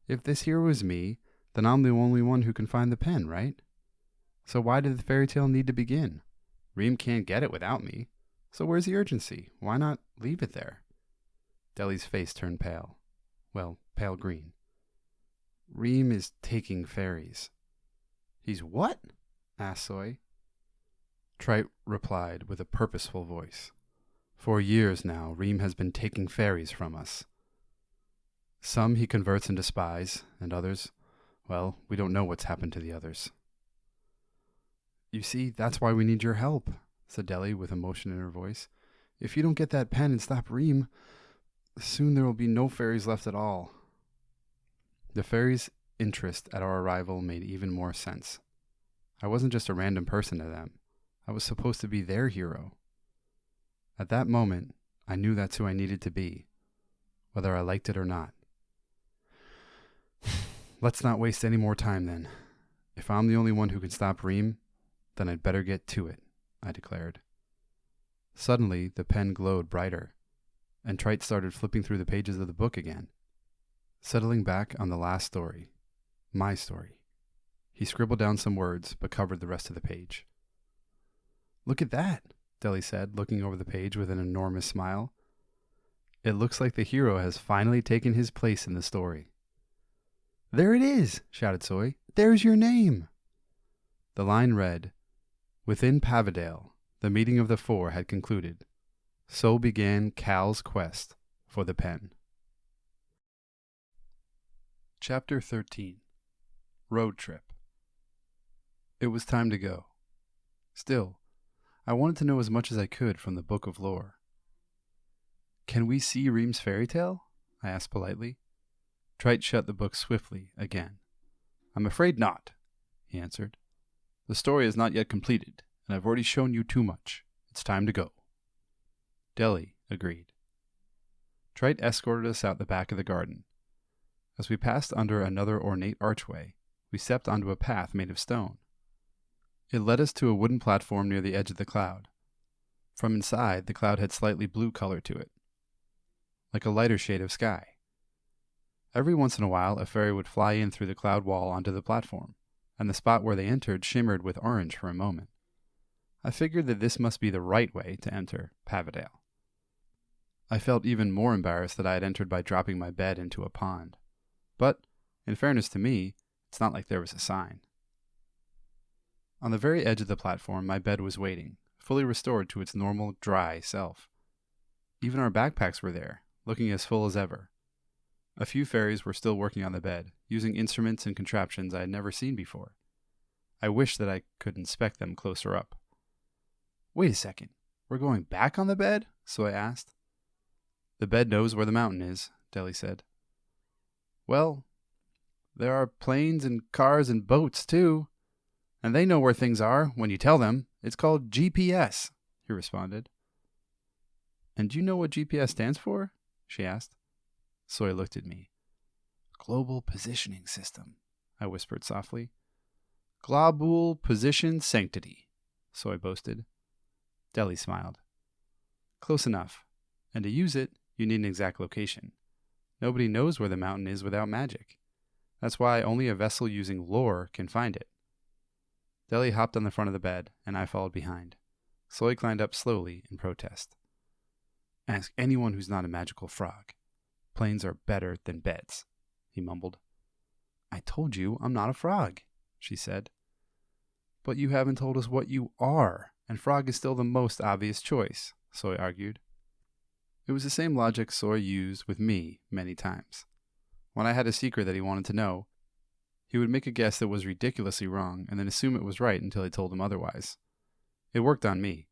If this hero is me, then I'm the only one who can find the pen, right? So why did the fairy tale need to begin? Ream can't get it without me. So where's the urgency? Why not leave it there? Deli's face turned pale. Well, pale green. Ream is taking fairies. He's what? Asked Soy. Trite replied with a purposeful voice. For years now, Ream has been taking fairies from us. Some he converts into spies, and others, well, we don't know what's happened to the others. You see, that's why we need your help, said Deli with emotion in her voice. If you don't get that pen and stop Ream, soon there will be no fairies left at all. The fairies' interest at our arrival made even more sense. I wasn't just a random person to them. I was supposed to be their hero. At that moment, I knew that's who I needed to be, whether I liked it or not. Let's not waste any more time then. If I'm the only one who can stop Ream, then I'd better get to it, I declared. Suddenly, the pen glowed brighter, and Trite started flipping through the pages of the book again, settling back on the last story, my story. He scribbled down some words, but covered the rest of the page. Look at that, Deli said, looking over the page with an enormous smile. It looks like the hero has finally taken his place in the story. There it is, shouted Soy. There's your name. The line read, Within Pavidale, the meeting of the four had concluded. So began Cal's quest for the pen. Chapter 13. Road Trip. It was time to go. Still, I wanted to know as much as I could from the Book of Lore. Can we see Ream's fairy tale? I asked politely. Trite shut the book swiftly again. I'm afraid not, he answered. The story is not yet completed, and I've already shown you too much. It's time to go. Deli agreed. Trite escorted us out the back of the garden. As we passed under another ornate archway, we stepped onto a path made of stone. It led us to a wooden platform near the edge of the cloud. From inside, the cloud had slightly blue color to it, like a lighter shade of sky. Every once in a while, a fairy would fly in through the cloud wall onto the platform, and the spot where they entered shimmered with orange for a moment. I figured that this must be the right way to enter Pavidale. I felt even more embarrassed that I had entered by dropping my bed into a pond. But, in fairness to me, it's not like there was a sign. On the very edge of the platform, my bed was waiting, fully restored to its normal, dry self. Even our backpacks were there, looking as full as ever. A few fairies were still working on the bed, using instruments and contraptions I had never seen before. I wished that I could inspect them closer up. Wait a second, we're going back on the bed? So I asked. The bed knows where the mountain is, Deli said. Well, there are planes and cars and boats too, and they know where things are when you tell them. It's called GPS, he responded. And do you know what GPS stands for? She asked. Soy looked at me. Global Positioning System, I whispered softly. Global Position Sanctity, Soy boasted. Deli smiled. Close enough. And to use it, you need an exact location. Nobody knows where the mountain is without magic. That's why only a vessel using lore can find it. Deli hopped on the front of the bed, and I followed behind. Soy climbed up slowly in protest. Ask anyone who's not a magical frog. Planes are better than beds, he mumbled. I told you I'm not a frog, she said. But you haven't told us what you are, and frog is still the most obvious choice, Soy argued. It was the same logic Soy used with me many times. When I had a secret that he wanted to know, he would make a guess that was ridiculously wrong and then assume it was right until I told him otherwise. It worked on me,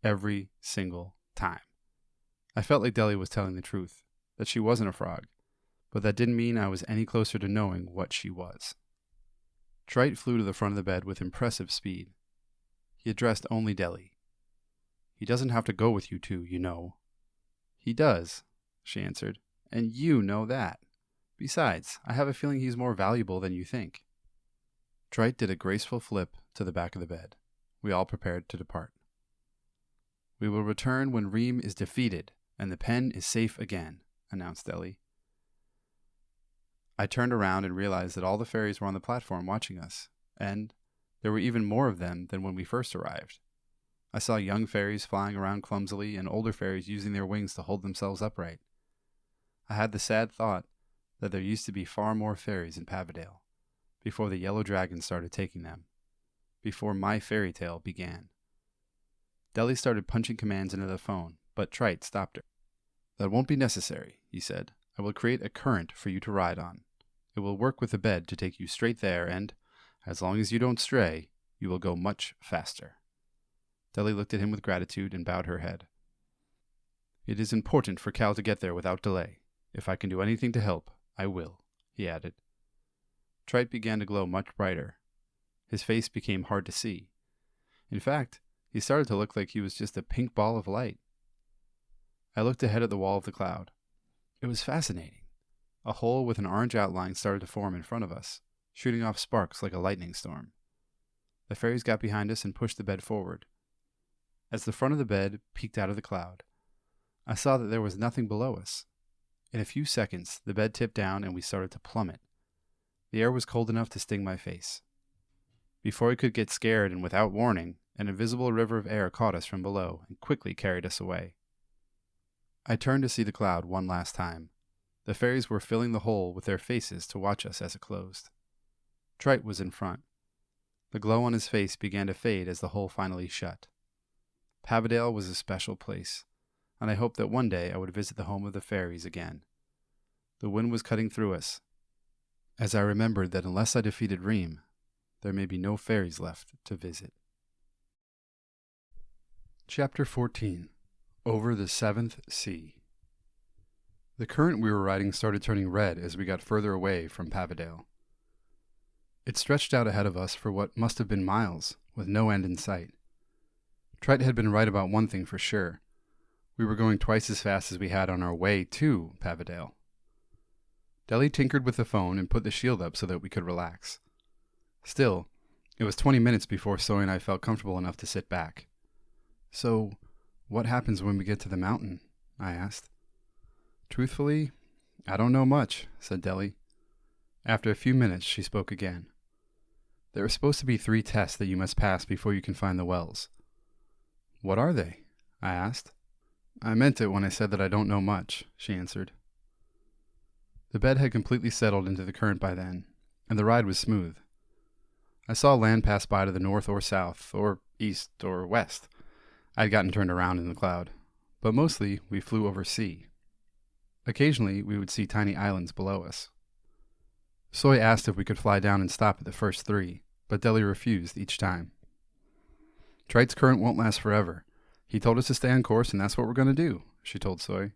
every single time. I felt like Deli was telling the truth, that she wasn't a frog, but that didn't mean I was any closer to knowing what she was. Trite flew to the front of the bed with impressive speed. He addressed only Deli. He doesn't have to go with you two, you know. He does, she answered, and you know that. Besides, I have a feeling he's more valuable than you think. Trite did a graceful flip to the back of the bed. We all prepared to depart. We will return when Ream is defeated and the pen is safe again, announced Deli. I turned around and realized that all the fairies were on the platform watching us, and there were even more of them than when we first arrived. I saw young fairies flying around clumsily and older fairies using their wings to hold themselves upright. I had the sad thought that there used to be far more fairies in Pavidale, before the yellow dragon started taking them, before my fairy tale began. Deli started punching commands into the phone, but Trite stopped her. That won't be necessary, he said. I will create a current for you to ride on. It will work with the bed to take you straight there, and, as long as you don't stray, you will go much faster. Deli looked at him with gratitude and bowed her head. It is important for Cal to get there without delay. If I can do anything to help, I will, he added. Trite began to glow much brighter. His face became hard to see. In fact, he started to look like he was just a pink ball of light. I looked ahead at the wall of the cloud. It was fascinating. A hole with an orange outline started to form in front of us, shooting off sparks like a lightning storm. The fairies got behind us and pushed the bed forward. As the front of the bed peeked out of the cloud, I saw that there was nothing below us. In a few seconds, the bed tipped down and we started to plummet. The air was cold enough to sting my face. Before I could get scared and without warning, an invisible river of air caught us from below and quickly carried us away. I turned to see the cloud one last time. The fairies were filling the hole with their faces to watch us as it closed. Trite was in front. The glow on his face began to fade as the hole finally shut. Pavidale was a special place, and I hoped that one day I would visit the home of the fairies again. The wind was cutting through us, as I remembered that unless I defeated Ream, there may be no fairies left to visit. Chapter 14. Over the Seventh Sea. The current we were riding started turning red as we got further away from Pavidale. It stretched out ahead of us for what must have been miles, with no end in sight. Trite had been right about one thing for sure. We were going twice as fast as we had on our way to Pavidale. Deli tinkered with the phone and put the shield up so that we could relax. Still, it was 20 minutes before Soy and I felt comfortable enough to sit back. So, what happens when we get to the mountain? I asked. Truthfully, I don't know much, said Deli. After a few minutes, she spoke again. There are supposed to be 3 tests that you must pass before you can find the wells. What are they? I asked. I meant it when I said that I don't know much, she answered. The bed had completely settled into the current by then, and the ride was smooth. I saw land pass by to the north or south, or east or west. I had gotten turned around in the cloud, but mostly we flew over sea. Occasionally, we would see tiny islands below us. Soy asked if we could fly down and stop at the first 3, but Deli refused each time. Trite's current won't last forever. He told us to stay on course, and that's what we're going to do, she told Soy.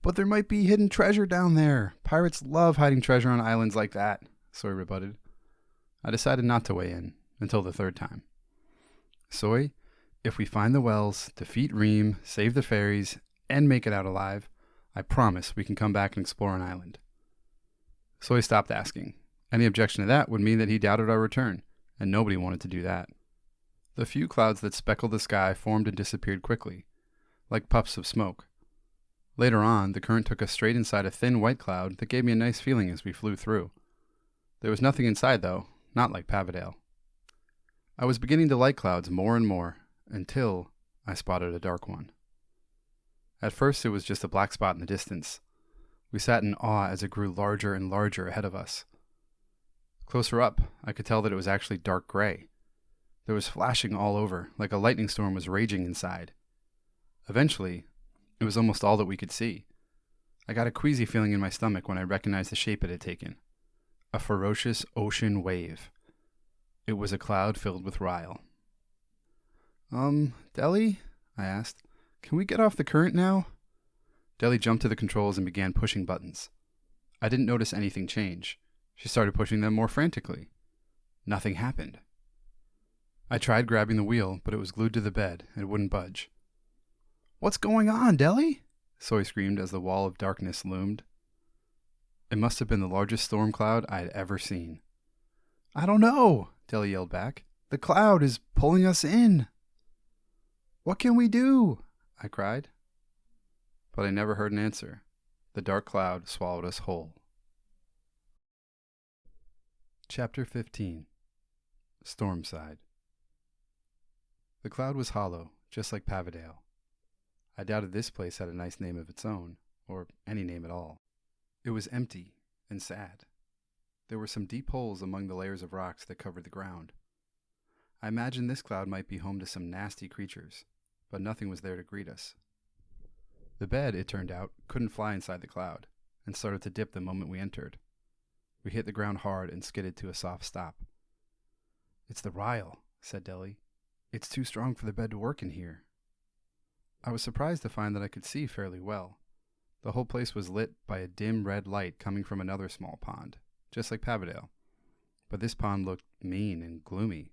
But there might be hidden treasure down there. Pirates love hiding treasure on islands like that, Soy rebutted. I decided not to weigh in until the 3rd time. Soy, if we find the wells, defeat Ream, save the fairies, and make it out alive, I promise we can come back and explore an island. Soy stopped asking. Any objection to that would mean that he doubted our return, and nobody wanted to do that. The few clouds that speckled the sky formed and disappeared quickly, like puffs of smoke. Later on, the current took us straight inside a thin white cloud that gave me a nice feeling as we flew through. There was nothing inside, though, not like Pavidale. I was beginning to like clouds more and more, until I spotted a dark one. At first, it was just a black spot in the distance. We sat in awe as it grew larger and larger ahead of us. Closer up, I could tell that it was actually dark gray. There was flashing all over, like a lightning storm was raging inside. Eventually, it was almost all that we could see. I got a queasy feeling in my stomach when I recognized the shape it had taken. A ferocious ocean wave. It was a cloud filled with rile. Deli? I asked. Can we get off the current now? Deli jumped to the controls and began pushing buttons. I didn't notice anything change. She started pushing them more frantically. Nothing happened. I tried grabbing the wheel, but it was glued to the bed and wouldn't budge. What's going on, Deli? Soy screamed as the wall of darkness loomed. It must have been the largest storm cloud I had ever seen. I don't know, Deli yelled back. The cloud is pulling us in. What can we do? I cried. But I never heard an answer. The dark cloud swallowed us whole. Chapter 15. Stormside. The cloud was hollow, just like Pavidale. I doubted this place had a nice name of its own, or any name at all. It was empty and sad. There were some deep holes among the layers of rocks that covered the ground. I imagined this cloud might be home to some nasty creatures, but nothing was there to greet us. The bed, it turned out, couldn't fly inside the cloud, and started to dip the moment we entered. We hit the ground hard and skidded to a soft stop. It's the rile, said Deli. It's too strong for the bed to work in here. I was surprised to find that I could see fairly well. The whole place was lit by a dim red light coming from another small pond, just like Pavidale. But this pond looked mean and gloomy.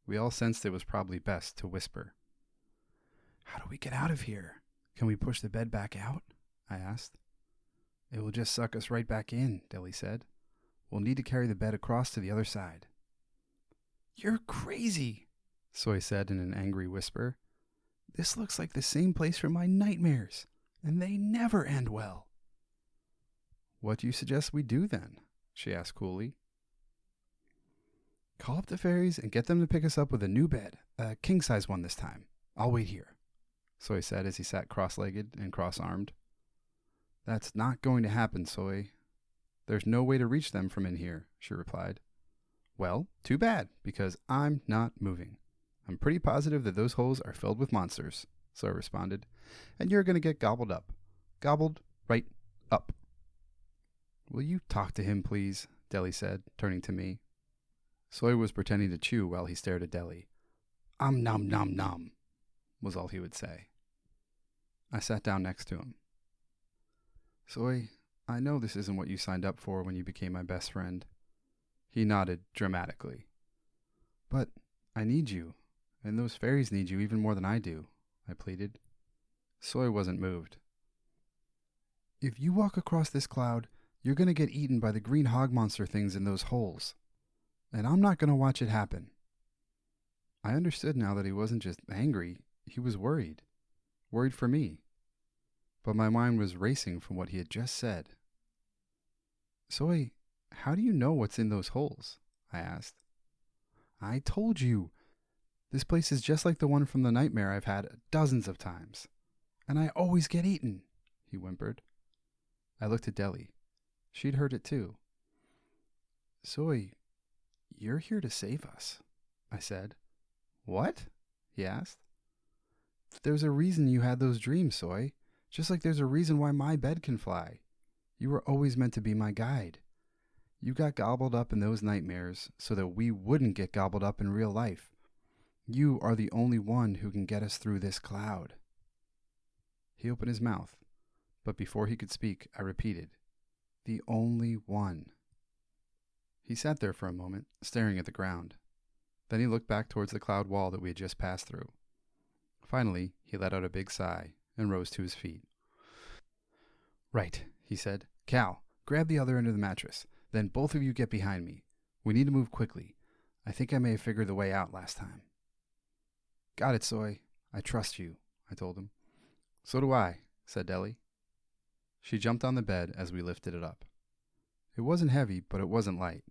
We all sensed it was probably best to whisper. How do we get out of here? Can we push the bed back out? I asked. It will just suck us right back in, Deli said. We'll need to carry the bed across to the other side. You're crazy, Soy said in an angry whisper. This looks like the same place from my nightmares, and they never end well. What do you suggest we do then? She asked coolly. Call up the fairies and get them to pick us up with a new bed, a king-size one this time. I'll wait here, Soy said as he sat cross-legged and cross-armed. That's not going to happen, Soy. There's no way to reach them from in here, she replied. Well, too bad, because I'm not moving. I'm pretty positive that those holes are filled with monsters, Soy responded, and you're going to get gobbled up. Gobbled right up. Will you talk to him, please? Deli said, turning to me. Soy was pretending to chew while he stared at Deli. Nom nom nom, was all he would say. I sat down next to him. Soy, I know this isn't what you signed up for when you became my best friend. He nodded dramatically. But I need you, and those fairies need you even more than I do, I pleaded. Soy wasn't moved. If you walk across this cloud, you're going to get eaten by the green hog monster things in those holes. And I'm not going to watch it happen. I understood now that he wasn't just angry, he was worried. Worried for me. But my mind was racing from what he had just said. Soy, how do you know what's in those holes? I asked. I told you. This place is just like the one from the nightmare I've had dozens of times. And I always get eaten, he whimpered. I looked at Deli. She'd heard it too. Soy, you're here to save us, I said. What? He asked. There's a reason you had those dreams, Soy. Just like there's a reason why my bed can fly. You were always meant to be my guide. You got gobbled up in those nightmares so that we wouldn't get gobbled up in real life. You are the only one who can get us through this cloud. He opened his mouth, but before he could speak, I repeated, the only one. He sat there for a moment, staring at the ground. Then he looked back towards the cloud wall that we had just passed through. Finally, he let out a big sigh and rose to his feet. Right, he said. Cal, grab the other end of the mattress. Then both of you get behind me. We need to move quickly. I think I may have figured the way out last time. Got it, Soy. I trust you, I told him. So do I, said Deli. She jumped on the bed as we lifted it up. It wasn't heavy, but it wasn't light.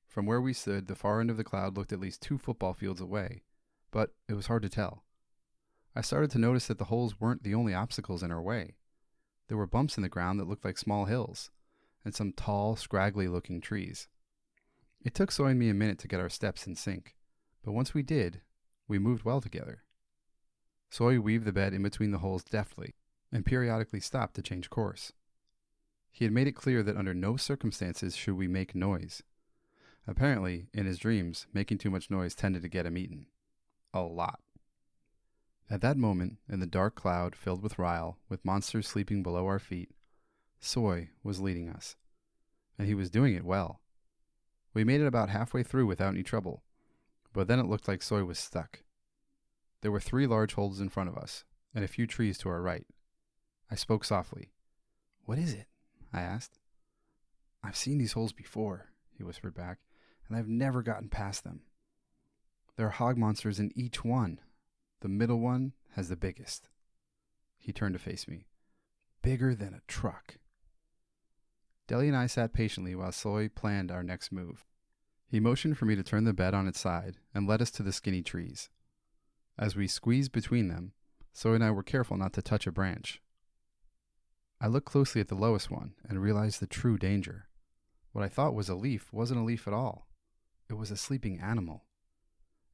From where we stood, the far end of the cloud looked at least 2 football fields away, but it was hard to tell. I started to notice that the holes weren't the only obstacles in our way. There were bumps in the ground that looked like small hills, and some tall, scraggly-looking trees. It took Soy and me a minute to get our steps in sync, but once we did, we moved well together. Soy weaved the bed in between the holes deftly, and periodically stopped to change course. He had made it clear that under no circumstances should we make noise. Apparently, in his dreams, making too much noise tended to get him eaten. A lot. At that moment, in the dark cloud filled with rile, with monsters sleeping below our feet, Soy was leading us. And he was doing it well. We made it about halfway through without any trouble, but then it looked like Soy was stuck. There were 3 large holes in front of us, and a few trees to our right. I spoke softly. "What is it?" I asked. "I've seen these holes before," he whispered back, "and I've never gotten past them. There are hog monsters in each one. The middle one has the biggest." He turned to face me. "Bigger than a truck." Deli and I sat patiently while Soy planned our next move. He motioned for me to turn the bed on its side and led us to the skinny trees. As we squeezed between them, Soy and I were careful not to touch a branch. I looked closely at the lowest one and realized the true danger. What I thought was a leaf wasn't a leaf at all. It was a sleeping animal.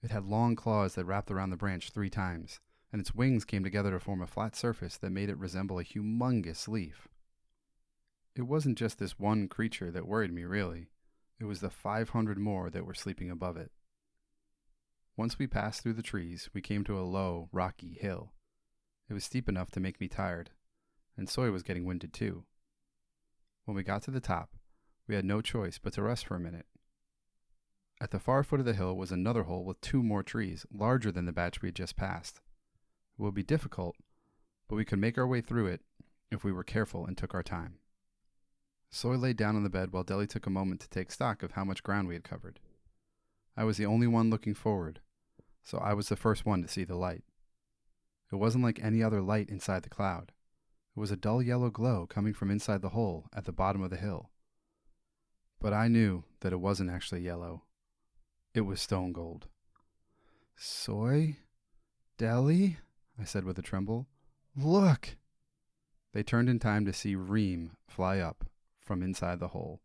It had long claws that wrapped around the branch 3 times, and its wings came together to form a flat surface that made it resemble a humongous leaf. It wasn't just this one creature that worried me, really. It was the 500 more that were sleeping above it. Once we passed through the trees, we came to a low, rocky hill. It was steep enough to make me tired, and Soy was getting winded too. When we got to the top, we had no choice but to rest for a minute. At the far foot of the hill was another hole with 2 more trees, larger than the batch we had just passed. It would be difficult, but we could make our way through it if we were careful and took our time. Soy lay down on the bed while Deli took a moment to take stock of how much ground we had covered. I was the only one looking forward, so I was the first one to see the light. It wasn't like any other light inside the cloud. It was a dull yellow glow coming from inside the hole at the bottom of the hill. But I knew that it wasn't actually yellow. It was stone gold. "Soy? Deli?" I said with a tremble. "Look!" They turned in time to see Ream fly up from inside the hole,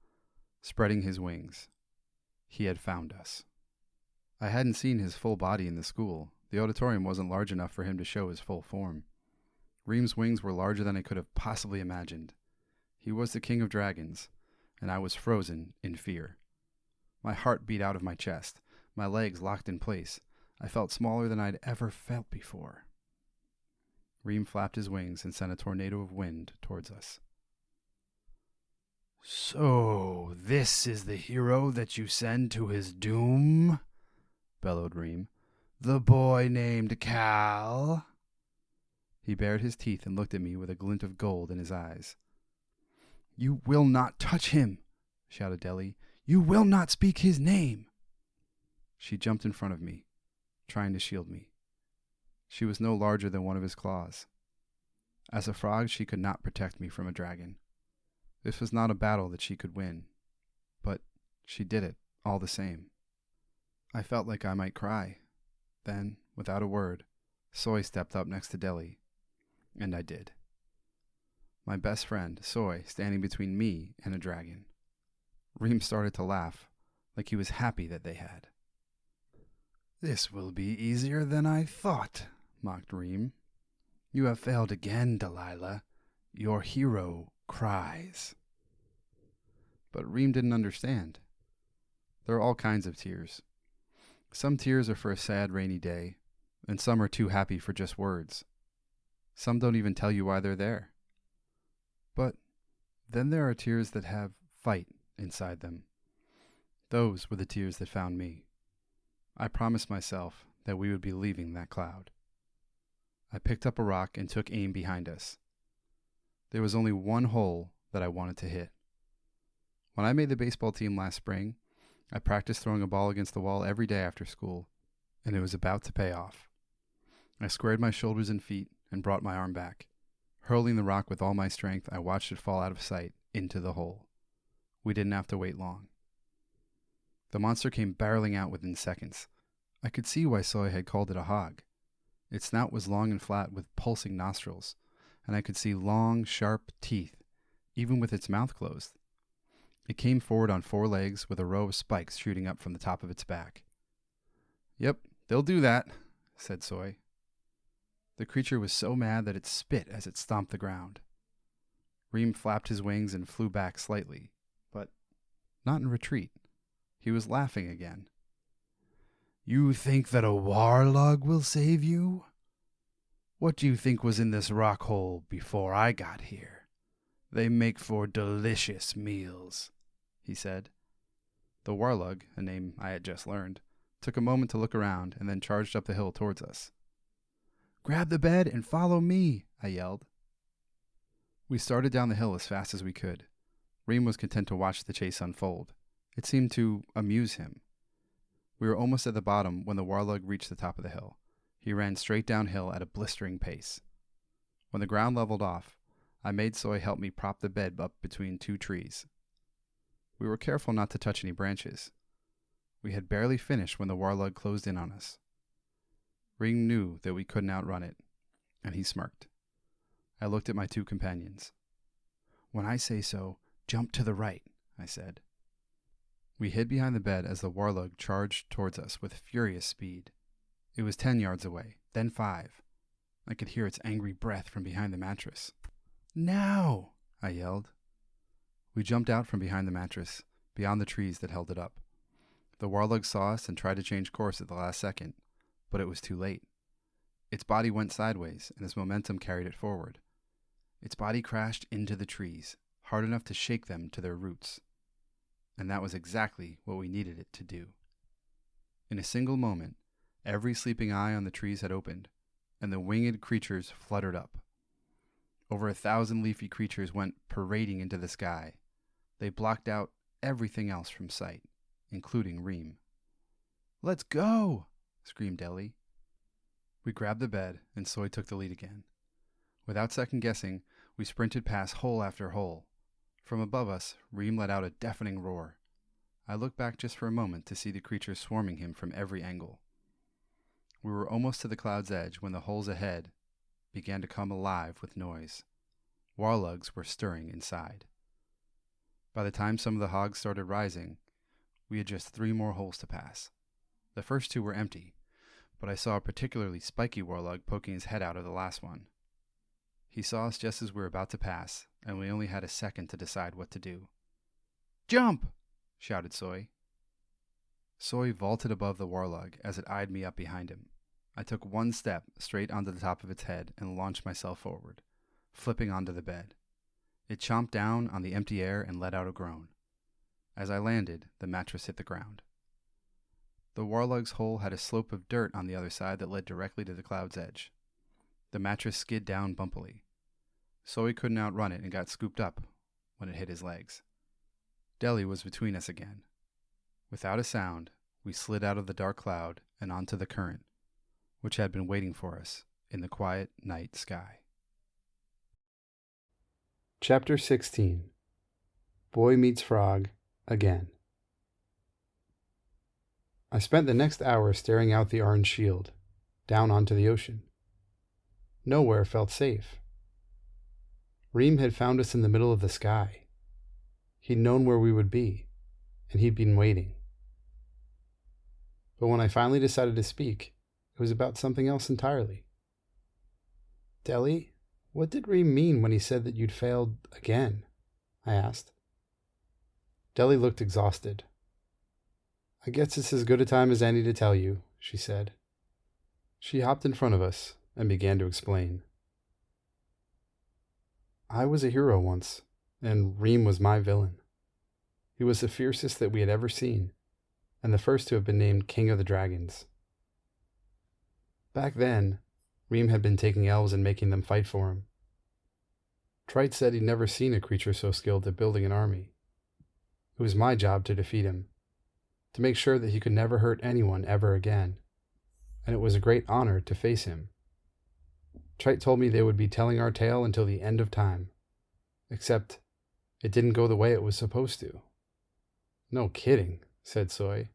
spreading his wings. He had found us. I hadn't seen his full body in the school. The auditorium wasn't large enough for him to show his full form. Ream's wings were larger than I could have possibly imagined. He was the king of dragons, and I was frozen in fear. My heart beat out of my chest. My legs locked in place. I felt smaller than I'd ever felt before. Ream flapped his wings and sent a tornado of wind towards us. "So, this is the hero that you send to his doom?" bellowed Ream. "The boy named Cal?" He bared his teeth and looked at me with a glint of gold in his eyes. "You will not touch him!" shouted Deli. "You will not speak his name!" She jumped in front of me, trying to shield me. She was no larger than one of his claws. As a frog, she could not protect me from a dragon. This was not a battle that she could win, but she did it all the same. I felt like I might cry. Then, without a word, Soy stepped up next to Deli, and I did. My best friend, Soy, standing between me and a dragon. Ream started to laugh, like he was happy that they had. "This will be easier than I thought," mocked Ream. "You have failed again, Delilah. Your hero cries." But Ream didn't understand. There are all kinds of tears. Some tears are for a sad rainy day, and some are too happy for just words. Some don't even tell you why they're there. But then there are tears that have fight inside them. Those were the tears that found me. I promised myself that we would be leaving that cloud. I picked up a rock and took aim behind us. There was only one hole that I wanted to hit. When I made the baseball team last spring, I practiced throwing a ball against the wall every day after school, and it was about to pay off. I squared my shoulders and feet and brought my arm back, Hurling the rock with all my strength, I watched it fall out of sight into the hole. We didn't have to wait long. The monster came barreling out within seconds. I could see why Soy had called it a hog. Its snout was long and flat with pulsing nostrils, and I could see long, sharp teeth, even with its mouth closed. It came forward on 4 legs with a row of spikes shooting up from the top of its back. "Yep, they'll do that," said Soy. The creature was so mad that it spit as it stomped the ground. Ream flapped his wings and flew back slightly, but not in retreat. He was laughing again. "You think that a warlog will save you? What do you think was in this rock hole before I got here? They make for delicious meals," he said. The warlug, a name I had just learned, took a moment to look around and then charged up the hill towards us. "Grab the bed and follow me," I yelled. We started down the hill as fast as we could. Ream was content to watch the chase unfold. It seemed to amuse him. We were almost at the bottom when the warlug reached the top of the hill. He ran straight downhill at a blistering pace. When the ground leveled off, I made Soy help me prop the bed up between 2 trees. We were careful not to touch any branches. We had barely finished when the warlug closed in on us. Ream knew that we couldn't outrun it, and he smirked. I looked at my 2 companions. "When I say so, jump to the right," I said. We hid behind the bed as the warlug charged towards us with furious speed. It was 10 yards away, then 5. I could hear its angry breath from behind the mattress. "Now!" I yelled. We jumped out from behind the mattress, beyond the trees that held it up. The warlug saw us and tried to change course at the last second, but it was too late. Its body went sideways, and its momentum carried it forward. Its body crashed into the trees, hard enough to shake them to their roots. And that was exactly what we needed it to do. In a single moment, every sleeping eye on the trees had opened, and the winged creatures fluttered up. Over 1,000 leafy creatures went parading into the sky. They blocked out everything else from sight, including Ream. "Let's go!" screamed Deli. We grabbed the bed, and Soy took the lead again. Without second guessing, we sprinted past hole after hole. From above us, Ream let out a deafening roar. I looked back just for a moment to see the creatures swarming him from every angle. We were almost to the cloud's edge when the holes ahead began to come alive with noise. Warlugs were stirring inside. By the time some of the hogs started rising, we had just 3 more holes to pass. The first 2 were empty, but I saw a particularly spiky warlug poking his head out of the last one. He saw us just as we were about to pass, and we only had a second to decide what to do. "Jump!" shouted Soy. Soy vaulted above the warlug as it eyed me up behind him. I took 1 step straight onto the top of its head and launched myself forward, flipping onto the bed. It chomped down on the empty air and let out a groan. As I landed, the mattress hit the ground. The warlug's hole had a slope of dirt on the other side that led directly to the cloud's edge. The mattress skid down bumpily. Soy couldn't outrun it and got scooped up when it hit his legs. Deli was between us again. Without a sound, we slid out of the dark cloud and onto the current, which had been waiting for us in the quiet night sky. Chapter 16. Boy Meets Frog Again. I spent the next hour staring out the orange shield, down onto the ocean. Nowhere felt safe. Ream had found us in the middle of the sky. He'd known where we would be, and he'd been waiting. But when I finally decided to speak, it was about something else entirely. "Deli, what did Ream mean when he said that you'd failed again?" I asked. Deli looked exhausted. "I guess it's as good a time as any to tell you," she said. She hopped in front of us and began to explain. "I was a hero once, and Ream was my villain. He was the fiercest that we had ever seen, and the first to have been named King of the Dragons. Back then, Ream had been taking elves and making them fight for him. Trite said he'd never seen a creature so skilled at building an army. It was my job to defeat him, to make sure that he could never hurt anyone ever again, and it was a great honor to face him. Trite told me they would be telling our tale until the end of time. Except, it didn't go the way it was supposed to. No kidding, said Soy.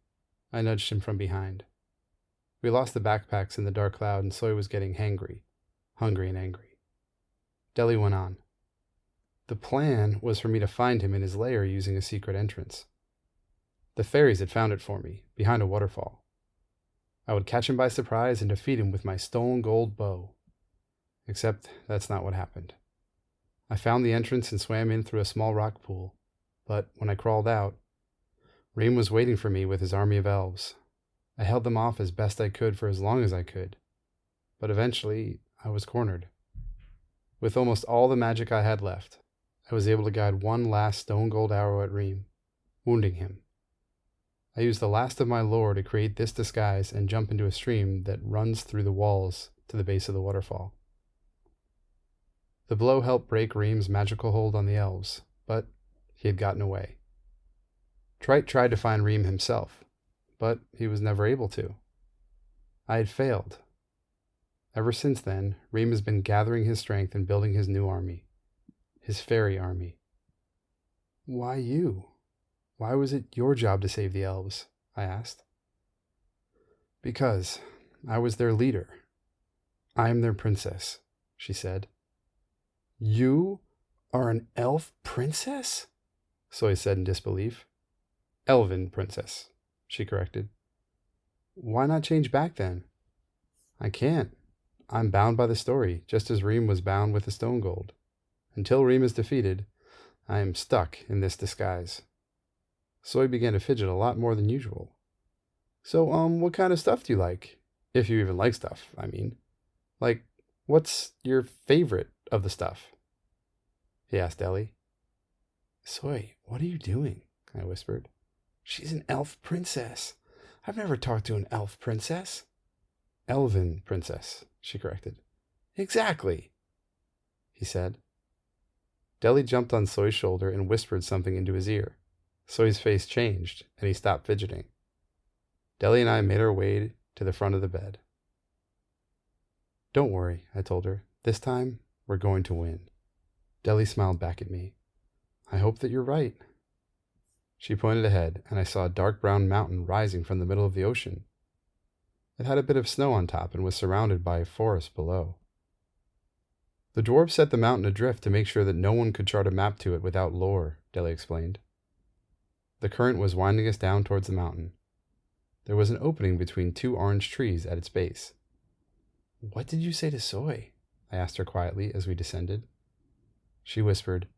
I nudged him from behind. We lost the backpacks in the dark cloud, and Soy was getting hangry, hungry and angry. Deli went on. The plan was for me to find him in his lair using a secret entrance. The fairies had found it for me, behind a waterfall. I would catch him by surprise and defeat him with my stone gold bow. Except that's not what happened. I found the entrance and swam in through a small rock pool, but when I crawled out, Ream was waiting for me with his army of elves. I held them off as best I could for as long as I could, but eventually I was cornered. With almost all the magic I had left, I was able to guide one last stone gold arrow at Ream, wounding him. I used the last of my lore to create this disguise and jump into a stream that runs through the walls to the base of the waterfall. The blow helped break Ream's magical hold on the elves, but he had gotten away. Trite tried to find Ream himself, but he was never able to. I had failed. Ever since then, Ream has been gathering his strength and building his new army, his fairy army. Why you? Why was it your job to save the elves? I asked. Because I was their leader. I am their princess, she said. You are an elf princess? Soy said in disbelief. Elven princess, she corrected. Why not change back then? I can't. I'm bound by the story, just as Ream was bound with the stone gold. Until Ream is defeated, I am stuck in this disguise. Soy began to fidget a lot more than usual. So, what kind of stuff do you like? If you even like stuff, I mean. Like, what's your favorite of the stuff? He asked Deli. Soy, what are you doing? I whispered. She's an elf princess. I've never talked to an elf princess. Elven princess, she corrected. Exactly, he said. Deli jumped on Soy's shoulder and whispered something into his ear. Soy's face changed, and he stopped fidgeting. Deli and I made our way to the front of the bed. Don't worry, I told her. This time, we're going to win. Deli smiled back at me. I hope that you're right. She pointed ahead, and I saw a dark brown mountain rising from the middle of the ocean. It had a bit of snow on top and was surrounded by a forest below. The dwarves set the mountain adrift to make sure that no one could chart a map to it without lore, Deli explained. The current was winding us down towards the mountain. There was an opening between two orange trees at its base. What did you say to Soy? I asked her quietly as we descended. She whispered,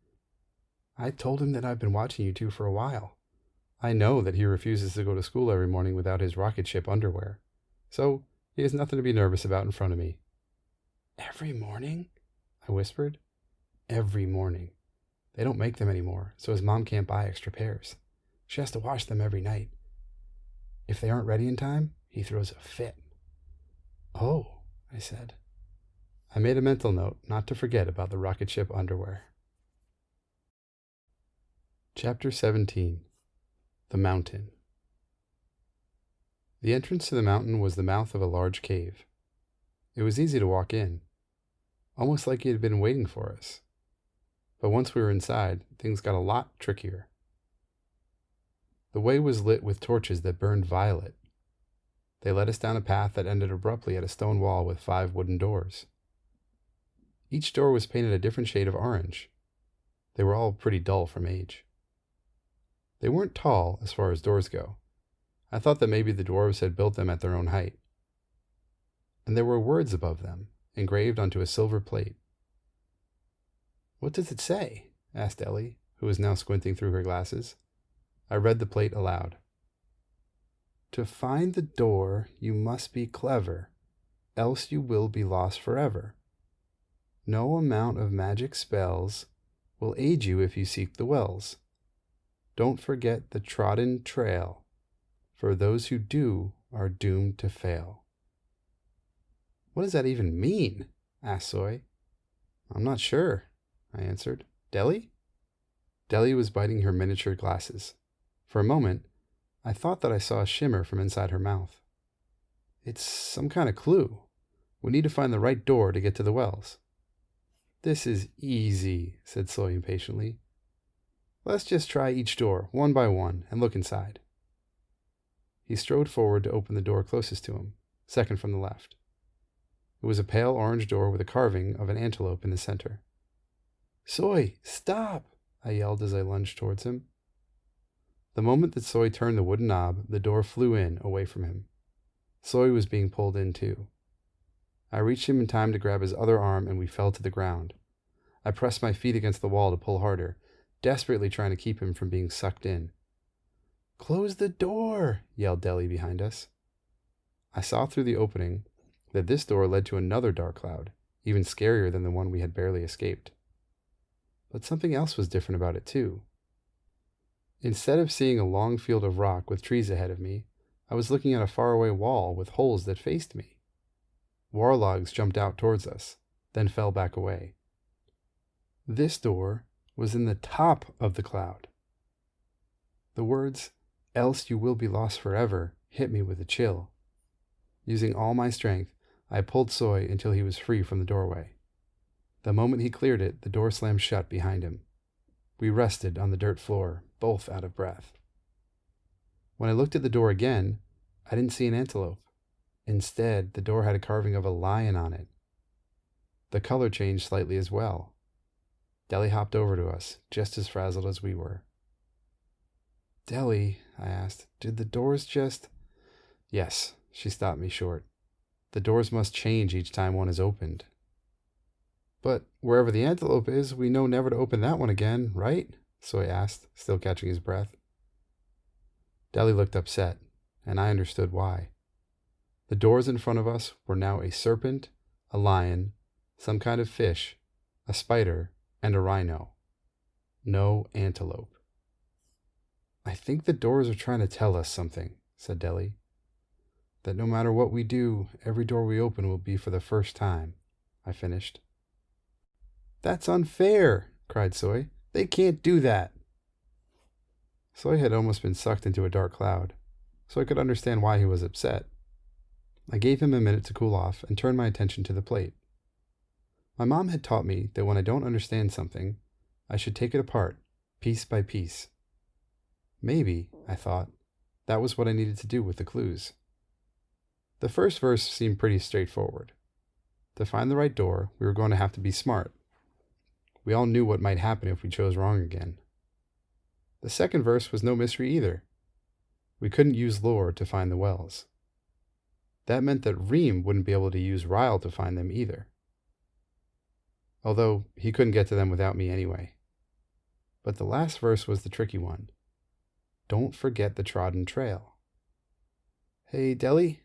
I told him that I've been watching you two for a while. I know that he refuses to go to school every morning without his rocket ship underwear, so he has nothing to be nervous about in front of me. Every morning? I whispered. Every morning. They don't make them anymore, so his mom can't buy extra pairs. She has to wash them every night. If they aren't ready in time, he throws a fit. Oh, I said. I made a mental note not to forget about the rocket ship underwear. Chapter 17. The Mountain. The entrance to the mountain was the mouth of a large cave. It was easy to walk in, almost like it had been waiting for us. But once we were inside, things got a lot trickier. The way was lit with torches that burned violet. They led us down a path that ended abruptly at a stone wall with 5 wooden doors. Each door was painted a different shade of orange. They were all pretty dull from age. They weren't tall as far as doors go. I thought that maybe the dwarves had built them at their own height. And there were words above them, engraved onto a silver plate. What does it say? Asked Ellie, who was now squinting through her glasses. I read the plate aloud. To find the door, you must be clever, else you will be lost forever. No amount of magic spells will aid you if you seek the wells. Don't forget the trodden trail, for those who do are doomed to fail. What does that even mean? Asked Soy. I'm not sure, I answered. Deli? Deli was biting her miniature glasses. For a moment, I thought that I saw a shimmer from inside her mouth. It's some kind of clue. We need to find the right door to get to the wells. This is easy, said Soy impatiently. Let's just try each door, one by one, and look inside. He strode forward to open the door closest to him, second from the left. It was a pale orange door with a carving of an antelope in the center. Soy, stop! I yelled as I lunged towards him. The moment that Soy turned the wooden knob, the door flew in, away from him. Soy was being pulled in too. I reached him in time to grab his other arm and we fell to the ground. I pressed my feet against the wall to pull harder, desperately trying to keep him from being sucked in. Close the door, yelled Deli behind us. I saw through the opening that this door led to another dark cloud, even scarier than the one we had barely escaped. But something else was different about it too. Instead of seeing a long field of rock with trees ahead of me, I was looking at a faraway wall with holes that faced me. Warlogs jumped out towards us, then fell back away. This door was in the top of the cloud. The words, "Else you will be lost forever," hit me with a chill. Using all my strength, I pulled Soy until he was free from the doorway. The moment he cleared it, the door slammed shut behind him. We rested on the dirt floor, both out of breath. When I looked at the door again, I didn't see an antelope. Instead, the door had a carving of a lion on it. The color changed slightly as well. Deli hopped over to us, just as frazzled as we were. Deli, I asked, did the doors just... Yes, she stopped me short. The doors must change each time one is opened. But wherever the antelope is, we know never to open that one again, right? Soy asked, still catching his breath. Deli looked upset, and I understood why. The doors in front of us were now a serpent, a lion, some kind of fish, a spider, and a rhino. No antelope. I think the doors are trying to tell us something, said Deli. That no matter what we do, every door we open will be for the first time, I finished. That's unfair, cried Soy. They can't do that. Soy had almost been sucked into a dark cloud, so I could understand why he was upset. I gave him a minute to cool off and turned my attention to the plate. My mom had taught me that when I don't understand something, I should take it apart, piece by piece. Maybe, I thought, that was what I needed to do with the clues. The first verse seemed pretty straightforward. To find the right door, we were going to have to be smart. We all knew what might happen if we chose wrong again. The second verse was no mystery either. We couldn't use lore to find the wells. That meant that Ream wouldn't be able to use rile to find them either. Although he couldn't get to them without me anyway. But the last verse was the tricky one. Don't forget the trodden trail. Hey, Deli?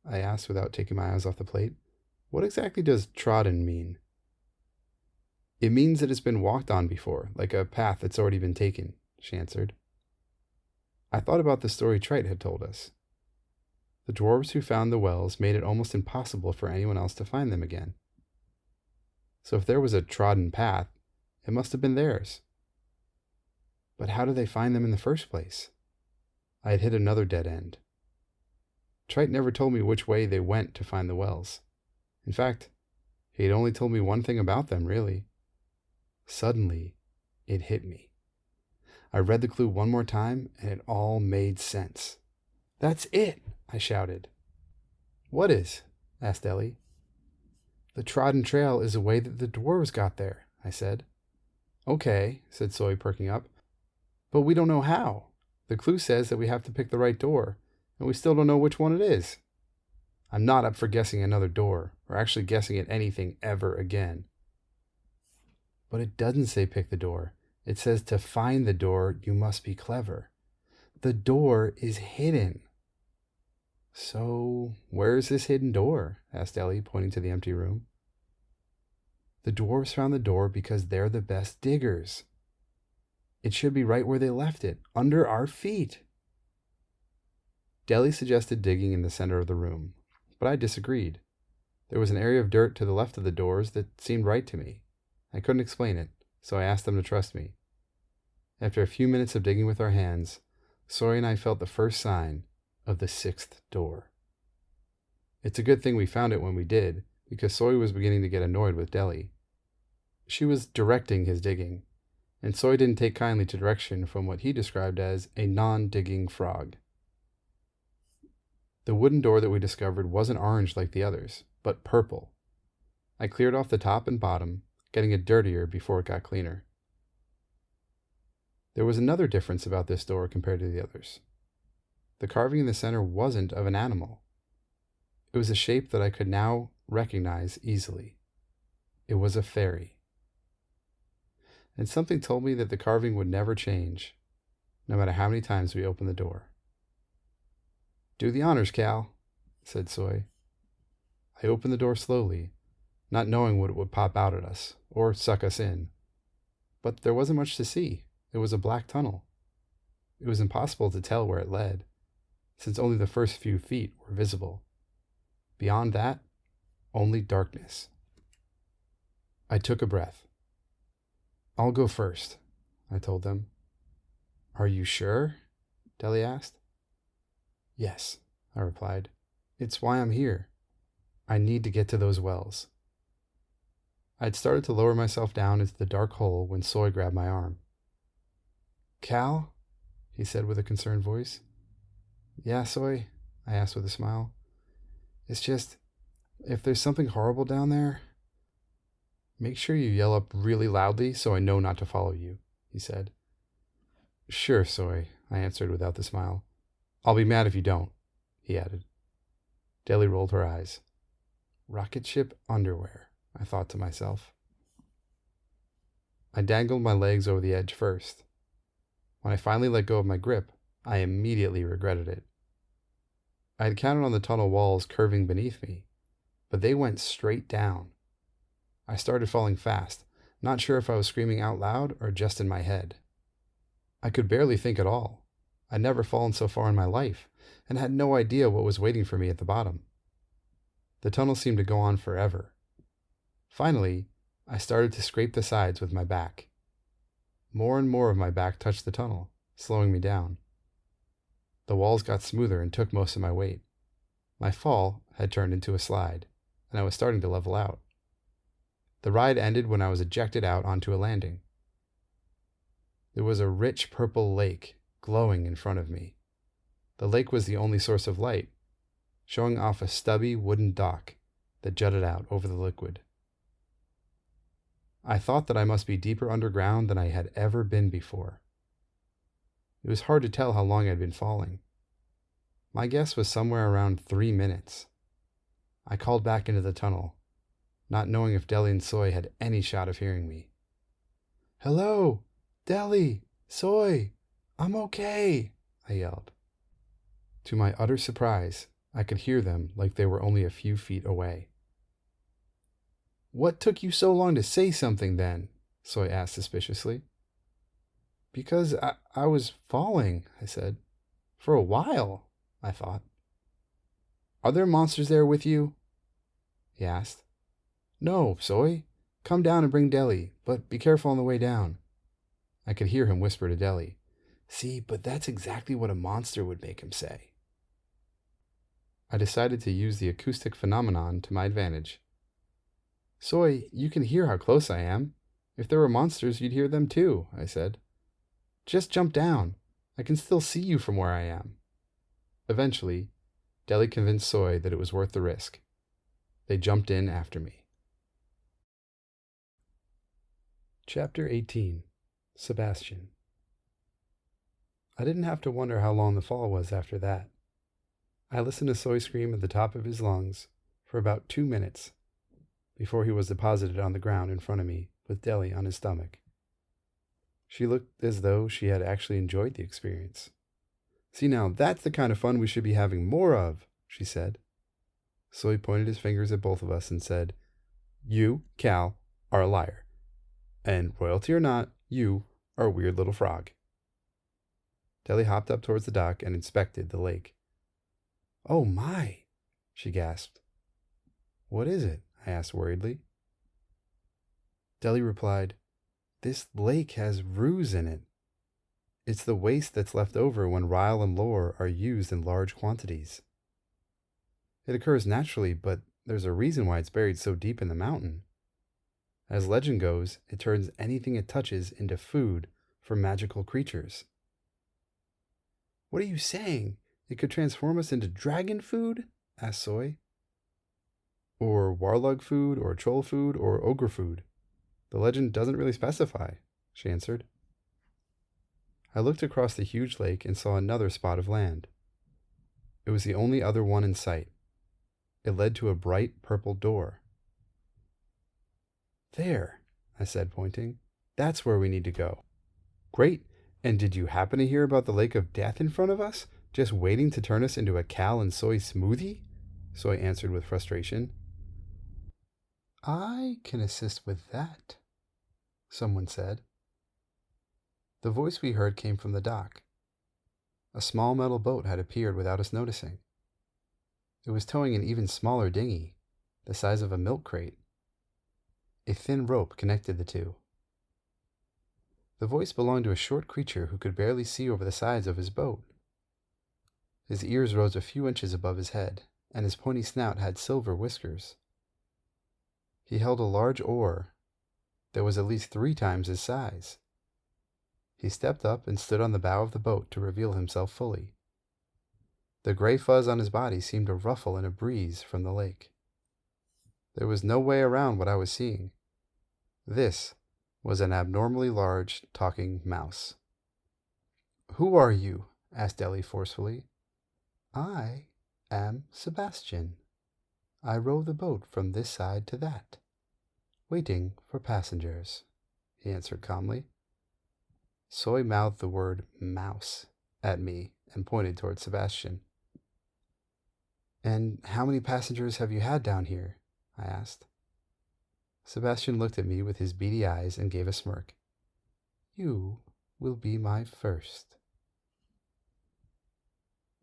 I asked without taking my eyes off the plate. What exactly does trodden mean? It means that it's been walked on before, like a path that's already been taken, she answered. I thought about the story Trite had told us. The dwarves who found the wells made it almost impossible for anyone else to find them again. So if there was a trodden path, it must have been theirs. But how did they find them in the first place? I had hit another dead end. Trite never told me which way they went to find the wells. In fact, he had only told me one thing about them, really. Suddenly, it hit me. I read the clue one more time, and it all made sense. That's it, I shouted. What is? Asked Ellie. The trodden trail is a way that the dwarves got there, I said. Okay, said Soy, perking up. But we don't know how. The clue says that we have to pick the right door, and we still don't know which one it is. I'm not up for guessing another door, or actually guessing at anything ever again. But it doesn't say pick the door. It says to find the door, you must be clever. The door is hidden. So, where is this hidden door? Asked Ellie, pointing to the empty room. The dwarves found the door because they're the best diggers. It should be right where they left it, under our feet. Deli suggested digging in the center of the room, but I disagreed. There was an area of dirt to the left of the doors that seemed right to me. I couldn't explain it, so I asked them to trust me. After a few minutes of digging with our hands, Soy and I felt the first sign of the sixth door. It's a good thing we found it when we did, because Soy was beginning to get annoyed with Deli. She was directing his digging, and Soy didn't take kindly to direction from what he described as a non-digging frog. The wooden door that we discovered wasn't orange like the others, but purple. I cleared off the top and bottom, getting it dirtier before it got cleaner. There was another difference about this door compared to the others. The carving in the center wasn't of an animal. It was a shape that I could now recognize easily. It was a fairy. And something told me that the carving would never change, no matter how many times we opened the door. "Do the honors, Cal," said Soy. I opened the door slowly, not knowing what it would pop out at us, or suck us in. But there wasn't much to see. It was a black tunnel. It was impossible to tell where it led, since only the first few feet were visible. Beyond that, only darkness. I took a breath. "I'll go first," I told them. "Are you sure?" Deli asked. "Yes," I replied. "It's why I'm here. I need to get to those wells." I'd started to lower myself down into the dark hole when Soy grabbed my arm. "Cal?" he said with a concerned voice. "Yeah, Soy?" I asked with a smile. "It's just, if there's something horrible down there, make sure you yell up really loudly so I know not to follow you," he said. "Sure, Soy," I answered without the smile. "I'll be mad if you don't," he added. Deli rolled her eyes. Rocket ship underwear, I thought to myself. I dangled my legs over the edge first. When I finally let go of my grip, I immediately regretted it. I had counted on the tunnel walls curving beneath me, but they went straight down. I started falling fast, not sure if I was screaming out loud or just in my head. I could barely think at all. I'd never fallen so far in my life, and had no idea what was waiting for me at the bottom. The tunnel seemed to go on forever. Finally, I started to scrape the sides with my back. More and more of my back touched the tunnel, slowing me down. The walls got smoother and took most of my weight. My fall had turned into a slide, and I was starting to level out. The ride ended when I was ejected out onto a landing. There was a rich purple lake glowing in front of me. The lake was the only source of light, showing off a stubby wooden dock that jutted out over the liquid. I thought that I must be deeper underground than I had ever been before. It was hard to tell how long I'd been falling. My guess was somewhere around 3 minutes. I called back into the tunnel, not knowing if Deli and Soy had any shot of hearing me. "Hello, Deli, Soy, I'm okay," I yelled. To my utter surprise, I could hear them like they were only a few feet away. "What took you so long to say something then?" Soy asked suspiciously. "Because I was falling," I said. "For a while," I thought. "Are there monsters there with you?" he asked. "No, Soy. Come down and bring Deli, but be careful on the way down." I could hear him whisper to Deli. "See, but that's exactly what a monster would make him say." I decided to use the acoustic phenomenon to my advantage. "Soy, you can hear how close I am. If there were monsters, you'd hear them too," I said. "Just jump down. I can still see you from where I am." Eventually, Deli convinced Soy that it was worth the risk. They jumped in after me. Chapter 18. Sebastien. I didn't have to wonder how long the fall was after that. I listened to Soy scream at the top of his lungs for about 2 minutes before he was deposited on the ground in front of me with Deli on his stomach. She looked as though she had actually enjoyed the experience. "See now, that's the kind of fun we should be having more of," she said. Soy pointed his fingers at both of us and said, "You, Cal, are a liar. And royalty or not, you are a weird little frog." Deli hopped up towards the dock and inspected the lake. "Oh my," she gasped. "What is it?" I asked worriedly. Deli replied, "This lake has ruse in it. It's the waste that's left over when rile and lore are used in large quantities. It occurs naturally, but There's a reason why it's buried so deep in the mountain. As legend goes, it turns anything it touches into food for magical creatures. What are you saying? It could transform us into dragon food? Asked Soy. Or warlug food, or troll food, or ogre food. The legend doesn't really specify, she answered. I looked across the huge lake and saw another spot of land. It was the only other one in sight. It led to a bright purple door. There, I said, pointing. That's where we need to go. Great. And did you happen to hear about the lake of death in front of us, just waiting to turn us into a Cal and Soy smoothie? Soy answered with frustration. I can assist with that, someone said. The voice we heard came from the dock. A small metal boat had appeared without us noticing. It was towing an even smaller dinghy, the size of a milk crate. A thin rope connected the two. The voice belonged to a short creature who could barely see over the sides of his boat. His ears rose a few inches above his head, and his pointy snout had silver whiskers. He held a large oar that was at least 3 times his size. He stepped up and stood on the bow of the boat to reveal himself fully. The gray fuzz on his body seemed to ruffle in a breeze from the lake. There was no way around what I was seeing. This was an abnormally large talking mouse. Who are you? Asked Deli forcefully. I am Sebastien. I row the boat from this side to that, waiting for passengers, he answered calmly. Soy mouthed the word mouse at me and pointed toward Sebastien. And how many passengers have you had down here? I asked. Sebastien looked at me with his beady eyes and gave a smirk. You will be my first.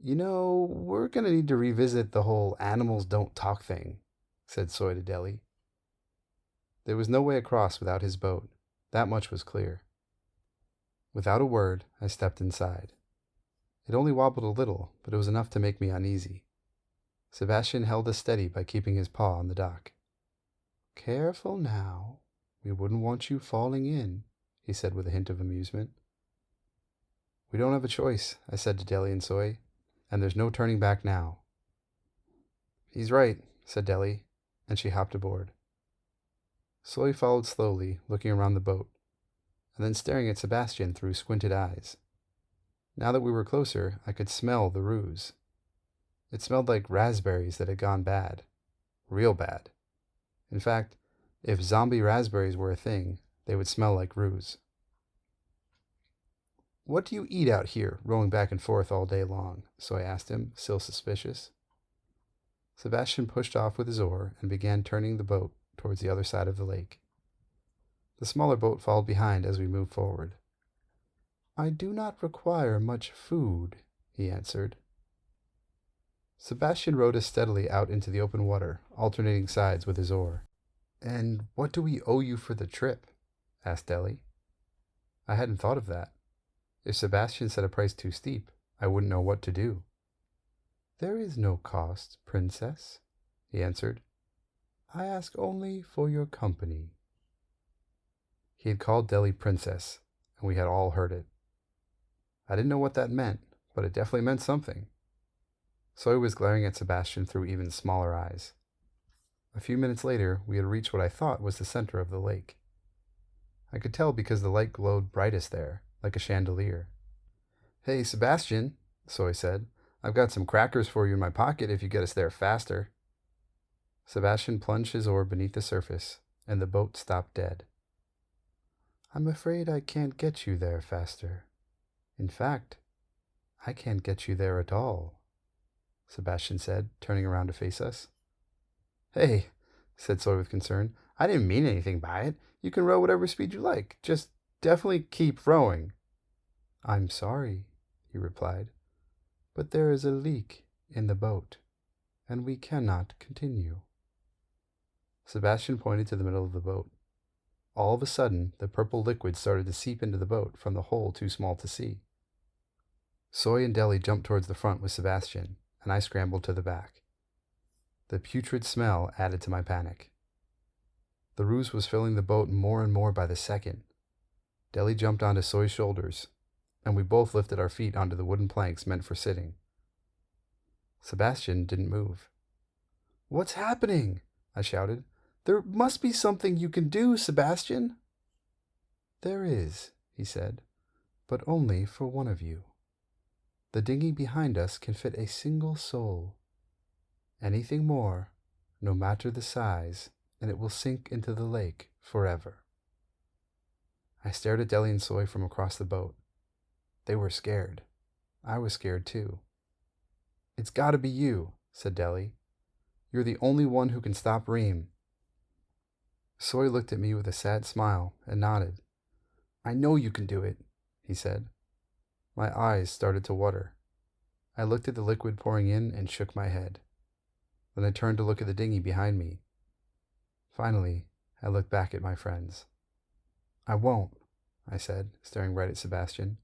You know, we're going to need to revisit the whole animals don't talk thing, said Soy to Deli. There was no way across without his boat. That much was clear. Without a word, I stepped inside. It only wobbled a little, but it was enough to make me uneasy. Sebastien held us steady by keeping his paw on the dock. Careful now. We wouldn't want you falling in, he said with a hint of amusement. We don't have a choice, I said to Deli and Soy, and there's no turning back now. He's right, said Deli, and she hopped aboard. Soy followed slowly, looking around the boat, and then staring at Sebastien through squinted eyes. Now that we were closer, I could smell the ruse. It smelled like raspberries that had gone bad. Real bad. In fact, if zombie raspberries were a thing, they would smell like ruse. What do you eat out here, rowing back and forth all day long? Soy asked him, still suspicious. Sebastien pushed off with his oar and began turning the boat towards the other side of the lake. The smaller boat followed behind as we moved forward. I do not require much food, he answered. Sebastien rowed us steadily out into the open water, alternating sides with his oar. And what do we owe you for the trip? Asked Deli. I hadn't thought of that. If Sebastien set a price too steep, I wouldn't know what to do. There is no cost, princess, he answered. I ask only for your company. He had called Deli princess, and we had all heard it. I didn't know what that meant, but it definitely meant something. Soy was glaring at Sebastien through even smaller eyes. A few minutes later, we had reached what I thought was the center of the lake. I could tell because the light glowed brightest there, like a chandelier. Hey, Sebastien, Soy said, I've got some crackers for you in my pocket if you get us there faster. Sebastien plunged his oar beneath the surface, and the boat stopped dead. I'm afraid I can't get you there faster. In fact, I can't get you there at all, Sebastien said, turning around to face us. Hey, said Soy with concern, I didn't mean anything by it. You can row whatever speed you like. Just definitely keep rowing. I'm sorry, he replied, but there is a leak in the boat, and we cannot continue. Sebastien pointed to the middle of the boat. All of a sudden, the purple liquid started to seep into the boat from the hole too small to see. Soy and Deli jumped towards the front with Sebastien, and I scrambled to the back. The putrid smell added to my panic. The ruse was filling the boat more and more by the second. Deli jumped onto Soy's shoulders, and we both lifted our feet onto the wooden planks meant for sitting. Sebastien didn't move. "What's happening?" I shouted. "There must be something you can do, Sebastien." "There is," he said, "but only for one of you. The dinghy behind us can fit a single soul. Anything more, no matter the size, and it will sink into the lake forever." I stared at Deli and Soy from across the boat. They were scared. I was scared too. "It's got to be you," said Deli. "You're the only one who can stop Ream." Soy looked at me with a sad smile and nodded. "I know you can do it," he said. My eyes started to water. I looked at the liquid pouring in and shook my head. Then I turned to look at the dinghy behind me. Finally, I looked back at my friends. "I won't," I said, staring right at Sebastien.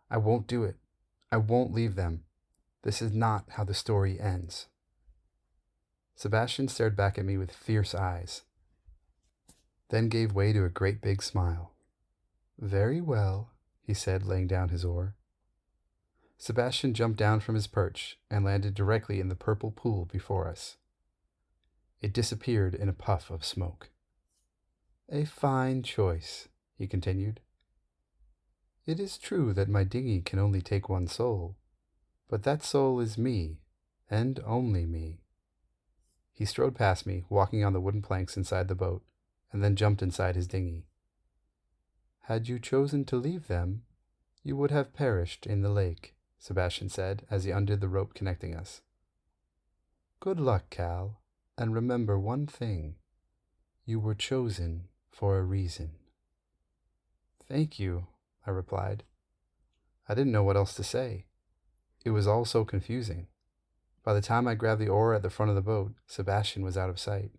"I won't do it. I won't leave them. This is not how the story ends." Sebastien stared back at me with fierce eyes, then gave way to a great big smile. "Very well," he said, laying down his oar. Sebastien jumped down from his perch and landed directly in the purple pool before us. It disappeared in a puff of smoke. "A fine choice," he continued. "It is true that my dinghy can only take one soul, but that soul is me, and only me." He strode past me, walking on the wooden planks inside the boat, and then jumped inside his dinghy. "Had you chosen to leave them, you would have perished in the lake," Sebastien said as he undid the rope connecting us. "Good luck, Cal, and remember one thing. You were chosen for a reason." "Thank you," I replied. I didn't know what else to say. It was all so confusing. By the time I grabbed the oar at the front of the boat, Sebastien was out of sight.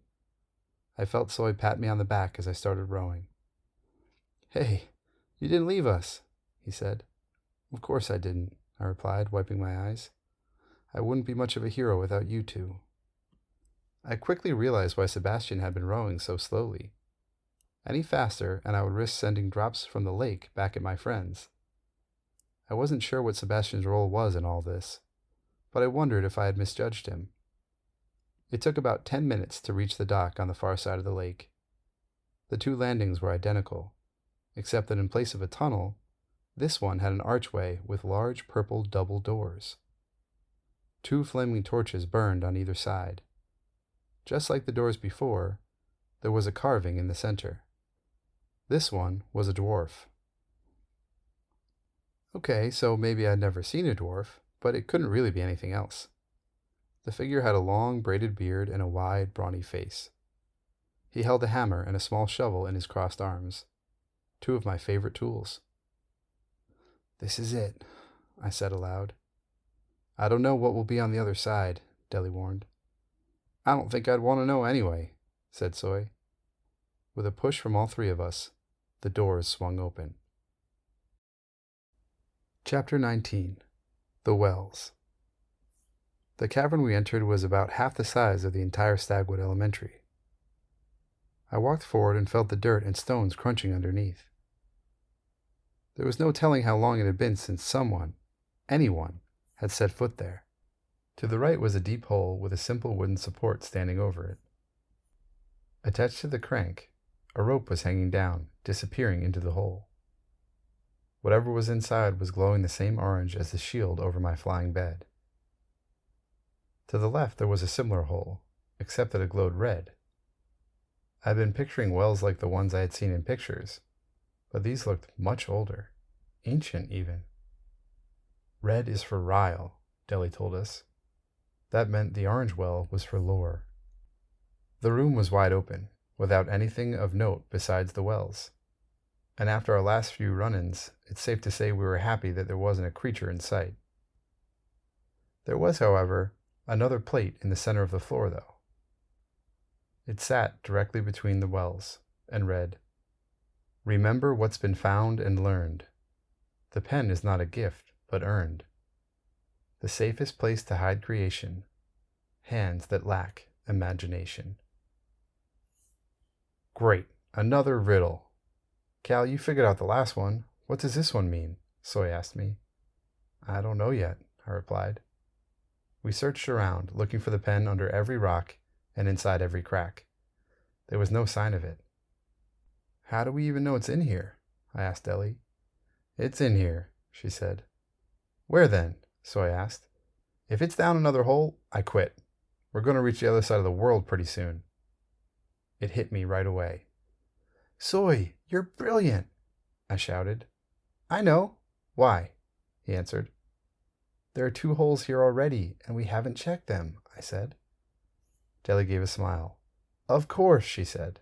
I felt Soy pat me on the back as I started rowing. "Hey, you didn't leave us," he said. "Of course I didn't," I replied, wiping my eyes. "I wouldn't be much of a hero without you two." I quickly realized why Sebastien had been rowing so slowly. Any faster, and I would risk sending drops from the lake back at my friends. I wasn't sure what Sebastien's role was in all this, but I wondered if I had misjudged him. It took about 10 minutes to reach the dock on the far side of the lake. The two landings were identical, except that in place of a tunnel, this one had an archway with large purple double doors. 2 flaming torches burned on either side. Just like the doors before, there was a carving in the center. This one was a dwarf. Okay, so maybe I'd never seen a dwarf, but it couldn't really be anything else. The figure had a long braided beard and a wide, brawny face. He held a hammer and a small shovel in his crossed arms, 2 of my favorite tools. "This is it," I said aloud. "I don't know what will be on the other side," Deli warned. "I don't think I'd want to know anyway," said Soy. With a push from all 3 of us, the doors swung open. Chapter 19. The Wells. The cavern we entered was about half the size of the entire Stagwood Elementary. I walked forward and felt the dirt and stones crunching underneath. There was no telling how long it had been since someone, anyone, had set foot there. To the right was a deep hole with a simple wooden support standing over it. Attached to the crank, a rope was hanging down, disappearing into the hole. Whatever was inside was glowing the same orange as the shield over my flying bed. To the left there was a similar hole, except that it glowed red. I had been picturing wells like the ones I had seen in pictures, but these looked much older, ancient even. "Red is for rile," Deli told us. That meant the orange well was for lore. The room was wide open, without anything of note besides the wells. And after our last few run-ins, it's safe to say we were happy that there wasn't a creature in sight. There was, however, another plate in the center of the floor, though. It sat directly between the wells and read, "Remember what's been found and learned. The pen is not a gift, but earned. The safest place to hide creation, hands that lack imagination. Great, another riddle. Cal, you figured out the last one. What does this one mean? Soy asked me. I don't know yet, I replied. We searched around, looking for the pen under every rock and inside every crack. There was no sign of it. How do we even know it's in here? I asked Deli. It's in here, she said. Where then? Soy asked. If it's down another hole, I quit. We're going to reach the other side of the world pretty soon. It hit me right away. Soy, you're brilliant, I shouted. I know. Why? He answered. There are 2 holes here already, and we haven't checked them, I said. Deli gave a smile. Of course, she said.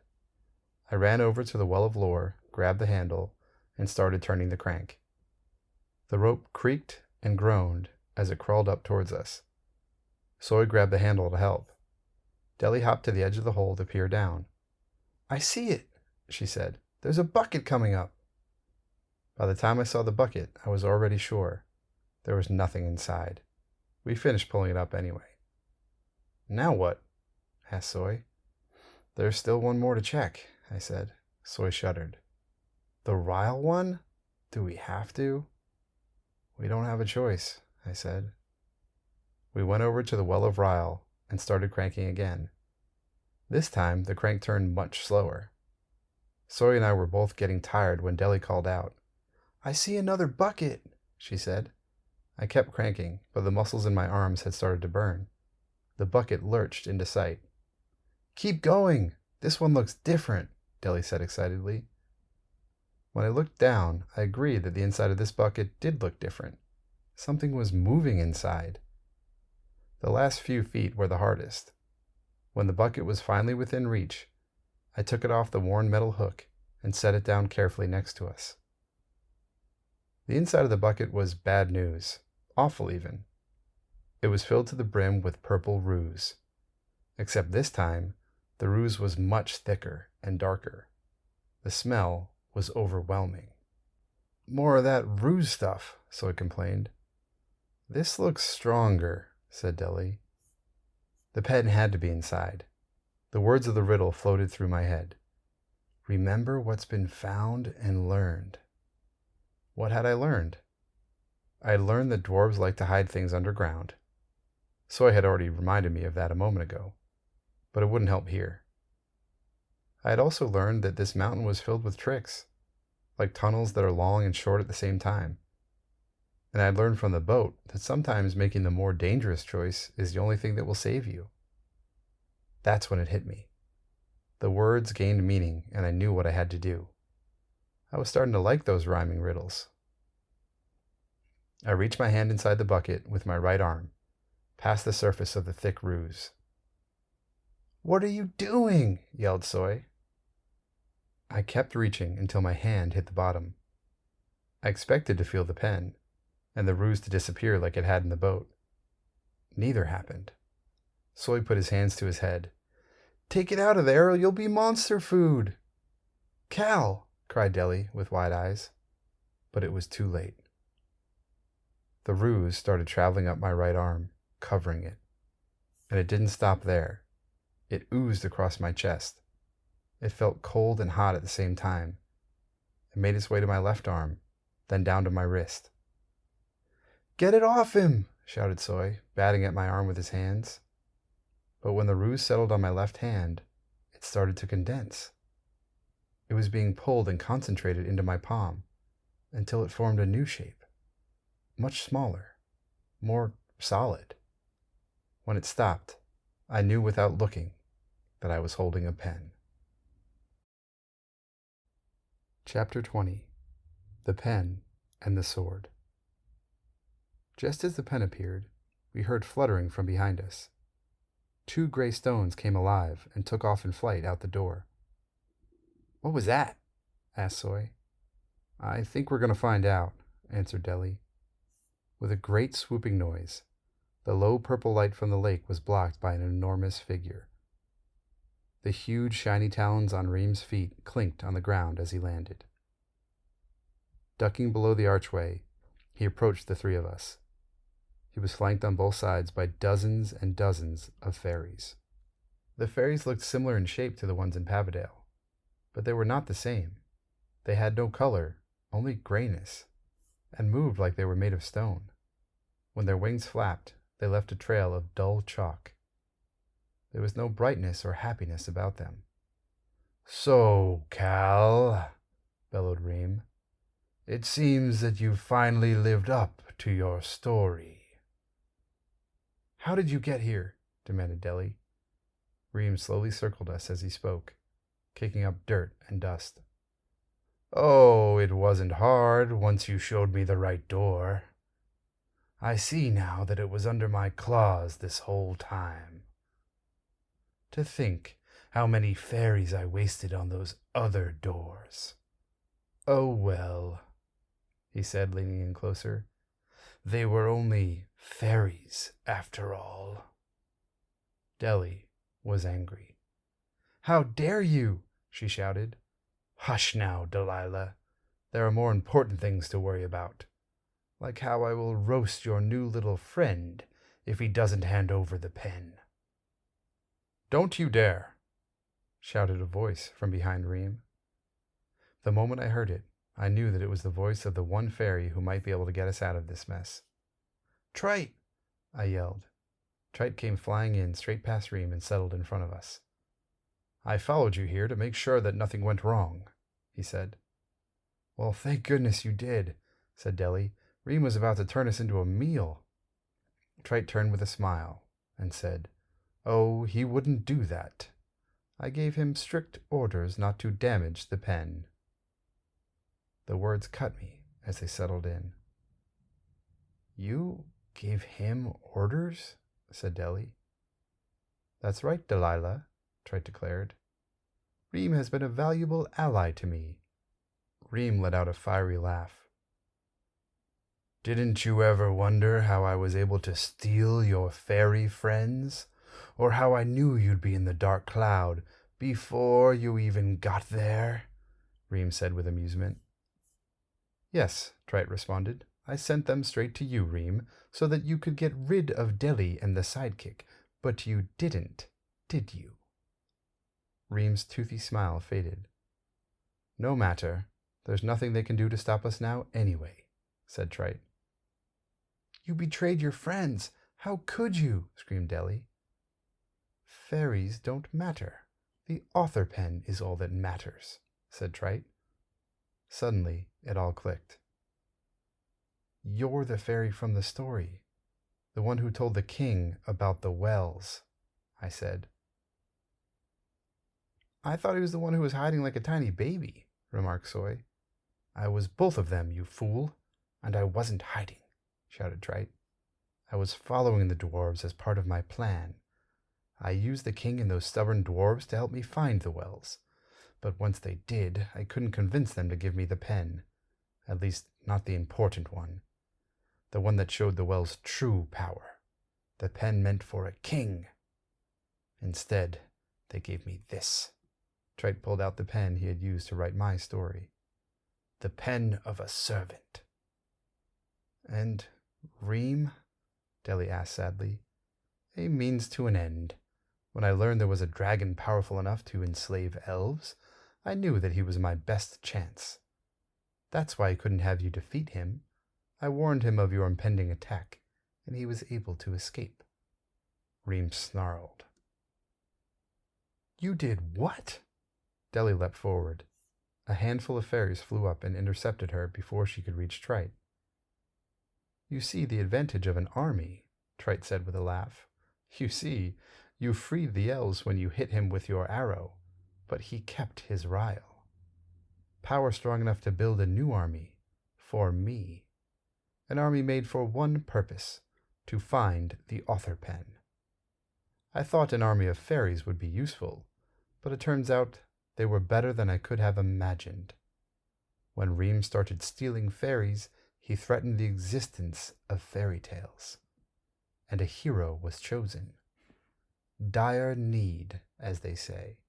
I ran over to the well of lore, grabbed the handle, and started turning the crank. The rope creaked and groaned as it crawled up towards us. Soy grabbed the handle to help. Deli hopped to the edge of the hole to peer down. I see it, she said. There's a bucket coming up. By the time I saw the bucket, I was already sure. There was nothing inside. We finished pulling it up anyway. Now what? Asked Soy. There's still one more to check, I said. Soy shuddered. The rile one? Do we have to? We don't have a choice, I said. We went over to the well of rile and started cranking again. This time, the crank turned much slower. Soy and I were both getting tired when Deli called out. I see another bucket, she said. I kept cranking, but the muscles in my arms had started to burn. The bucket lurched into sight. Keep going! This one looks different, Deli said excitedly. When I looked down, I agreed that the inside of this bucket did look different. Something was moving inside. The last few feet were the hardest. When the bucket was finally within reach, I took it off the worn metal hook and set it down carefully next to us. The inside of the bucket was bad news, awful even. It was filled to the brim with purple ruse. Except this time, the ruse was much thicker and darker. The smell was overwhelming. More of that ruse stuff, Soy complained. This looks stronger, said Deli. The pen had to be inside. The words of the riddle floated through my head. Remember what's been found and learned. What had I learned? I had learned that dwarves like to hide things underground. Soy had already reminded me of that a moment ago, but it wouldn't help here. I had also learned that this mountain was filled with tricks, like tunnels that are long and short at the same time. And I had learned from the boat that sometimes making the more dangerous choice is the only thing that will save you. That's when it hit me. The words gained meaning, and I knew what I had to do. I was starting to like those rhyming riddles. I reached my hand inside the bucket with my right arm, past the surface of the thick ruse. What are you doing? Yelled Soy. I kept reaching until my hand hit the bottom. I expected to feel the pen, and the ruse to disappear like it had in the boat. Neither happened. Soy put his hands to his head. Take it out of there or you'll be monster food. Cal, cried Deli with wide eyes. But it was too late. The ruse started traveling up my right arm, covering it. And it didn't stop there. It oozed across my chest. It felt cold and hot at the same time. It made its way to my left arm, then down to my wrist. Get it off him, shouted Soy, batting at my arm with his hands. But when the ruse settled on my left hand, it started to condense. It was being pulled and concentrated into my palm until it formed a new shape, much smaller, more solid. When it stopped, I knew without looking that I was holding a pen. Chapter 20. The Pen and the Sword. Just as the pen appeared, we heard fluttering from behind us. 2 gray stones came alive and took off in flight out the door. What was that? Asked Soy. I think we're going to find out, answered Deli. With a great swooping noise, the low purple light from the lake was blocked by an enormous figure. The huge shiny talons on Ream's feet clinked on the ground as he landed. Ducking below the archway, he approached the 3 of us. He was flanked on both sides by dozens and dozens of fairies. The fairies looked similar in shape to the ones in Pavidale, but they were not the same. They had no color, only grayness, and moved like they were made of stone. When their wings flapped, they left a trail of dull chalk. There was no brightness or happiness about them. "So, Cal," bellowed Ream, "it seems that you've finally lived up to your story." "How did you get here?" demanded Deli. Ream slowly circled us as he spoke, kicking up dirt and dust. "Oh, it wasn't hard once you showed me the right door. I see now that it was under my claws this whole time. To think how many fairies I wasted on those other doors. Oh well," he said, leaning in closer. "They were only fairies after all." Deli was angry. "How dare you!" she shouted. "Hush now, Delilah. There are more important things to worry about, like how I will roast your new little friend if he doesn't hand over the pen." "Don't you dare!" shouted a voice from behind Ream. The moment I heard it, I knew that it was the voice of the one fairy who might be able to get us out of this mess. "Trite!" I yelled. Trite came flying in straight past Ream and settled in front of us. "I followed you here to make sure that nothing went wrong," he said. "Well, thank goodness you did," said Deli. "Ream was about to turn us into a meal." Trite turned with a smile and said, "Oh, he wouldn't do that. I gave him strict orders not to damage the pen." The words cut me as they settled in. "You gave him orders?" said Deli. "That's right, Delilah," Trite declared. "Ream has been a valuable ally to me." Ream let out a fiery laugh. "Didn't you ever wonder how I was able to steal your fairy friends? Or how I knew you'd be in the dark cloud before you even got there?" Ream said with amusement. "Yes," Trite responded. "I sent them straight to you, Ream, so that you could get rid of Deli and the sidekick. But you didn't, did you?" Ream's toothy smile faded. "No matter. There's nothing they can do to stop us now anyway," said Trite. "You betrayed your friends. How could you?" screamed Deli. "Fairies don't matter. The author pen is all that matters," said Trite. Suddenly, it all clicked. "You're the fairy from the story, the one who told the king about the wells," I said. "I thought he was the one who was hiding like a tiny baby," remarked Soy. "I was both of them, you fool, and I wasn't hiding," shouted Trite. "I was following the dwarves as part of my plan. I used the king and those stubborn dwarves to help me find the wells, but once they did, I couldn't convince them to give me the pen. At least, not the important one. The one that showed the well's true power. The pen meant for a king. Instead, they gave me this." Trite pulled out the pen he had used to write my story. "The pen of a servant." "And Ream?" Deli asked sadly. "A means to an end. When I learned there was a dragon powerful enough to enslave elves, I knew that he was my best chance. That's why I couldn't have you defeat him. I warned him of your impending attack, and he was able to escape." Ream snarled. "You did what?" Deli leapt forward. A handful of fairies flew up and intercepted her before she could reach Trite. "You see the advantage of an army," Trite said with a laugh. "You see, you freed the elves when you hit him with your arrow, but he kept his rile. Power strong enough to build a new army, for me. An army made for one purpose, to find the author pen. I thought an army of fairies would be useful, but it turns out they were better than I could have imagined. When Ream started stealing fairies, he threatened the existence of fairy tales. And a hero was chosen. Dire need, as they say.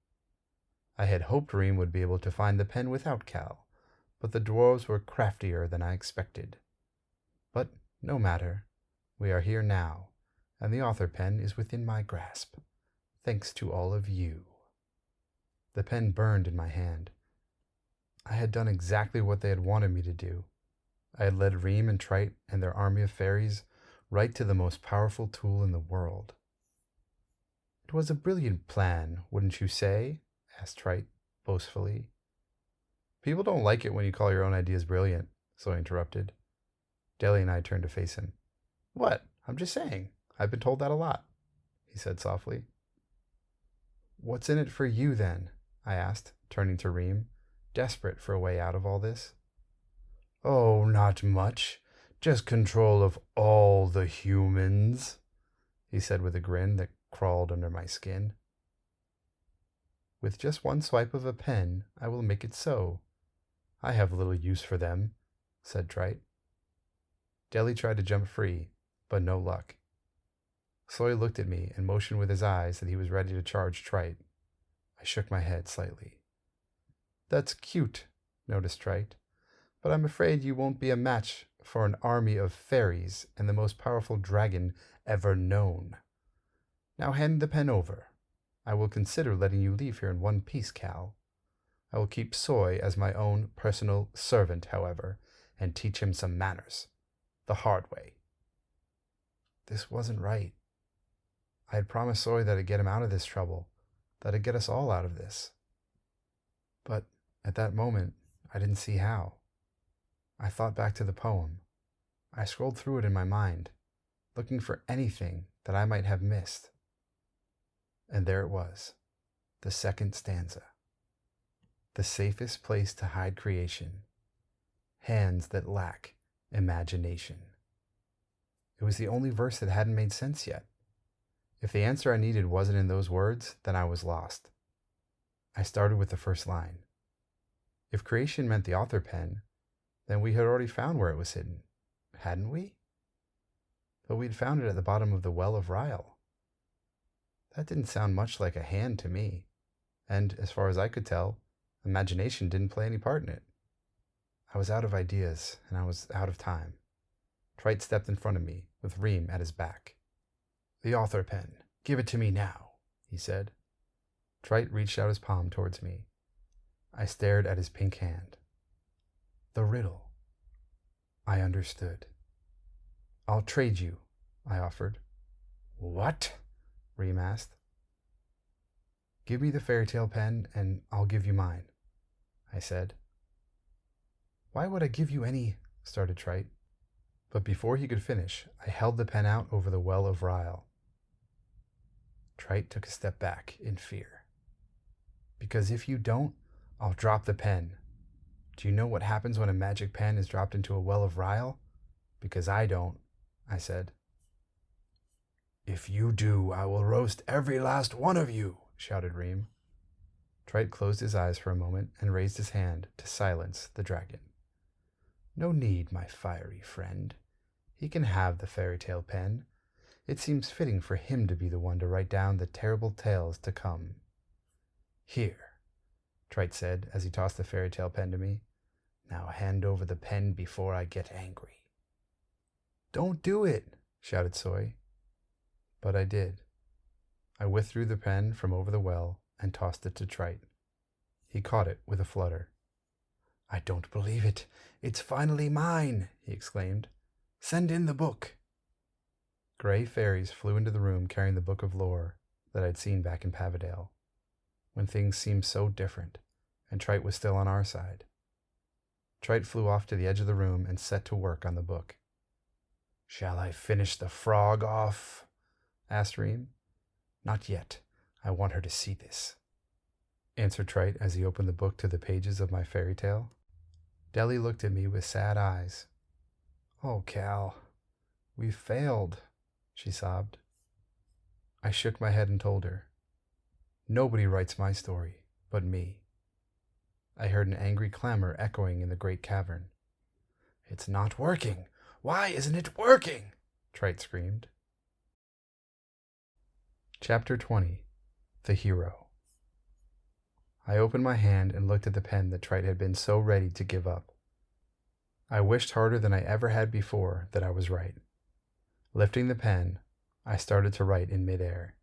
I had hoped Ream would be able to find the pen without Cal, but the dwarves were craftier than I expected. But no matter. We are here now, and the author pen is within my grasp. thanks to all of you." The pen burned in my hand. I had done exactly what they had wanted me to do. I had led Ream and Trite and their army of fairies right to the most powerful tool in the world. "It was a brilliant plan, wouldn't you say?" asked Trite boastfully. "People don't like it when you call your own ideas brilliant," Zoe interrupted. Deli and I turned to face him. "What? I'm just saying. I've been told that a lot," he said softly. "What's in it for you, then?" I asked, turning to Ream, desperate for a way out of all this. "Oh, not much. Just control of all the humans," he said with a grin that crawled under my skin. "With just one swipe of a pen, I will make it so. I have little use for them," said Trite. Deli tried to jump free, but no luck. Soy looked at me and motioned with his eyes that he was ready to charge Trite. I shook my head slightly. "That's cute," noticed Trite, "but I'm afraid you won't be a match for an army of fairies and the most powerful dragon ever known. Now hand the pen over. I will consider letting you leave here in one piece, Cal. I will keep Soy as my own personal servant, however, and teach him some manners. The hard way." This wasn't right. I had promised Soy that I'd get him out of this trouble, that I'd get us all out of this. But at that moment, I didn't see how. I thought back to the poem. I scrolled through it in my mind, looking for anything that I might have missed. And there it was, the second stanza. The safest place to hide creation. Hands that lack imagination. It was the only verse that hadn't made sense yet. If the answer I needed wasn't in those words, then I was lost. I started with the first line. If creation meant the author pen, then we had already found where it was hidden, hadn't we? But we'd found it at the bottom of the well of Rile. That didn't sound much like a hand to me, and as far as I could tell, imagination didn't play any part in it. I was out of ideas, and I was out of time. Trite stepped in front of me, with Ream at his back. "The author pen. Give it to me now," he said. Trite reached out his palm towards me. I stared at his pink hand. "The riddle." I understood. "I'll trade you," I offered. "What?" Ream asked. "Give me the fairytale pen, and I'll give you mine," I said. "Why would I give you any?" started Trite. But before he could finish, I held the pen out over the well of Rile. Trite took a step back in fear. "Because if you don't, I'll drop the pen. Do you know what happens when a magic pen is dropped into a well of Rile? Because I don't," I said. "If you do, I will roast every last one of you," shouted Ream. Trite closed his eyes for a moment and raised his hand to silence the dragon. "No need, my fiery friend. He can have the fairytale pen. It seems fitting for him to be the one to write down the terrible tales to come. Here," Trite said as he tossed the fairytale pen to me. "Now hand over the pen before I get angry." "Don't do it," shouted Soy. But I did. I withdrew the pen from over the well and tossed it to Trite. He caught it with a flutter. "I don't believe it. It's finally mine," he exclaimed. "Send in the book." Gray fairies flew into the room carrying the book of lore that I'd seen back in Pavidale, when things seemed so different, and Trite was still on our side. Trite flew off to the edge of the room and set to work on the book. "Shall I finish the frog off?" asked Ream. "Not yet. I want her to see this," answered Trite as he opened the book to the pages of my fairy tale. Deli looked at me with sad eyes. "Oh, Cal, we failed," she sobbed. I shook my head and told her, "Nobody writes my story but me." I heard an angry clamor echoing in the great cavern. "It's not working! Why isn't it working?" Trite screamed. Chapter 20. The Hero. I opened my hand and looked at the pen that Trite had been so ready to give up. I wished harder than I ever had before that I was right. Lifting the pen, I started to write in midair.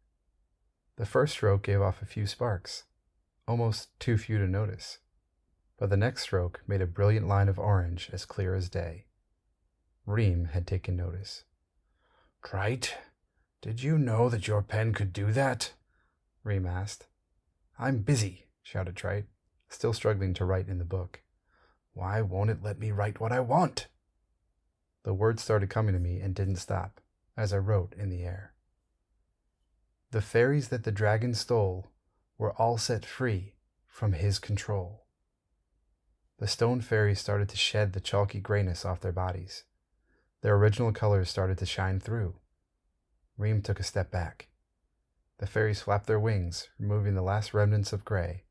The first stroke gave off a few sparks, almost too few to notice, but the next stroke made a brilliant line of orange as clear as day. Ream had taken notice. "Trite, did you know that your pen could do that?" Ream asked. "I'm busy," shouted Trite, still struggling to write in the book. "Why won't it let me write what I want?" The words started coming to me and didn't stop, as I wrote in the air. The fairies that the dragon stole were all set free from his control. The stone fairies started to shed the chalky grayness off their bodies. Their original colors started to shine through. Ream took a step back. The fairies flapped their wings, removing the last remnants of gray,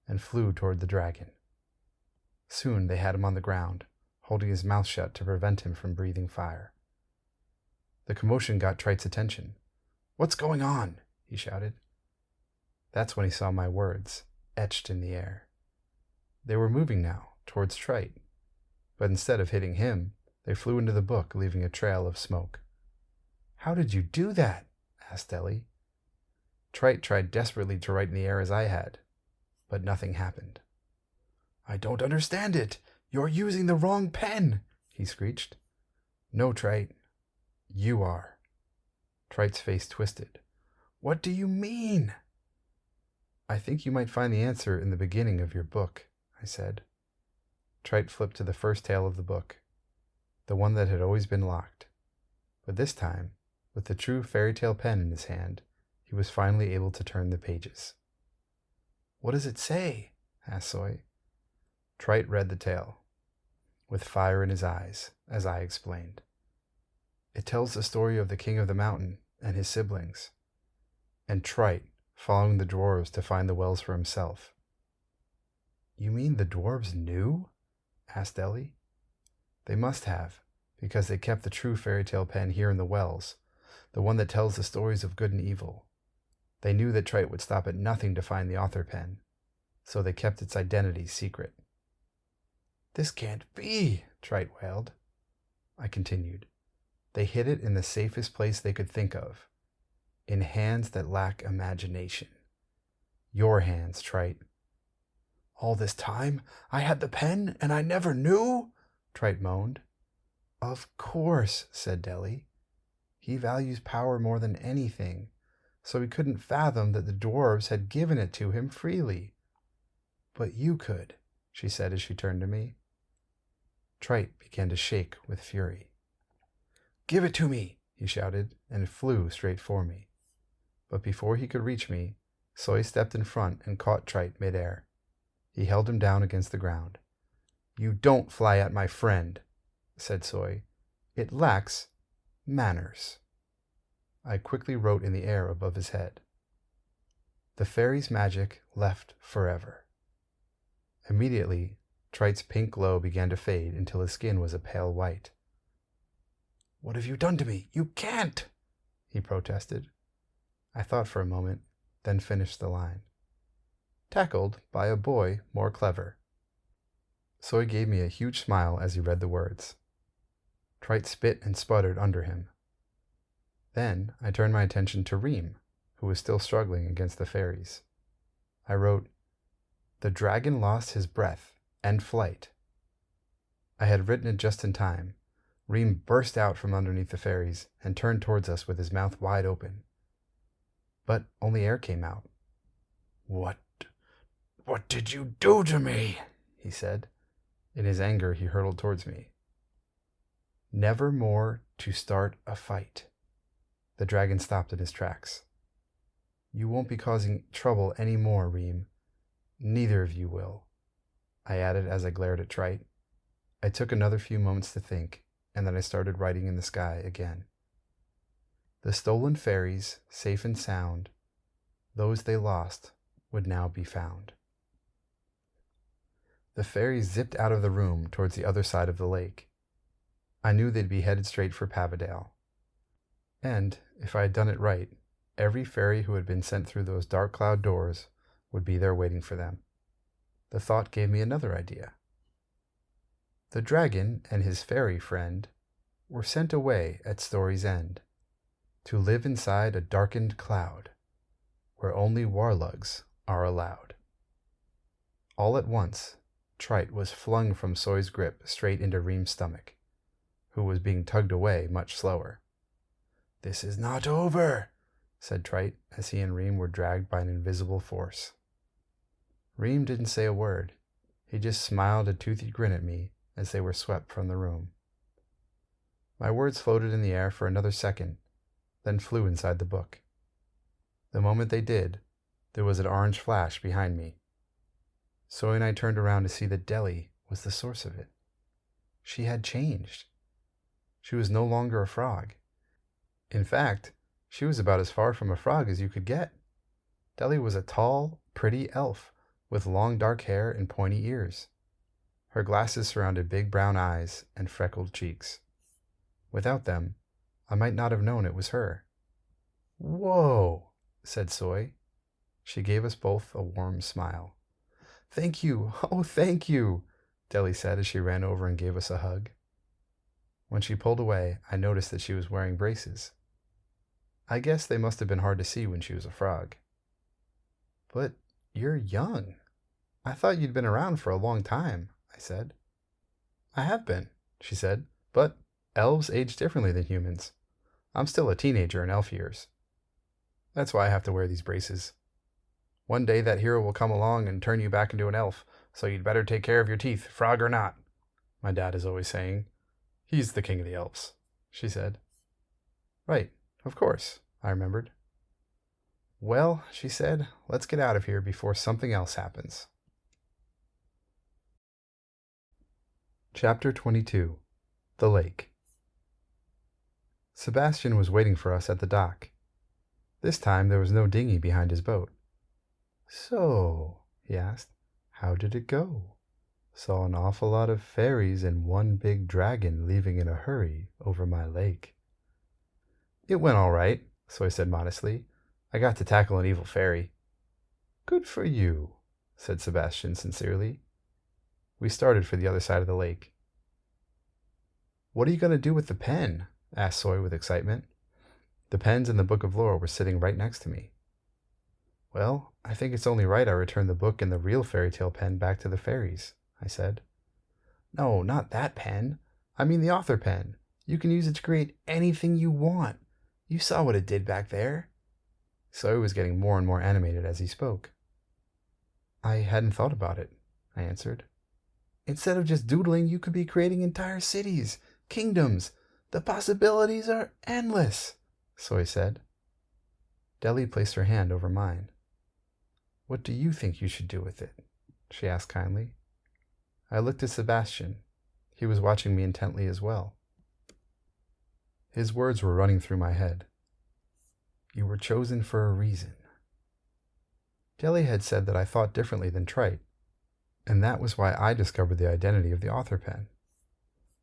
and flew toward the dragon. Soon they had him on the ground, holding his mouth shut to prevent him from breathing fire. The commotion got Trite's attention. "What's going on?" he shouted. That's when he saw my words, etched in the air. They were moving now, towards Trite, but instead of hitting him, they flew into the book, leaving a trail of smoke. "How did you do that?" asked Deli. Trite tried desperately to write in the air as I had, but nothing happened. "I don't understand it. You're using the wrong pen," he screeched. "No, Trite. You are." Trite's face twisted. "What do you mean?" "I think you might find the answer in the beginning of your book," I said. Trite flipped to the first tale of the book, the one that had always been locked. But this time, with the true fairy tale pen in his hand, he was finally able to turn the pages. "What does it say?" asked Soy. Trite read the tale, with fire in his eyes, as I explained. "It tells the story of the king of the mountain and his siblings, and Trite following the dwarves to find the wells for himself." "You mean the dwarves knew?" asked Deli. "They must have, because they kept the true fairy tale pen here in the wells, the one that tells the stories of good and evil. They knew that Trite would stop at nothing to find the author pen, so they kept its identity secret." "This can't be," Trite wailed. I continued. "They hid it in the safest place they could think of, in hands that lack imagination. Your hands, Trite." "All this time I had the pen and I never knew?" Trite moaned. "Of course," said Deli. "He values power more than anything, so he couldn't fathom that the dwarves had given it to him freely. But you could," she said as she turned to me. Trite began to shake with fury. "Give it to me," he shouted, and flew straight for me. But before he could reach me, Soy stepped in front and caught Trite midair. He held him down against the ground. "You don't fly at my friend," said Soy. "It lacks manners." I quickly wrote in the air above his head. "The fairy's magic left forever." Immediately, Trite's pink glow began to fade until his skin was a pale white. "What have you done to me? You can't!" he protested. I thought for a moment, then finished the line. "Tackled by a boy more clever." Soy gave me a huge smile as he read the words. Trite spit and sputtered under him. Then I turned my attention to Ream, who was still struggling against the fairies. I wrote, "The dragon lost his breath and flight." I had written it just in time. Ream burst out from underneath the fairies and turned towards us with his mouth wide open. But only air came out. What did you do to me?" he said. In his anger, he hurtled towards me. "Never more to start a fight." The dragon stopped in his tracks. "You won't be causing trouble any more, Ream. Neither of you will," I added as I glared at Trite. I took another few moments to think, and then I started writing in the sky again. "The stolen fairies, safe and sound, those they lost would now be found." The fairies zipped out of the room towards the other side of the lake. I knew they'd be headed straight for Pavidale. And, if I had done it right, every fairy who had been sent through those dark cloud doors would be there waiting for them. The thought gave me another idea. The dragon and his fairy friend were sent away at story's end to live inside a darkened cloud, where only warlugs are allowed. All at once, Trite was flung from Soy's grip straight into Ream's stomach, who was being tugged away much slower. "This is not over," said Trite as he and Ream were dragged by an invisible force. Ream didn't say a word. He just smiled a toothy grin at me as they were swept from the room. My words floated in the air for another second, then flew inside the book. The moment they did, there was an orange flash behind me. Soy and I turned around to see that Deli was the source of it. She had changed. She was no longer a frog. In fact, she was about as far from a frog as you could get. Deli was a tall, pretty elf with long dark hair and pointy ears. Her glasses surrounded big brown eyes and freckled cheeks. Without them, I might not have known it was her. "Whoa," said Soy. She gave us both a warm smile. "Thank you, oh thank you," Deli said as she ran over and gave us a hug. When she pulled away, I noticed that she was wearing braces. I guess they must have been hard to see when she was a frog. "But you're young. I thought you'd been around for a long time," I said. "I have been," she said, "but elves age differently than humans. I'm still a teenager in elf years. That's why I have to wear these braces. One day that hero will come along and turn you back into an elf, so you'd better take care of your teeth, frog or not," my dad is always saying. "He's the king of the elves," she said. "Right, of course," I remembered. "Well," she said, "let's get out of here before something else happens." Chapter 22. The Lake. Sebastien was waiting for us at the dock. This time there was no dinghy behind his boat. "So," he asked, "how did it go? Saw an awful lot of fairies and one big dragon leaving in a hurry over my lake." "It went all right," Soy said modestly. "I got to tackle an evil fairy." "Good for you," said Sebastien sincerely. We started for the other side of the lake. "What are you going to do with the pen?" asked Soy with excitement. The pens in the Book of Lore were sitting right next to me. "Well, I think it's only right I return the book and the real fairytale pen back to the fairies," I said. "No, not that pen. I mean the author pen. You can use it to create anything you want. You saw what it did back there." Soy was getting more and more animated as he spoke. "I hadn't thought about it," I answered. "Instead of just doodling, you could be creating entire cities, kingdoms. The possibilities are endless," Soy said. Deli placed her hand over mine. "What do you think you should do with it?" she asked kindly. I looked at Sebastien. He was watching me intently as well. His words were running through my head. "You were chosen for a reason." Deli had said that I thought differently than Trite, and that was why I discovered the identity of the author pen.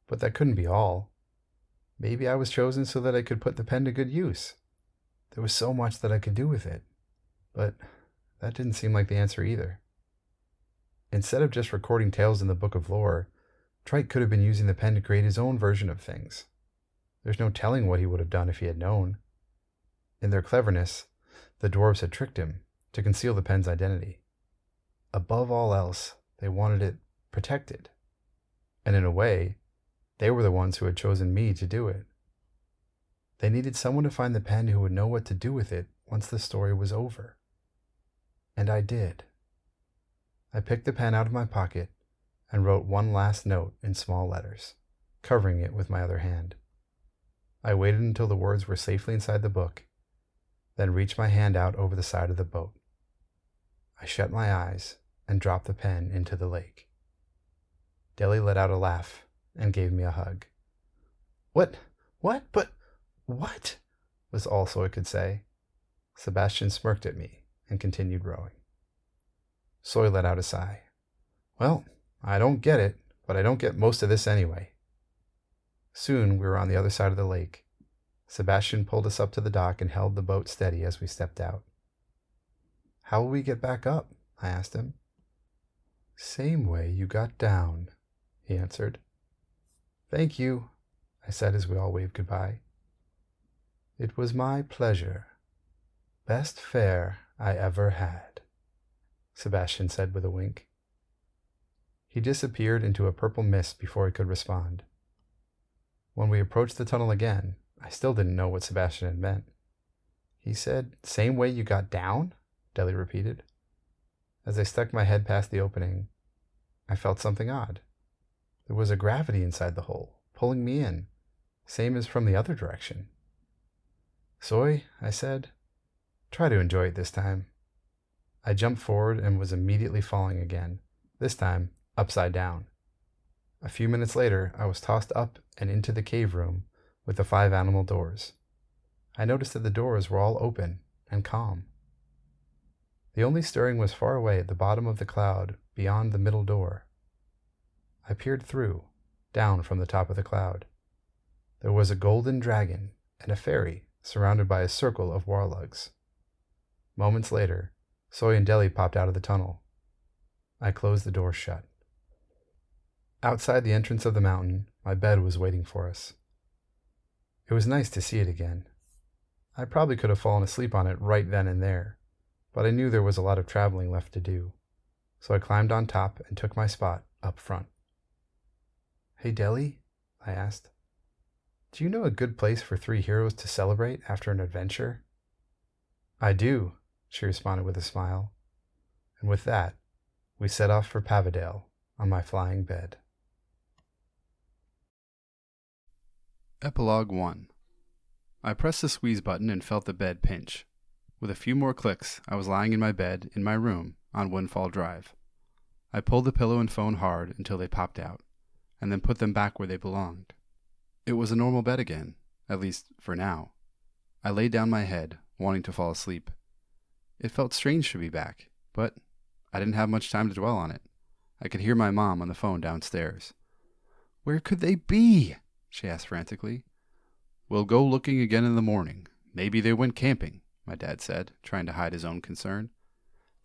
But that couldn't be all. Maybe I was chosen so that I could put the pen to good use. There was so much that I could do with it. But that didn't seem like the answer either. Instead of just recording tales in the Book of Lore, Trite could have been using the pen to create his own version of things. There's no telling what he would have done if he had known. In their cleverness, the dwarves had tricked him to conceal the pen's identity. Above all else, they wanted it protected. And in a way, they were the ones who had chosen me to do it. They needed someone to find the pen who would know what to do with it once the story was over. And I did. I picked the pen out of my pocket and wrote one last note in small letters, covering it with my other hand. I waited until the words were safely inside the book, then reached my hand out over the side of the boat. I shut my eyes and dropped the pen into the lake. Deli let out a laugh and gave me a hug. What, but what?" was all Soy could say. Sebastien smirked at me and continued rowing. Soy let out a sigh. "Well, I don't get it, but I don't get most of this anyway." Soon we were on the other side of the lake. Sebastien pulled us up to the dock and held the boat steady as we stepped out. "How will we get back up?" I asked him. "Same way you got down," he answered. "Thank you," I said as we all waved goodbye. "It was my pleasure. Best fare I ever had," Sebastien said with a wink. He disappeared into a purple mist before he could respond. When we approached the tunnel again, I still didn't know what Sebastien had meant. He said, "Same way you got down?" Deli repeated. As I stuck my head past the opening, I felt something odd. There was a gravity inside the hole, pulling me in, same as from the other direction. "Soy," I said, "try to enjoy it this time." I jumped forward and was immediately falling again, this time upside down. A few minutes later, I was tossed up and into the cave room with the 5 animal doors. I noticed that the doors were all open and calm. The only stirring was far away at the bottom of the cloud beyond the middle door. I peered through, down from the top of the cloud. There was a golden dragon and a fairy surrounded by a circle of warlugs. Moments later, Soy and Deli popped out of the tunnel. I closed the door shut. Outside the entrance of the mountain, my bed was waiting for us. It was nice to see it again. I probably could have fallen asleep on it right then and there, but I knew there was a lot of traveling left to do, so I climbed on top and took my spot up front. "Hey, Deli," I asked, "do you know a good place for 3 heroes to celebrate after an adventure?" "I do," she responded with a smile, and with that, we set off for Pavidale on my flying bed. Epilogue 1. I pressed the squeeze button and felt the bed pinch. With a few more clicks, I was lying in my bed in my room on Windfall Drive. I pulled the pillow and phone hard until they popped out, and then put them back where they belonged. It was a normal bed again, at least for now. I laid down my head, wanting to fall asleep. It felt strange to be back, but I didn't have much time to dwell on it. I could hear my mom on the phone downstairs. "Where could they be?" she asked frantically. "We'll go looking again in the morning. Maybe they went camping," my dad said, trying to hide his own concern.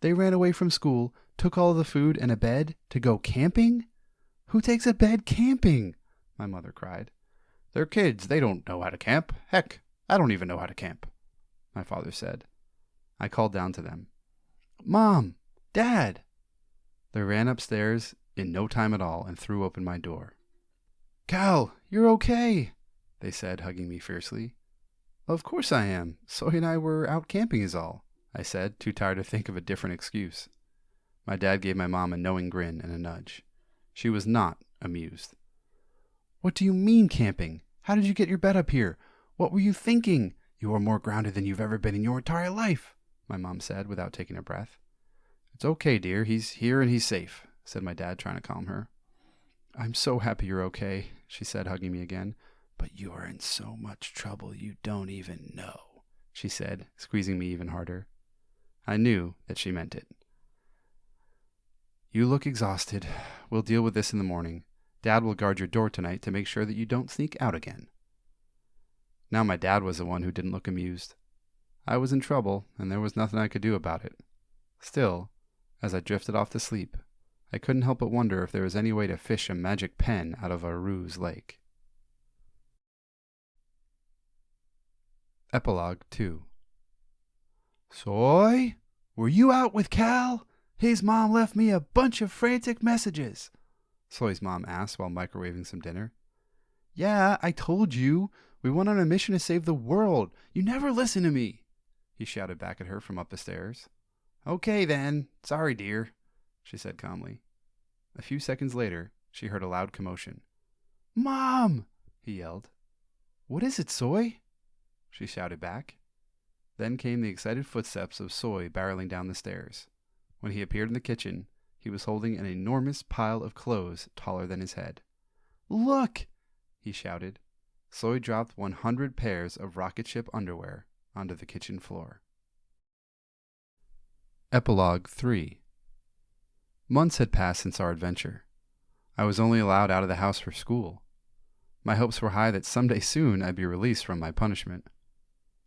"They ran away from school, took all the food and a bed to go camping? Who takes a bed camping?" my mother cried. "They're kids. They don't know how to camp. Heck, I don't even know how to camp," my father said. I called down to them. "Mom! Dad!" They ran upstairs in no time at all and threw open my door. "Cal, you're okay," they said, hugging me fiercely. "Of course I am. Soy and I were out camping is all," I said, too tired to think of a different excuse. My dad gave my mom a knowing grin and a nudge. She was not amused. "What do you mean camping? How did you get your bed up here? What were you thinking? You are more grounded than you've ever been in your entire life," my mom said without taking a breath. "It's okay, dear. He's here and he's safe," said my dad, trying to calm her. "I'm so happy you're okay," she said, hugging me again. "But you are in so much trouble you don't even know," she said, squeezing me even harder. I knew that she meant it. "You look exhausted. We'll deal with this in the morning. Dad will guard your door tonight to make sure that you don't sneak out again." Now my dad was the one who didn't look amused. I was in trouble, and there was nothing I could do about it. Still, as I drifted off to sleep, I couldn't help but wonder if there was any way to fish a magic pen out of a ruse lake. Epilogue 2. "Soy, were you out with Cal? His mom left me a bunch of frantic messages," Soy's mom asked while microwaving some dinner. "Yeah, I told you. We went on a mission to save the world. You never listen to me," he shouted back at her from up the stairs. "Okay then. Sorry, dear," she said calmly. A few seconds later, she heard a loud commotion. "Mom!" he yelled. "What is it, Soy?" she shouted back. Then came the excited footsteps of Soy barreling down the stairs. When he appeared in the kitchen, he was holding an enormous pile of clothes taller than his head. "Look!" he shouted. Soy dropped 100 pairs of rocket ship underwear onto the kitchen floor. Epilogue 3. Months had passed since our adventure. I was only allowed out of the house for school. My hopes were high that someday soon I'd be released from my punishment.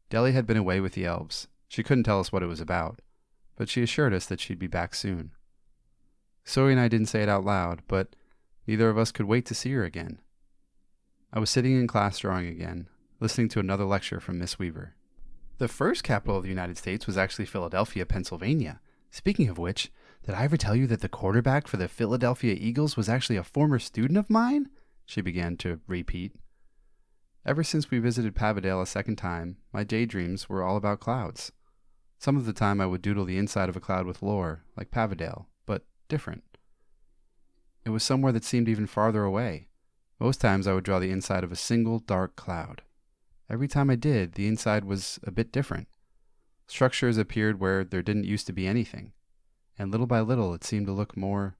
Deli had been away with the elves. She couldn't tell us what it was about, but she assured us that she'd be back soon. Soy and I didn't say it out loud, but neither of us could wait to see her again. I was sitting in class drawing again, listening to another lecture from Miss Weaver. The first capital of the United States was actually Philadelphia, Pennsylvania. Speaking of which, did I ever tell you that the quarterback for the Philadelphia Eagles was actually a former student of mine? She began to repeat. Ever since we visited Pavidale a second time, my daydreams were all about clouds. Some of the time I would doodle the inside of a cloud with lore, like Pavidale, but different. It was somewhere that seemed even farther away. Most times I would draw the inside of a single dark cloud. Every time I did, the inside was a bit different. Structures appeared where there didn't used to be anything, and little by little it seemed to look more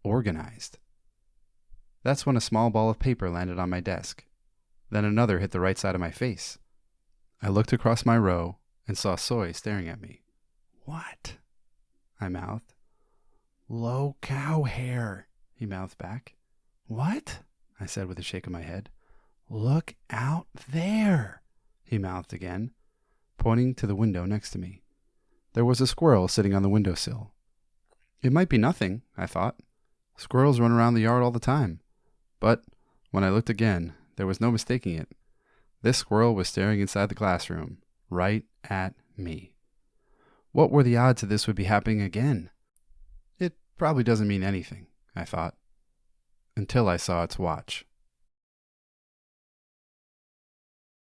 organized. That's when a small ball of paper landed on my desk. Then another hit the right side of my face. I looked across my row and saw Soy staring at me. "What?" I mouthed. "Low cow hair," he mouthed back. "What?" I said with a shake of my head. "Look out there," he mouthed again, pointing to the window next to me. There was a squirrel sitting on the windowsill. It might be nothing, I thought. Squirrels run around the yard all the time. But when I looked again, there was no mistaking it. This squirrel was staring inside the classroom, right at me. What were the odds that this would be happening again? It probably doesn't mean anything, I thought, until I saw its watch.